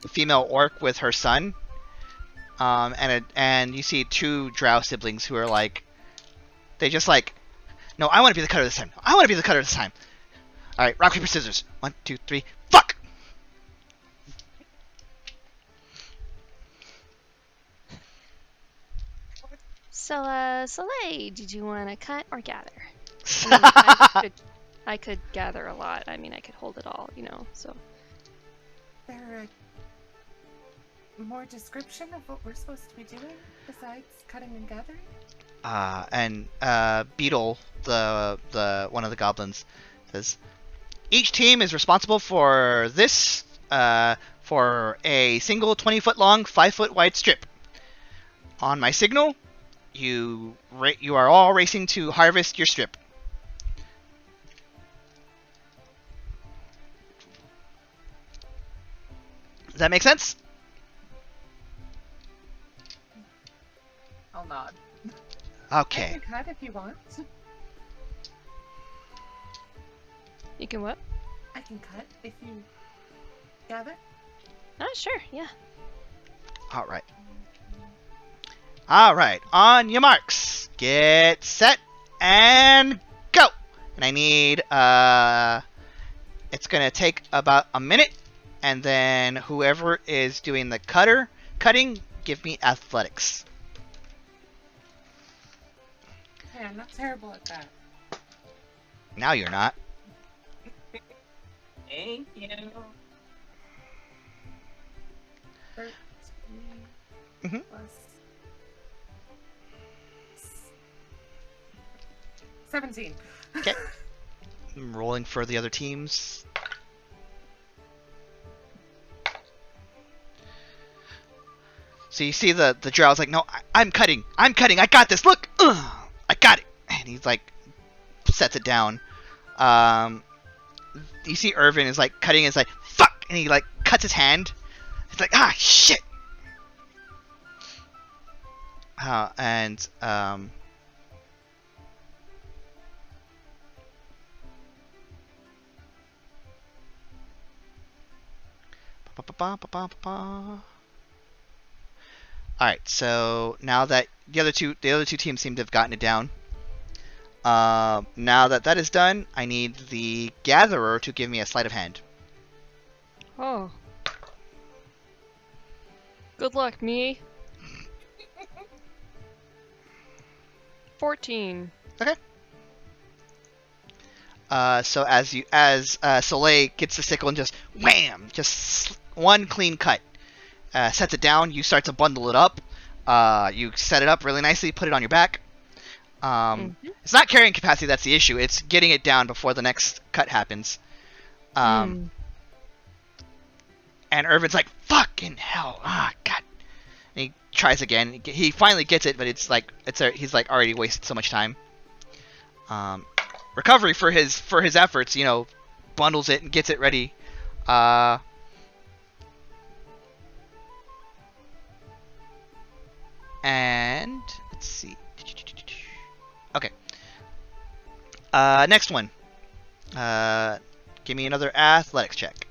female orc with her son, and you see two drow siblings who are like, they just like, no, I want to be the cutter this time. I want to be the cutter this time. All right, rock paper scissors. 1, 2, 3. Fuck. So, Soleil, did you want to cut or gather? I could gather a lot. I mean, I could hold it all, so. There more description of what we're supposed to be doing besides cutting and gathering? And Beetle, the one of the goblins, says, each team is responsible for this, for a single 20-foot long, 5-foot wide strip. On my signal, you are all racing to harvest your strip. Does that make sense? I'll nod. Okay. I can cut if you want. You can what? I can cut if you gather. Sure, yeah. All right. All right. On your marks, get set, and go. And I need it's gonna take about a minute, and then whoever is doing the cutting, give me athletics. Yeah, I'm not terrible at that. Now you're not. Thank you. 13 Mhm. plus 17. Okay. I'm rolling for the other teams. So you see the drow's like, no, I'm cutting, I got this, look, I got it, and he's like, sets it down. You see Irvin is like cutting, is like, fuck, and he like cuts his hand. It's like, ah, shit. And Alright, so now that the other two teams seem to have gotten it down. Now that is done, I need the gatherer to give me a sleight of hand. Oh. Good luck, me. 14. Okay. So as Soleil gets the sickle and just wham, just one clean cut, sets it down. You start to bundle it up. You set it up really nicely. Put it on your back. It's not carrying capacity that's the issue. It's getting it down before the next cut happens. And Irvin's like, "Fucking hell! Ah, God!" And he tries again. He finally gets it, but it's like he's like already wasted so much time. Recovery for his efforts, bundles it and gets it ready. And let's see. Okay. Next one. Give me another athletics check.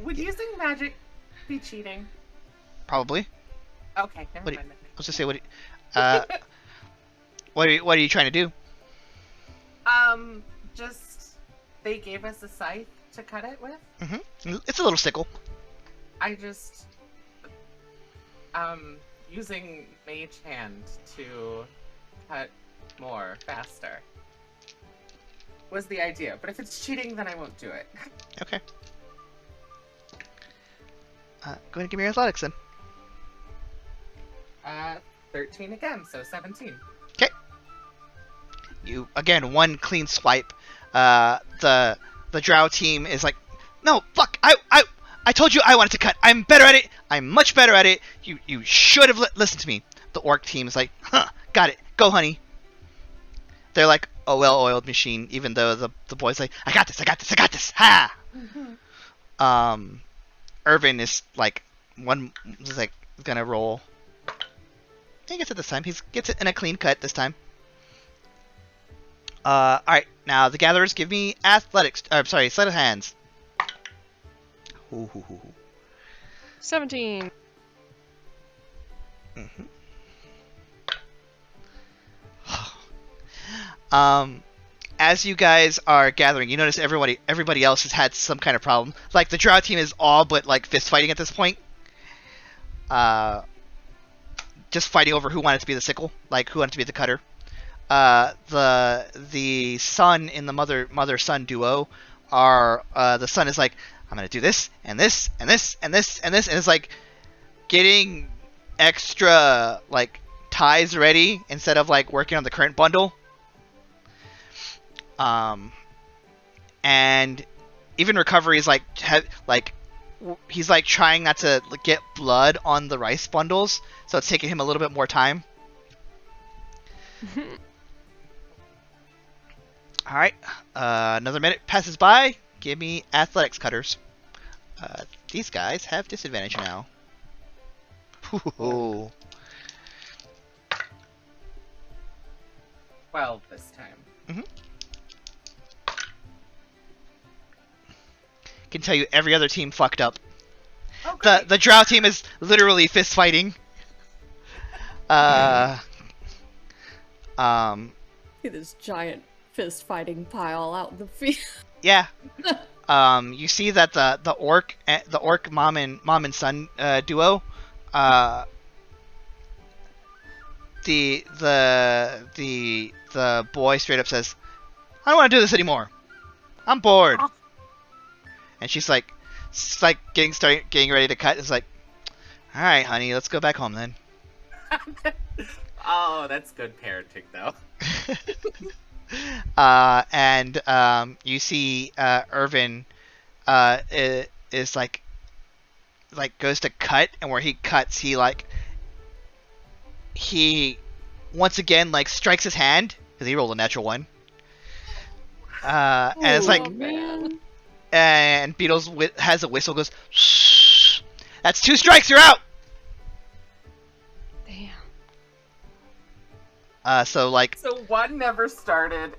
Would using magic be cheating? Probably. Okay, never mind. Let's just say what. What are you trying to do? Just they gave us a scythe to cut it with. Mm-hmm. It's a little sickle. I just using mage hand to cut more faster was the idea. But if it's cheating, then I won't do it. Okay. Go ahead and give me your athletics then. 13 again, so 17. Okay. You again one clean swipe. The drow team is like, no, fuck, I told you I wanted to cut. I'm better at it. I'm much better at it. You should have listened to me. The orc team is like, huh, got it. Go, honey. They're like a well-oiled machine, even though the boy's like, I got this. Ha! Mm-hmm. Irvin is like gonna roll. He gets it this time. He gets it in a clean cut this time. Alright, now the gatherers give me athletics. Sleight of hands. 17. Mm-hmm. As you guys are gathering, you notice everybody else has had some kind of problem. Like the drow team is all but like fist fighting at this point. Just fighting over who wanted to be the sickle, like who wanted to be the cutter. The son in the mother son duo are the son is like, I'm gonna do this and this and this and this and this, and it's like getting extra like ties ready instead of like working on the current bundle. And even recovery is like he's like trying not to get blood on the rice bundles, so it's taking him a little bit more time. All right, another minute passes by. Give me athletics, cutters. These guys have disadvantage now. Ooh. 12 this time. Mm-hmm. Can tell you every other team fucked up. Oh, The drow team is literally fist fighting. See this giant fist fighting pile out in the field. Yeah. You see that the orc mom and son duo, the boy straight up says, I don't want to do this anymore. I'm bored. Oh. And she's like getting ready to cut. It's like, all right, honey, let's go back home then. Oh, that's good parenting though. And you see Irvin is like goes to cut, and where he cuts, he once again like strikes his hand because he rolled a natural one. And it's like, man. and Beetles has a whistle, goes, shh, that's 2 strikes, you're out. Damn. So one never started,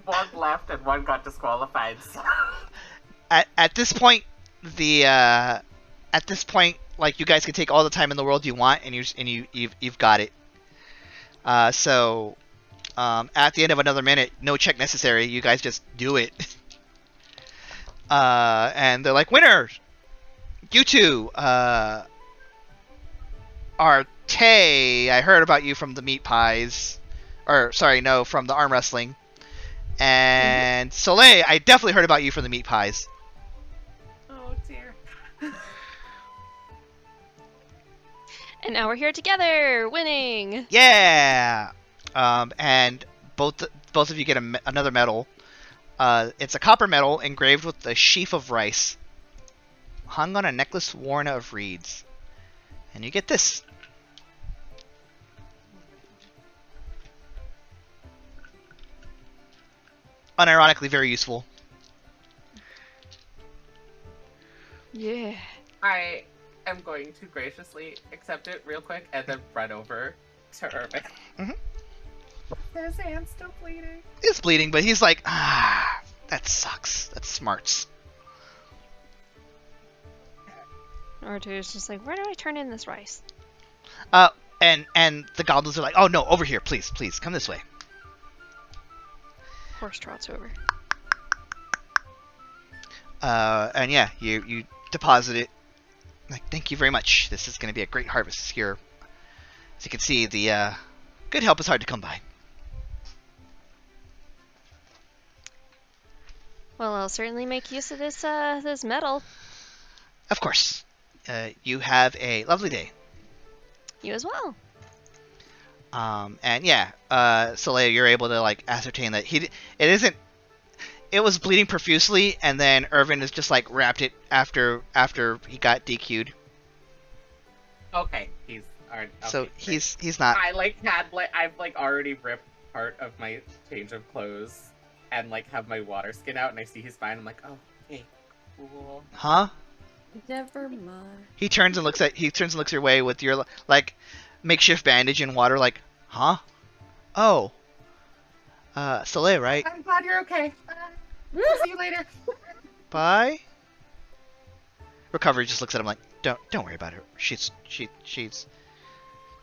one left, and one got disqualified. So. At this point, like you guys can take all the time in the world you want, and you've got it. So at the end of another minute, no check necessary. You guys just do it. And they're like, winners! You two, Arteis, I heard about you from the meat pies. Or, sorry, no, from the arm wrestling. And Soleil, I definitely heard about you from the meat pies. Oh, dear. And now we're here together, winning. Yeah! And both of you get another medal. It's a copper medal engraved with a sheaf of rice, hung on a necklace worn of reeds. And you get this. Unironically very useful. Yeah. I am going to graciously accept it real quick and then run over to Irvin. Mhm. His hand's still bleeding. It's bleeding, but he's like, that sucks. That smarts. Arteis just like, where do I turn in this rice? And the goblins are like, oh no, over here, please, please, come this way. Horse trots over. And yeah, you deposit it. Like, thank you very much. This is going to be a great harvest here. As you can see, the good help is hard to come by. Well, I'll certainly make use of this this metal. Of course. You have a lovely day. You as well. And yeah, Soleil, you're able to like ascertain that it was bleeding profusely, and then Irvin has just like wrapped it after he got DQ'd. Okay, he's already. Okay, So great. he's not. I've already ripped part of my change of clothes and like have my water skin out, and I see he's fine. I'm like, oh, okay, cool. Huh? Never mind. He turns and looks your way with your like makeshift bandage and water. Like, huh? Oh. Soleil, right? I'm glad you're okay. We'll see you later. Bye. Recovery just looks at him like, don't worry about her. She's.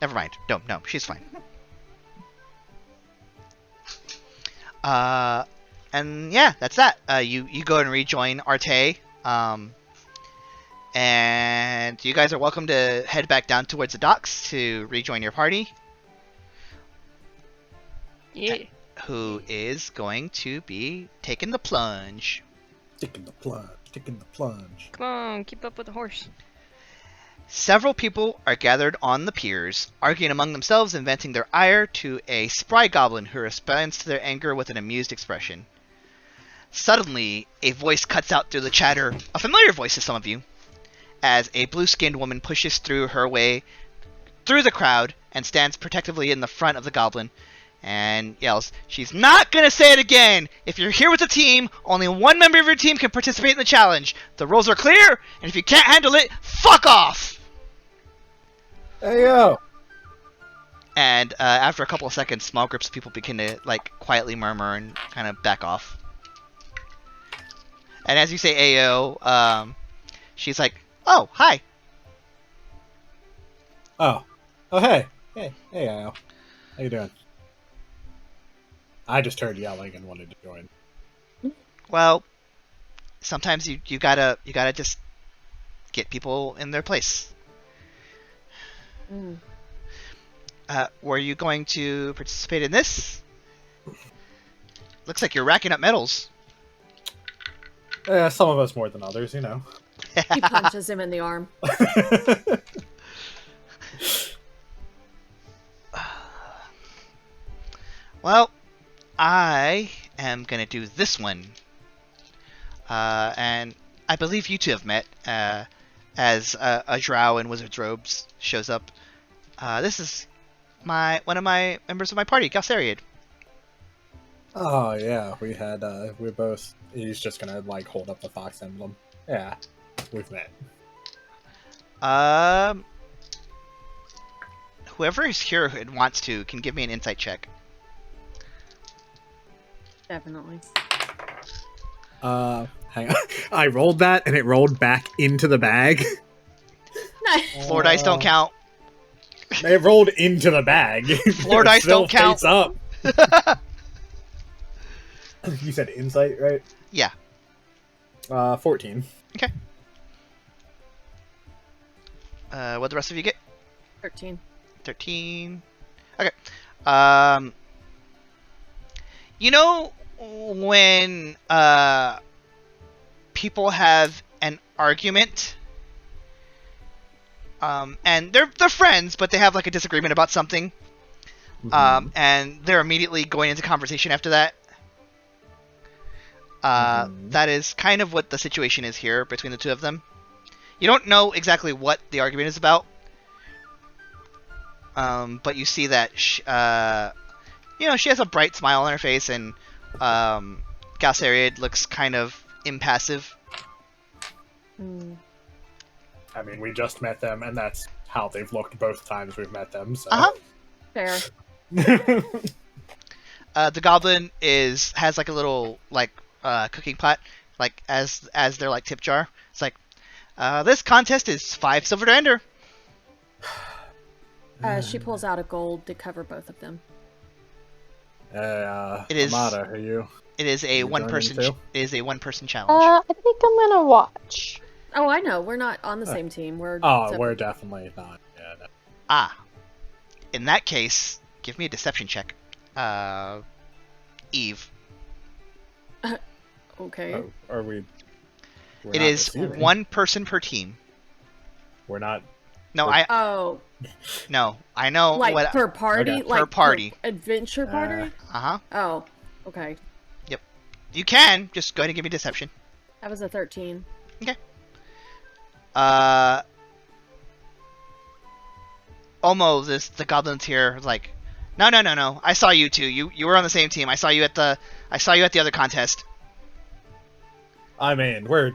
Never mind. No, she's fine. And yeah, that's that. You go and rejoin Arteis. And you guys are welcome to head back down towards the docks to rejoin your party. Yeah. Who is going to be taking the plunge. Taking the plunge. Come on, keep up with the horse. Several people are gathered on the piers, arguing among themselves and venting their ire to a spry goblin who responds to their anger with an amused expression. Suddenly, a voice cuts out through the chatter, a familiar voice to some of you, as a blue-skinned woman pushes through her way through the crowd and stands protectively in the front of the goblin and yells, "She's not gonna say it again! If you're here with a team, only one member of your team can participate in the challenge. The rules are clear, and if you can't handle it, fuck off!" Hey yo! And after a couple of seconds, small groups of people begin to like quietly murmur and kind of back off. And as you say Ayo, she's like, "Oh, hi." Oh, hey, Al. How you doing? I just heard yelling and wanted to join. Well, sometimes you gotta just get people in their place. Were you going to participate in this? Looks like you're racking up medals. Some of us more than others, you know. He punches him in the arm. Well, I am gonna do this one. And I believe you two have met, as a drow in wizard's robes shows up. This is one of my members of my party, Galsariad. Oh yeah, we're both. He's just gonna like hold up the fox emblem. Yeah, we've met. Whoever is here and wants to can give me an insight check. Definitely. Hang on. I rolled that and it rolled back into the bag. Floor dice don't count. It rolled into the bag. Floor dice don't count. Face up. You said insight, right? Yeah. 14. Okay. What'd the rest of you get? 13. 13. Okay. You know when people have an argument, and they're friends, but they have like a disagreement about something, and they're immediately going into conversation after that. That is kind of what the situation is here between the two of them. You don't know exactly what the argument is about, but you see that she has a bright smile on her face, and Galsariad looks kind of impassive. I mean, we just met them, and that's how they've looked both times we've met them. So. Fair. The goblin has like a little like cooking pot, like as their like tip jar. It's like, This contest is 5 silver to enter. She pulls out a gold to cover both of them. It is- Amada, are you? It is a You one-person. joining too? It is a one-person challenge. I think I'm gonna watch. Oh, I know. We're not on the same team. We're Oh, separate. we're definitely not. Yeah. No. Ah, in that case, give me a deception check. Eve. Okay. Oh, are we? We're It not is deceiving. one person per team. We're not. No, Okay. Oh, I know like what. per party, Okay. like Per party. adventure party. Uh-huh. Oh, okay. You can just go ahead and give me deception. That was a 13. Almost the goblins here was like, no. I saw you two. You were on the same team. I saw you at the other contest. I mean, we're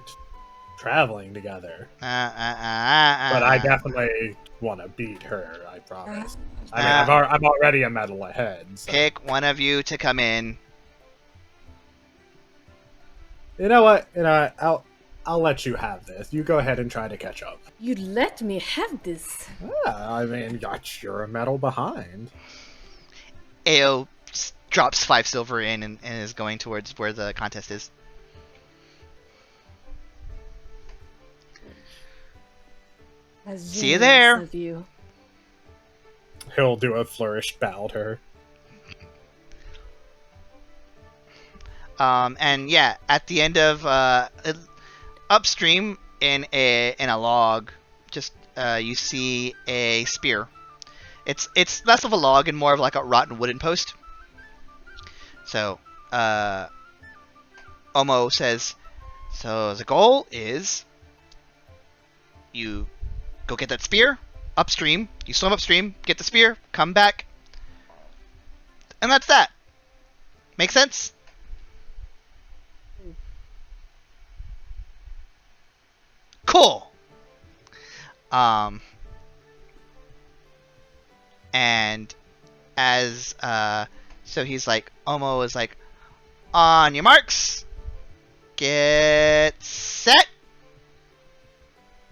traveling together, but But I definitely want to beat her. I promise. I mean, I'm already a medal ahead. So. pick one of you to come in. You know what? I'll let you have this. You go ahead and try to catch up. You let me have this. I mean, you're a medal behind. Ao drops 5 silver in and is going towards where the contest is. See you there. Of you. He'll do a flourish bow to her. And yeah, at the end of upstream in a log, just you see a spear. It's less of a log and more of like a rotten wooden post. So Omo says, so the goal is you go get that spear upstream. You swim upstream, get the spear, come back, and that's that. Make sense? Cool. And as so he's like, Omo is like, on your marks, get set,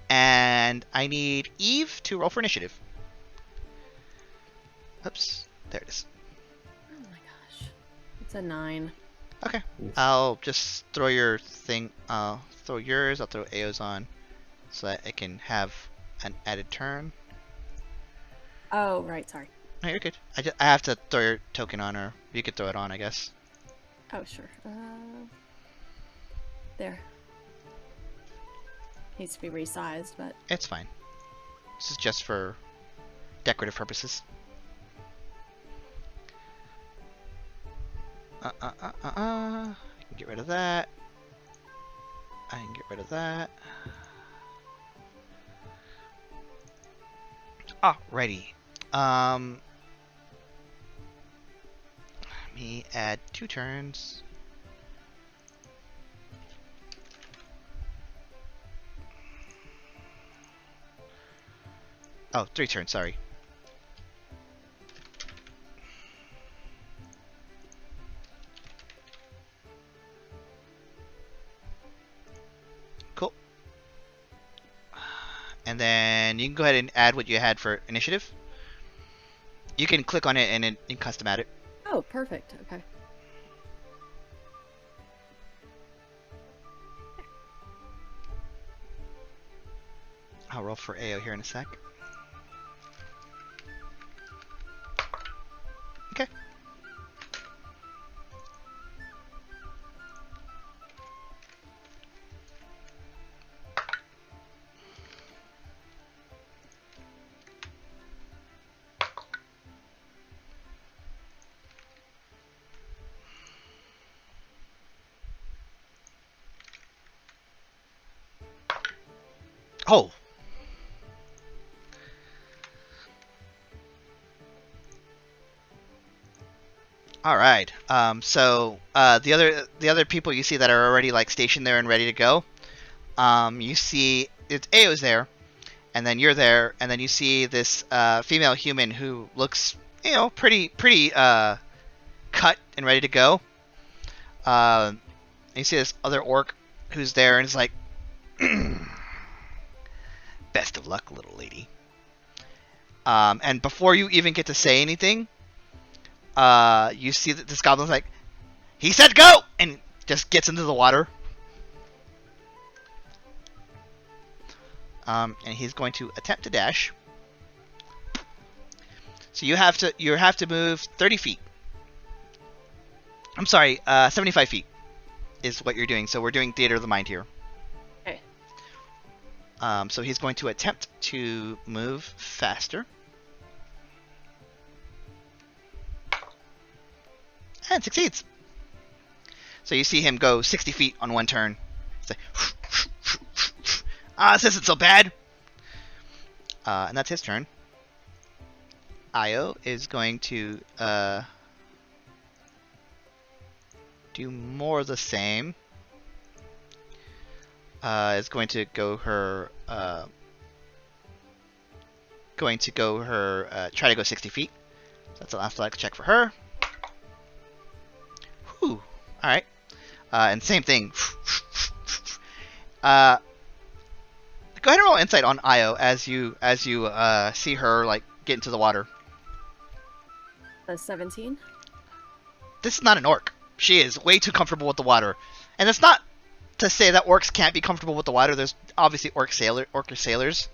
and I need Eve to roll for initiative. Oops, there it is. Oh my gosh. It's a 9. Okay, I'll just throw your thing. I'll throw yours. I'll throw Ao's on, so that it can have an added turn. Oh, right. Sorry. No, you're good. I have to throw your token on, or you could throw it on, I guess. Oh, sure. There. Needs to be resized, but It's fine. This is just for decorative purposes. I can get rid of that. I can get rid of that. Alrighty. Let me add 2 turns. Oh, 3 turns, sorry. Cool. And then you can go ahead and add what you had for initiative. You can click on it and then you can custom add it. oh, perfect. Okay. I'll roll for AO here in a sec. Okay. Oh. All right. So the other people you see that are already like stationed there and ready to go. You see it's Ao's there, and then you're there, and then you see this female human who looks, pretty cut and ready to go. And you see this other orc who's there and is like, Best of luck, little lady. And before you even get to say anything, you see that this goblin's like, he said go! And just gets into the water. And he's going to attempt to dash. So you have to move 30 feet. I'm sorry, 75 feet is what you're doing. So we're doing Theater of the Mind here. Okay. So he's going to attempt to move faster. And succeeds. So you see him go 60 feet on one turn. It's like, this isn't so bad. And that's his turn. Io is going to do more of the same. Is going to go her try to go 60 feet. So that's an athletics check for her. Whew. All right. And same thing. Go ahead and roll insight on Io as you see her like get into the water. 17. This is not an orc. She is way too comfortable with the water, and it's not to say that orcs can't be comfortable with the water. There's obviously orc sailors,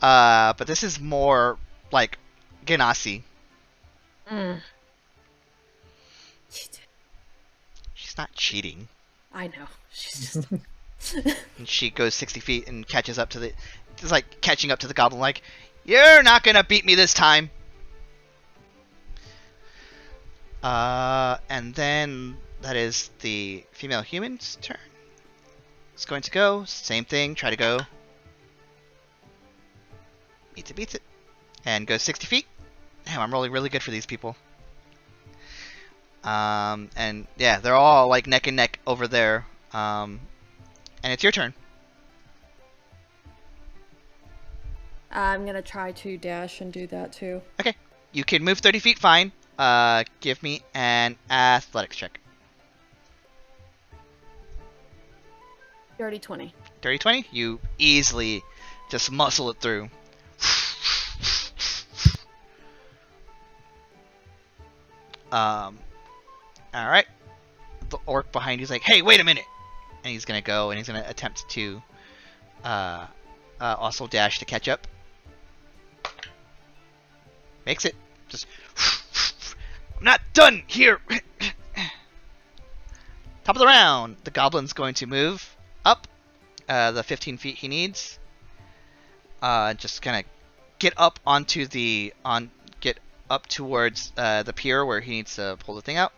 but this is more like Genasi. She's not cheating. I know. She's just. And she goes 60 feet and catches up to it's like catching up to the goblin. Like, you're not gonna beat me this time. And then that is the female human's turn. It's going to go same thing. Try to go. Beats it, and goes 60 feet. Damn, I'm rolling really good for these people. And yeah, they're all like neck and neck over there. And it's your turn. I'm gonna try to dash and do that too. Okay, you can move 30 feet. Fine. Give me an athletics check. Dirty 20. Dirty 20. You easily just muscle it through. All right. The orc behind you is like, "Hey, wait a minute!" And he's gonna go and he's gonna attempt to also dash to catch up. Makes it. Just. I'm not done here. Top of the round. The goblin's going to move up the 15 feet he needs. Just gonna get up onto get up towards the pier where he needs to pull the thing out.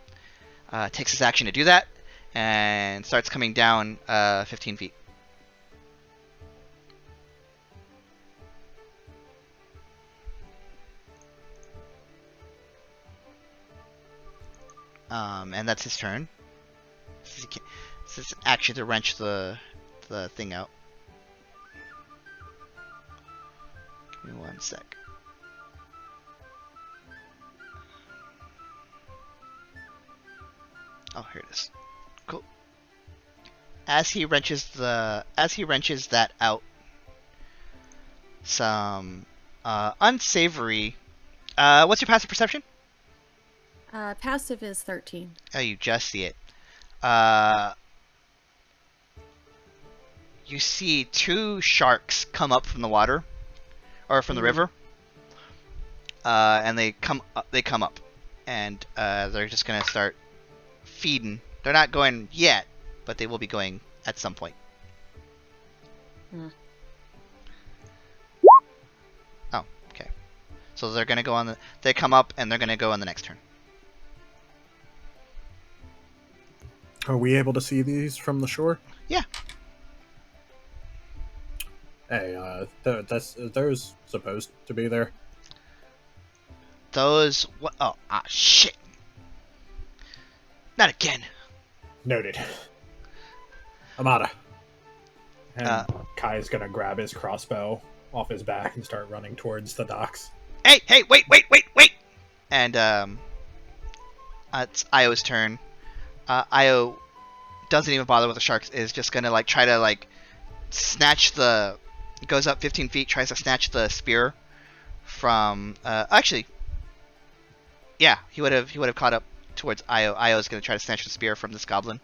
Takes his action to do that and starts coming down 15 feet. And that's his turn. This is action to wrench the thing out. Give me 1 sec. Oh, here it is. Cool. As he wrenches that out, some unsavory. What's your passive perception? Passive is 13. Oh, you just see it. You see 2 sharks come up from the water, or from the river, and they come up, and they're just gonna start feeding. They're not going yet, but they will be going at some point. Oh, okay. So they're gonna go on they come up and they're gonna go on the next turn. Are we able to see these from the shore? Yeah. Hey, those supposed to be there? Those what? Oh, shit! Not again. Noted. Amada. And Kai's gonna grab his crossbow off his back and start running towards the docks. Hey! Wait! And it's Io's turn. Io doesn't even bother with the sharks. Is just gonna like try to like snatch the goes up 15 feet, tries to snatch the spear from. Actually, yeah, he would have caught up towards Io. Io's gonna try to snatch the spear from this goblin.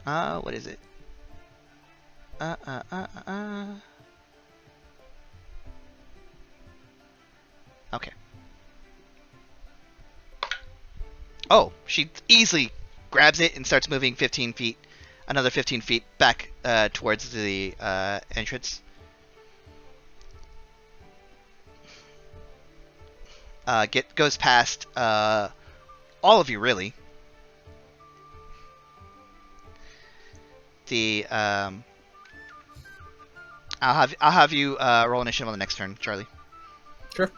What is it? Okay. Oh, she easily grabs it and starts moving 15 feet, another 15 feet back towards the entrance. Goes past all of you, really. I'll have you roll initiative on the next turn, Charlie. Sure.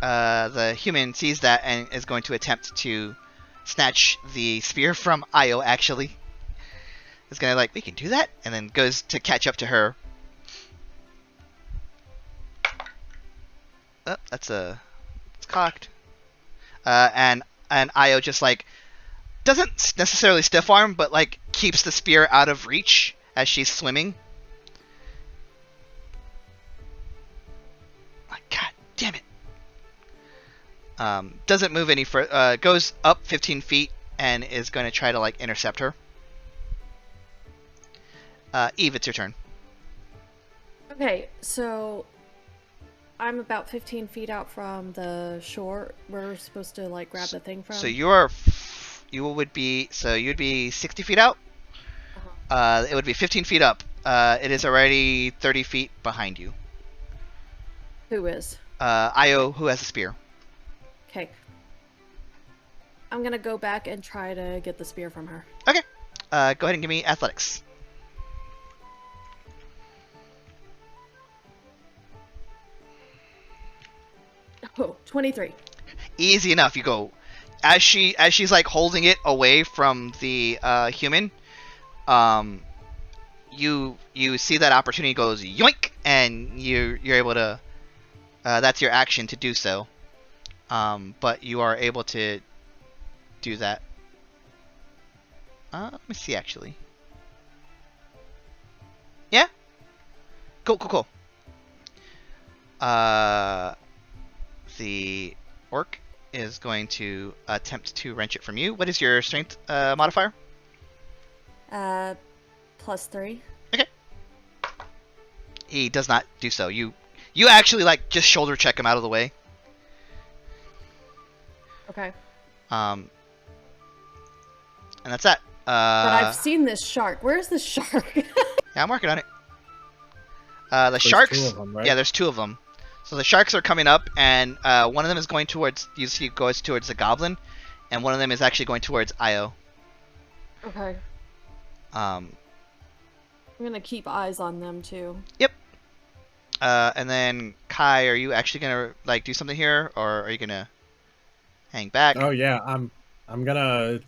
The human sees that and is going to attempt to snatch the spear from Io, actually. It's gonna we can do that, and then goes to catch up to her. Oh, it's cocked. And Io just doesn't necessarily stiff arm, but keeps the spear out of reach as she's swimming. God damn it. Doesn't move any further. Goes up 15 feet and is going to try to intercept her. Eve, it's your turn. Okay, so I'm about 15 feet out from the shore. We're supposed to grab the thing from. So you'd be 60 feet out. It would be 15 feet up. It is already 30 feet behind you. Who is? Io, who has a spear. Okay. I'm gonna go back and try to get the spear from her. Okay. Go ahead and give me athletics. Oh, 23. Easy enough. You go as she's holding it away from the human. You see that opportunity goes yoink, and you're able to. That's your action to do so. But you are able to do that. Let me see, actually. Yeah? Cool. The orc is going to attempt to wrench it from you. What is your strength modifier? +3. Okay. He does not do so. You actually just shoulder check him out of the way. Okay. And that's that. But I've seen this shark. Where's the shark? Yeah, I'm working on it. There's sharks. 2 of them, right? Yeah, there's 2 of them. So the sharks are coming up, and one of them is going towards. You see, goes towards the goblin, and one of them is actually going towards Io. Okay. I'm gonna keep eyes on them too. Yep. And then Kai, are you actually gonna do something here, or are you gonna hang back? Oh yeah, I'm gonna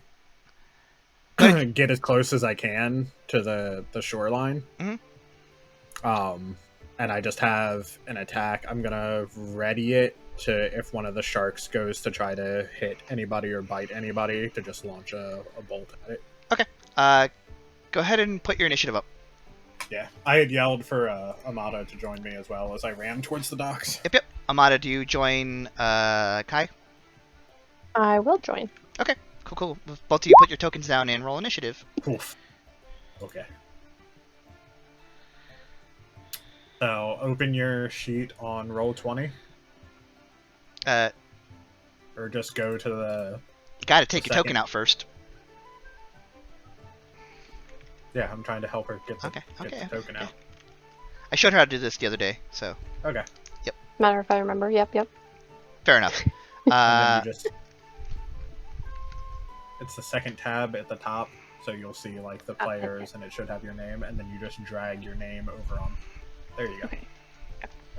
get as close as I can to the shoreline. Mm-hmm. And I just have an attack. I'm gonna ready it to, if one of the sharks goes to try to hit anybody or bite anybody, to just launch a bolt at it. Okay. Go ahead and put your initiative up. Yeah, I had yelled for Amada to join me as well as I ran towards the docks. Yep. Amada, do you join Kai? I will join. Okay. Cool. Both of you put your tokens down and roll initiative. Oof. Okay. So, open your sheet on roll 20. Or just go to the... You gotta take your second. token out first. Yeah, I'm trying to help her get the, Okay. the token out. I showed her how to do this the other day, so... Okay. Matter if I remember. Yep. Fair enough. And then you just... It's the second tab at the top, so you'll see the players, and it should have your name, and then you just drag your name over on. There you go. Okay.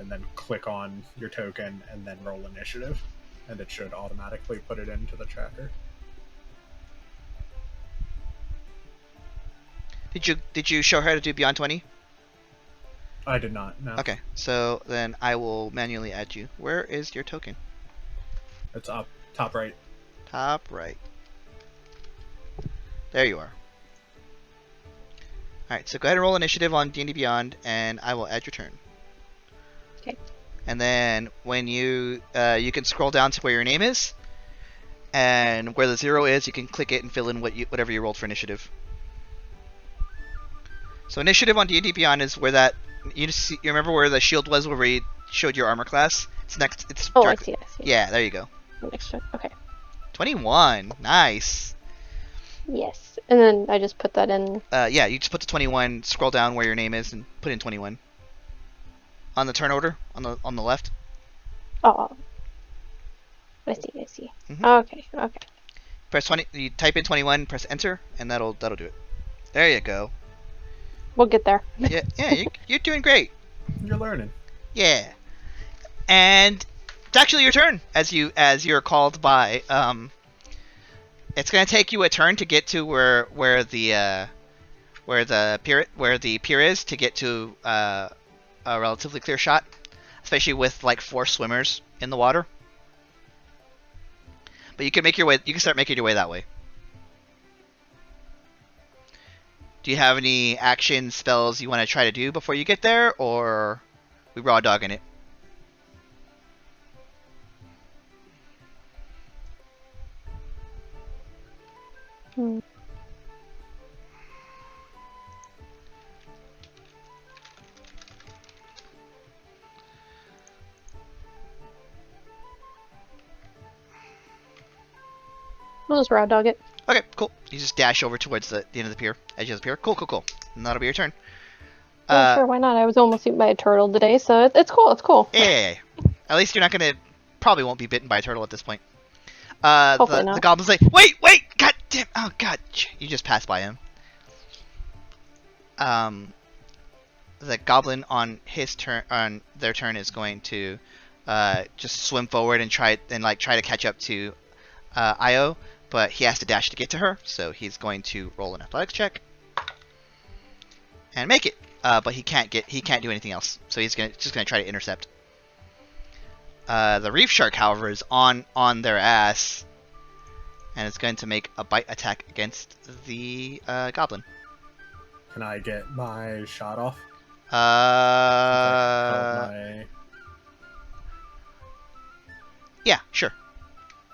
And then click on your token, and then roll initiative, and it should automatically put it into the tracker. Did you show her how to do Beyond 20? I did not. No. Okay, so then I will manually add you. Where is your token? It's up top right. Top right. There you are. Alright, so go ahead and roll initiative on D&D Beyond, and I will add your turn. Okay. And then when you can scroll down to where your name is, and where the 0 is, you can click it and fill in whatever you rolled for initiative. So initiative on D&D Beyond is where that you remember where the shield was, where we showed your armor class. It's next. It's Oh, directly, I see. Yeah, there you go. Next one. Okay. 21. Nice. Yes. And then I just put that in. Yeah, you just put the 21. Scroll down where your name is and put in 21. On the turn order on the left. Oh. I see. Mhm. Okay. Press 20. You type in 21. Press enter, and that'll do it. There you go. We'll get there. Yeah, you're doing great. You're learning. Yeah. And it's actually your turn as you're called by. It's gonna take you a turn to get to where the pier is, to get to a relatively clear shot, especially with like 4 swimmers in the water. But you can make your way. You can start making your way that way. Do you have any action spells you want to try to do before you get there, or we raw dogging it? We'll just raw dog it. Okay, cool. You just dash over towards the end of the pier, edge of the pier. Cool. And that'll be your turn. Sure, why not? I was almost eaten by a turtle today, so it's cool. Yeah. At least you're not gonna. Probably won't be bitten by a turtle at this point. Hopefully not. The goblin's like, wait! God damn! Oh god! You just passed by him. The goblin on their turn is going to just swim forward and try to catch up to Io, but he has to dash to get to her, so he's going to roll an athletics check and make it. But he can't do anything else, so he's just gonna try to intercept. The reef shark, however, is on their ass, and it's going to make a bite attack against the goblin. Can I get my shot off? Yeah, sure.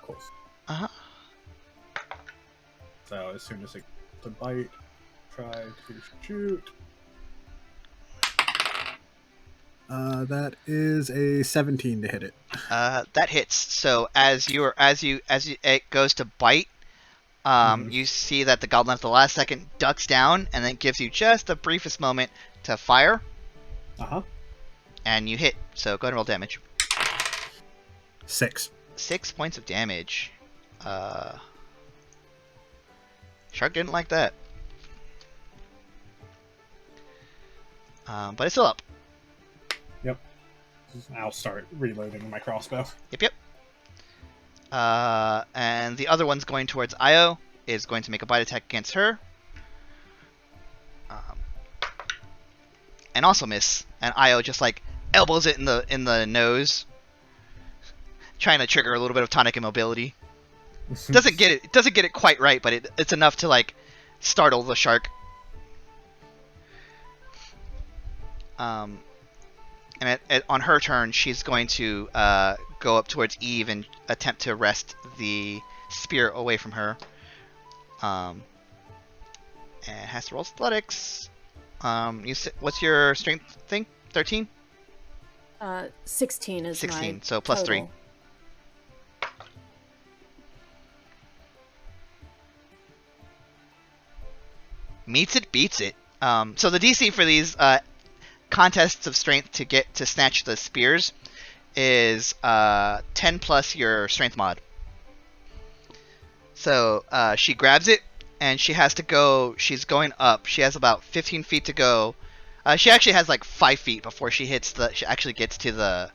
Cool. Uh-huh. So as soon as it the bite, try to shoot. That is a 17 to hit it. That hits. So as it goes to bite, you see that the goblin at the last second ducks down and then gives you just the briefest moment to fire. And you hit. So go ahead and roll damage. 6. 6 points of damage. Shark didn't like that. But it's still up. Yep. I'll start reloading my crossbow. Yep. And the other one's going towards Io, is going to make a bite attack against her. And also miss. And Io just like elbows it in the nose, trying to trigger a little bit of tonic immobility. Doesn't get it quite right, but it's enough to like startle the shark. And on her turn, she's going to go up towards Eve and attempt to wrest the spear away from her. And has to roll athletics. What's your strength thing? 13? 16 is 16, my so plus total. 3. Meets it, beats it. So the DC for these contests of strength to snatch the spears is 10 plus your strength mod. So she grabs it and she has to go. She's going up. She has about 15 feet to go. She actually has like 5 feet before she actually gets to the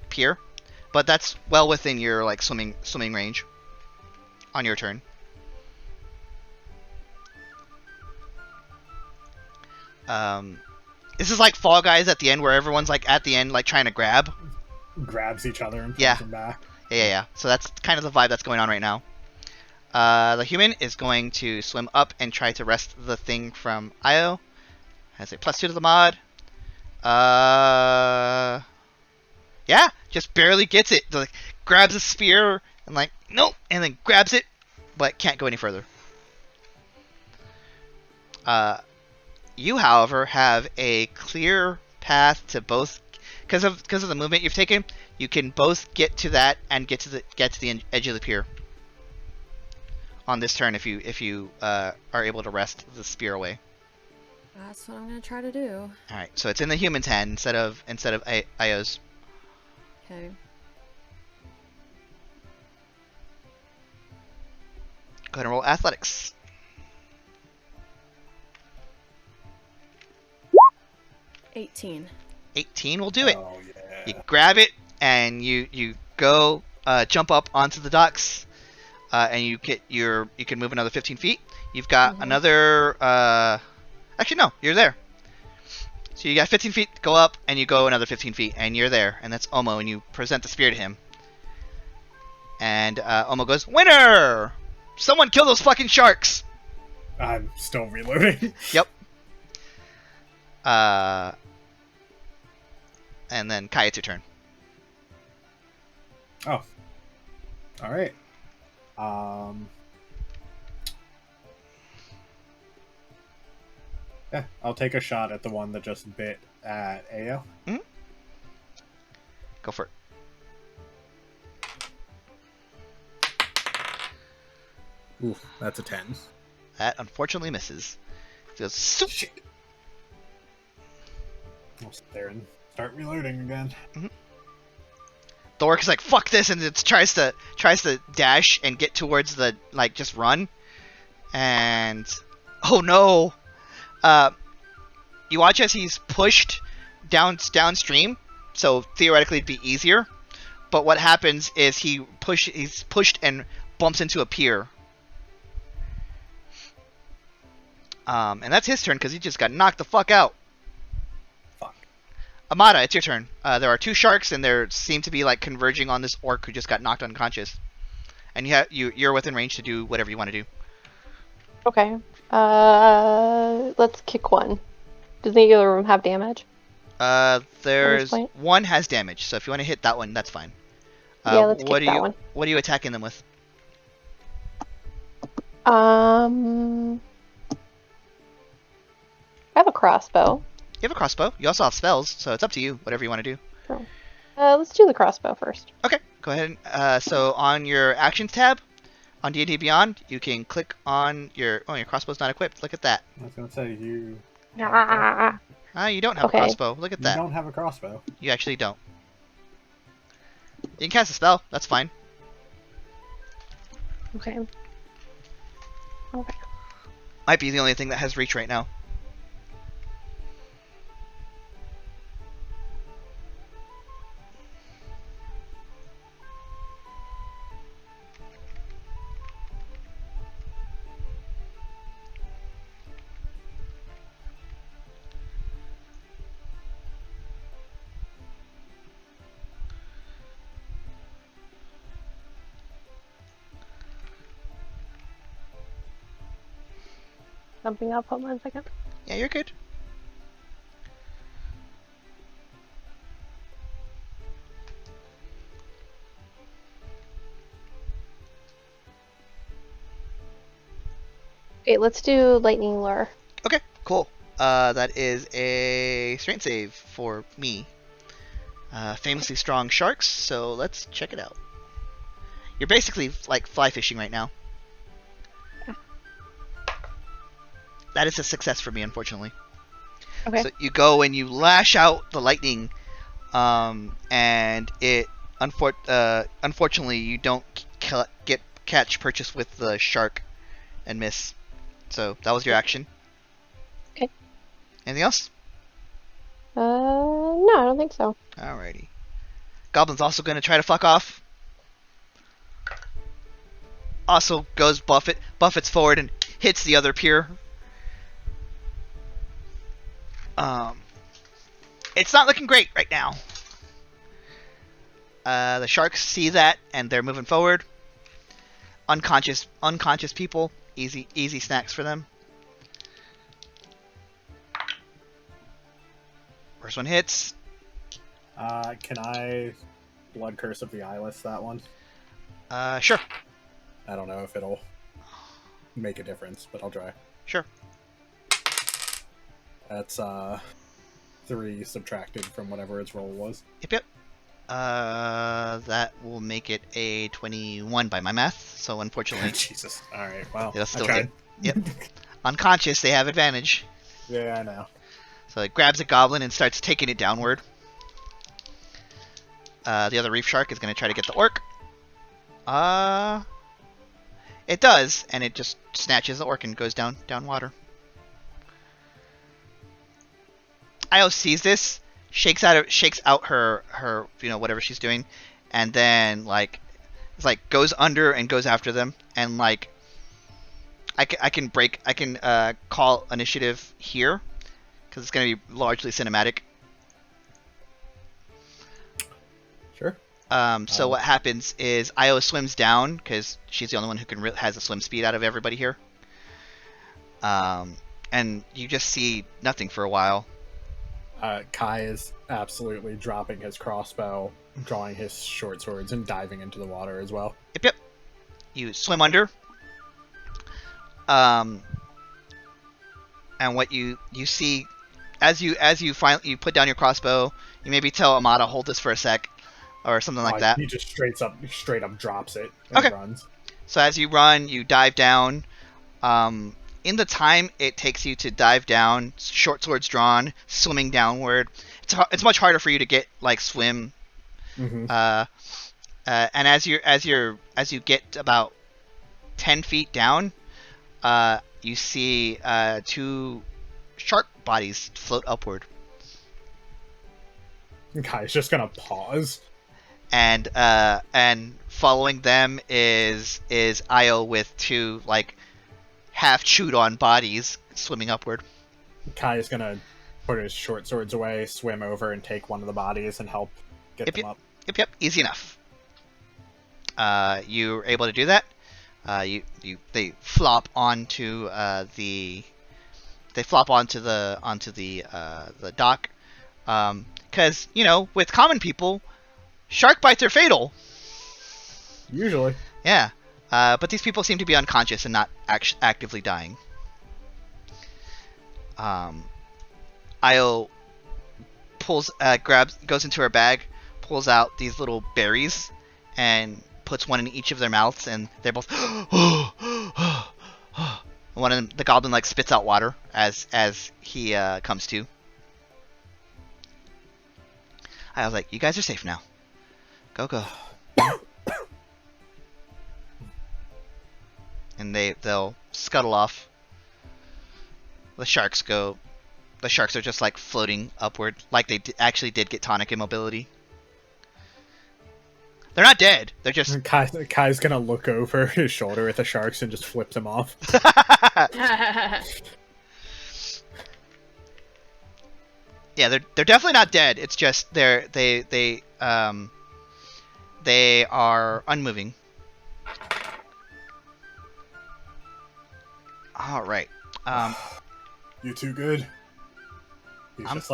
pier, but that's well within your like swimming range. On your turn. This is like Fall Guys at the end, where everyone's like at the end, like trying to Grabs each other and pulls them back. Yeah. So that's kind of the vibe that's going on right now. The human is going to swim up and try to wrest the thing from Io. Has a +2 to the mod. Yeah, just barely gets it. Like, grabs a spear and like, nope, and then grabs it, but can't go any further. You, however, have a clear path to both, because of the movement you've taken. You can both get to that and get to the edge of the pier on this turn if you are able to wrest the spear away. That's what I'm gonna try to do. All right, so it's in the human's hand instead of Io's. Okay. Go ahead and roll athletics. 18. 18 will do it. Oh, yeah. You grab it and you go jump up onto the docks, and you can move another 15 feet. You've got another. Actually, no, you're there. So you got 15 feet, go up, and you go another 15 feet, and you're there. And that's Omo, and you present the spear to him. And Omo goes, "Winner! Someone kill those fucking sharks!" I'm still reloading. Yep. And then Kai, it's your turn. Oh. Alright. Yeah, I'll take a shot at the one that just bit at Ao. Mm-hmm. Go for it. Ooh, that's a 10. That unfortunately misses. Feels soup. Shit. I'll sit there and start reloading again. The orc is like, "Fuck this," and it tries to dash and get towards the, like, just run. And oh no. You watch as he's pushed downstream, so theoretically it'd be easier. But what happens is he's pushed and bumps into a pier. And that's his turn because he just got knocked the fuck out. Fuck. Amada, it's your turn. There are two sharks, and they seem to be like converging on this orc who just got knocked unconscious. And you're within range to do whatever you want to do. Okay. Let's kick one. Does the other room have damage? There's point? one has damage, so if you want to hit that one, that's fine. Yeah, let's kick that one. What are you attacking them with? I have a crossbow. You have a crossbow. You also have spells, so it's up to you. Whatever you want to do. Sure. Let's do the crossbow first. Okay, go ahead. So on your actions tab, on D&D Beyond, you can click on your crossbow's not equipped. Look at that. I was gonna say, you You don't have Okay. a crossbow. Look at you that. don't have a crossbow. You actually don't. You can cast a spell. That's fine. Okay. Okay. Might be the only thing that has reach right now. Something up. Hold on a second. Yeah, you're good. Okay, let's do lightning lure. Okay, cool. That is a strength save for me. Famously strong sharks, so let's check it out. You're basically like fly fishing right now. That is a success for me, unfortunately. Okay. So you go and you lash out the lightning, and it unfortunately you don't catch purchase with the shark and miss. So that was your action. Okay. Anything else? No, I don't think so. Alrighty. Goblin's also going to try to fuck off. Also goes buffets forward and hits the other pier. It's not looking great right now. The sharks see that and they're moving forward. Unconscious people, easy snacks for them. First one hits. Can I Blood Curse of the Eyeless that one? Sure. I don't know if it'll make a difference, but I'll try. Sure. That's 3 subtracted from whatever its roll was. Yep. That will make it a 21 by my math. So unfortunately, Jesus. All right. Well, it'll still I tried. hit. Yep. Unconscious, they have advantage. Yeah, I know. So it grabs a goblin and starts taking it downward. The other reef shark is going to try to get the orc. It does, and it just snatches the orc and goes down water. Io sees this, shakes out her whatever she's doing, and then goes under and goes after them, and I can call initiative here because it's going to be largely cinematic. Sure. So what happens is Io swims down because she's the only one who has a swim speed out of everybody here. And you just see nothing for a while. Kai is absolutely dropping his crossbow, drawing his short swords, and diving into the water as well. Yep. You swim under. And what you see as you finally put down your crossbow, you maybe tell Amada, hold this for a sec, or something like that. He just straight up drops it and runs. So as you run, you dive down. In the time it takes you to dive down, short swords drawn, swimming downward, it's much harder for you to get swim. Mm-hmm. And as you get about 10 feet down, you see 2 shark bodies float upward. Kai's just gonna pause. And following them is Io with 2 half chewed on bodies swimming upward. Kai is gonna put his short swords away, swim over, and take one of the bodies and help get them up. Yep. Easy enough. You're able to do that. They flop onto the dock. Because with common people, shark bites are fatal. Usually. Yeah. But these people seem to be unconscious and not actively dying. Io goes into her bag, pulls out these little berries, and puts one in each of their mouths, and they're both. One of them, the goblin, spits out water as he comes to. I was like, "You guys are safe now. Go." And they'll scuttle off. The sharks are just floating upward, like they actually did get tonic immobility. They're not dead. They're just. Kai's gonna look over his shoulder at the sharks and just flips them off. Yeah, they're definitely not dead. It's just they are unmoving. All right. You too good? He's just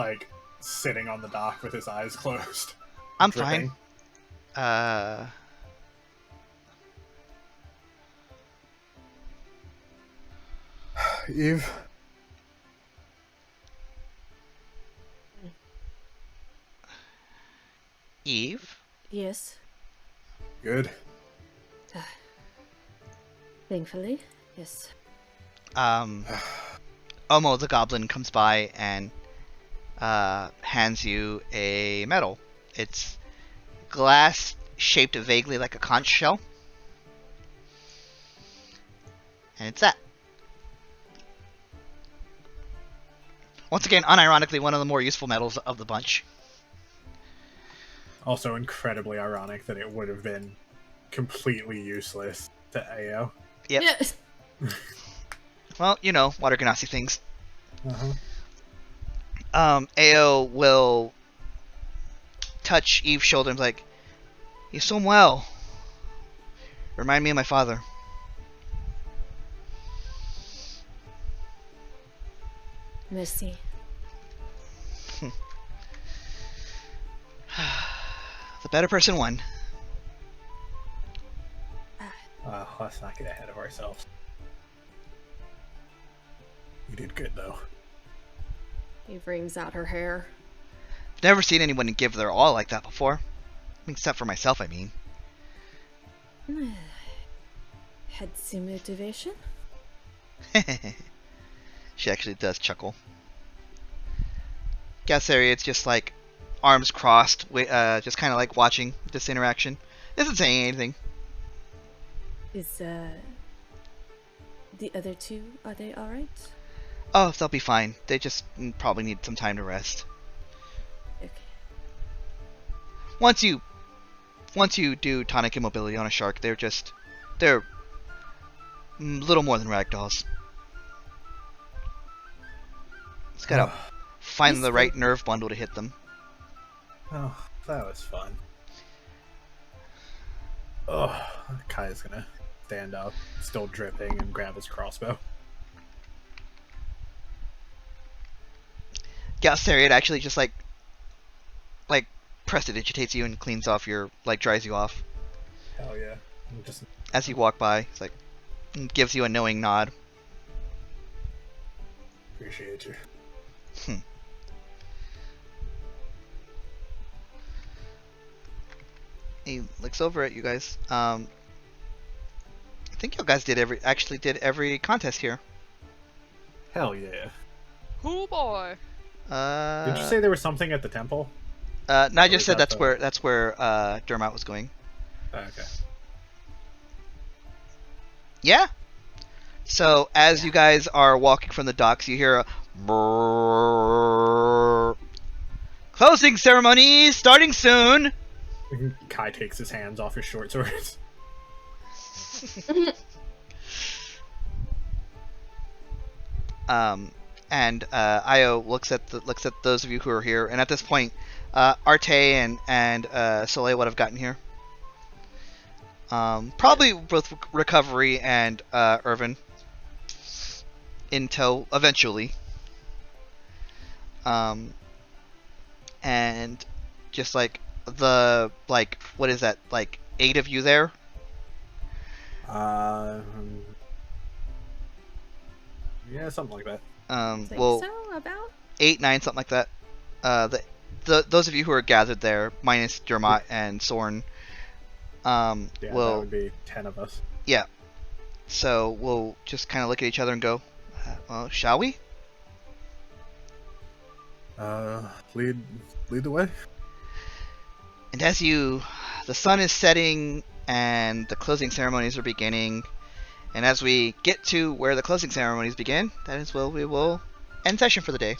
sitting on the dock with his eyes closed. I'm dripping. Fine. Eve? Eve? Yes, Good. thankfully, yes. Omo the goblin comes by and hands you a medal. It's glass shaped vaguely like a conch shell. And it's that. Once again, unironically, one of the more useful medals of the bunch. Also incredibly ironic that it would have been completely useless to AO. Yep. Yes. Well, water ganassi things. Uh-huh. AO will touch Eve's shoulder and be like, "You swim well. Remind me of my father." Merci. The better person won. Let's not get ahead of ourselves. You did good, though. He wrings out her hair. Never seen anyone give their all like that before. Except for myself, I mean. Had some motivation? She actually does chuckle. Galsariad's just like arms crossed, just kind of like watching this interaction. Isn't saying anything. Is, the other two, are they alright? Oh, they'll be fine. They just probably need some time to rest. Okay. Once you do tonic immobility on a shark, they're little more than ragdolls. It's gotta find the right nerve bundle to hit them. Oh, that was fun. Oh, Kai's gonna stand up, still dripping, and grab his crossbow. Galsariad actually just like prestidigitates you and cleans off your, dries you off. Hell yeah. Just As you walk by, it's gives you a knowing nod. appreciate you. He looks over at you guys. I think you guys did every contest here. Hell yeah. Oh boy. Did you say there was something at the temple? No, I Or just is said that that's where Dermot was going. Okay. Yeah. So as you guys are walking from the docks, you hear a brrrr. Closing ceremony starting soon. Kai takes his hands off his short swords. And Io looks at those of you who are here, and at this point, Arteis and Soleil would have gotten here. Probably both Recovery and Irvin in tow eventually. And just what is that, 8 of you there? Yeah, something like that. Think Well, so, about? 8, 9, something like that. Those of you who are gathered there, minus Dermot and Sorn, Yeah, that will, would be 10 of us. yeah. So we'll just kind of look at each other and go, well, shall we? Lead the way. And as the sun is setting and the closing ceremonies are beginning, and as we get to where the closing ceremonies begin, that is where we will end session for the day.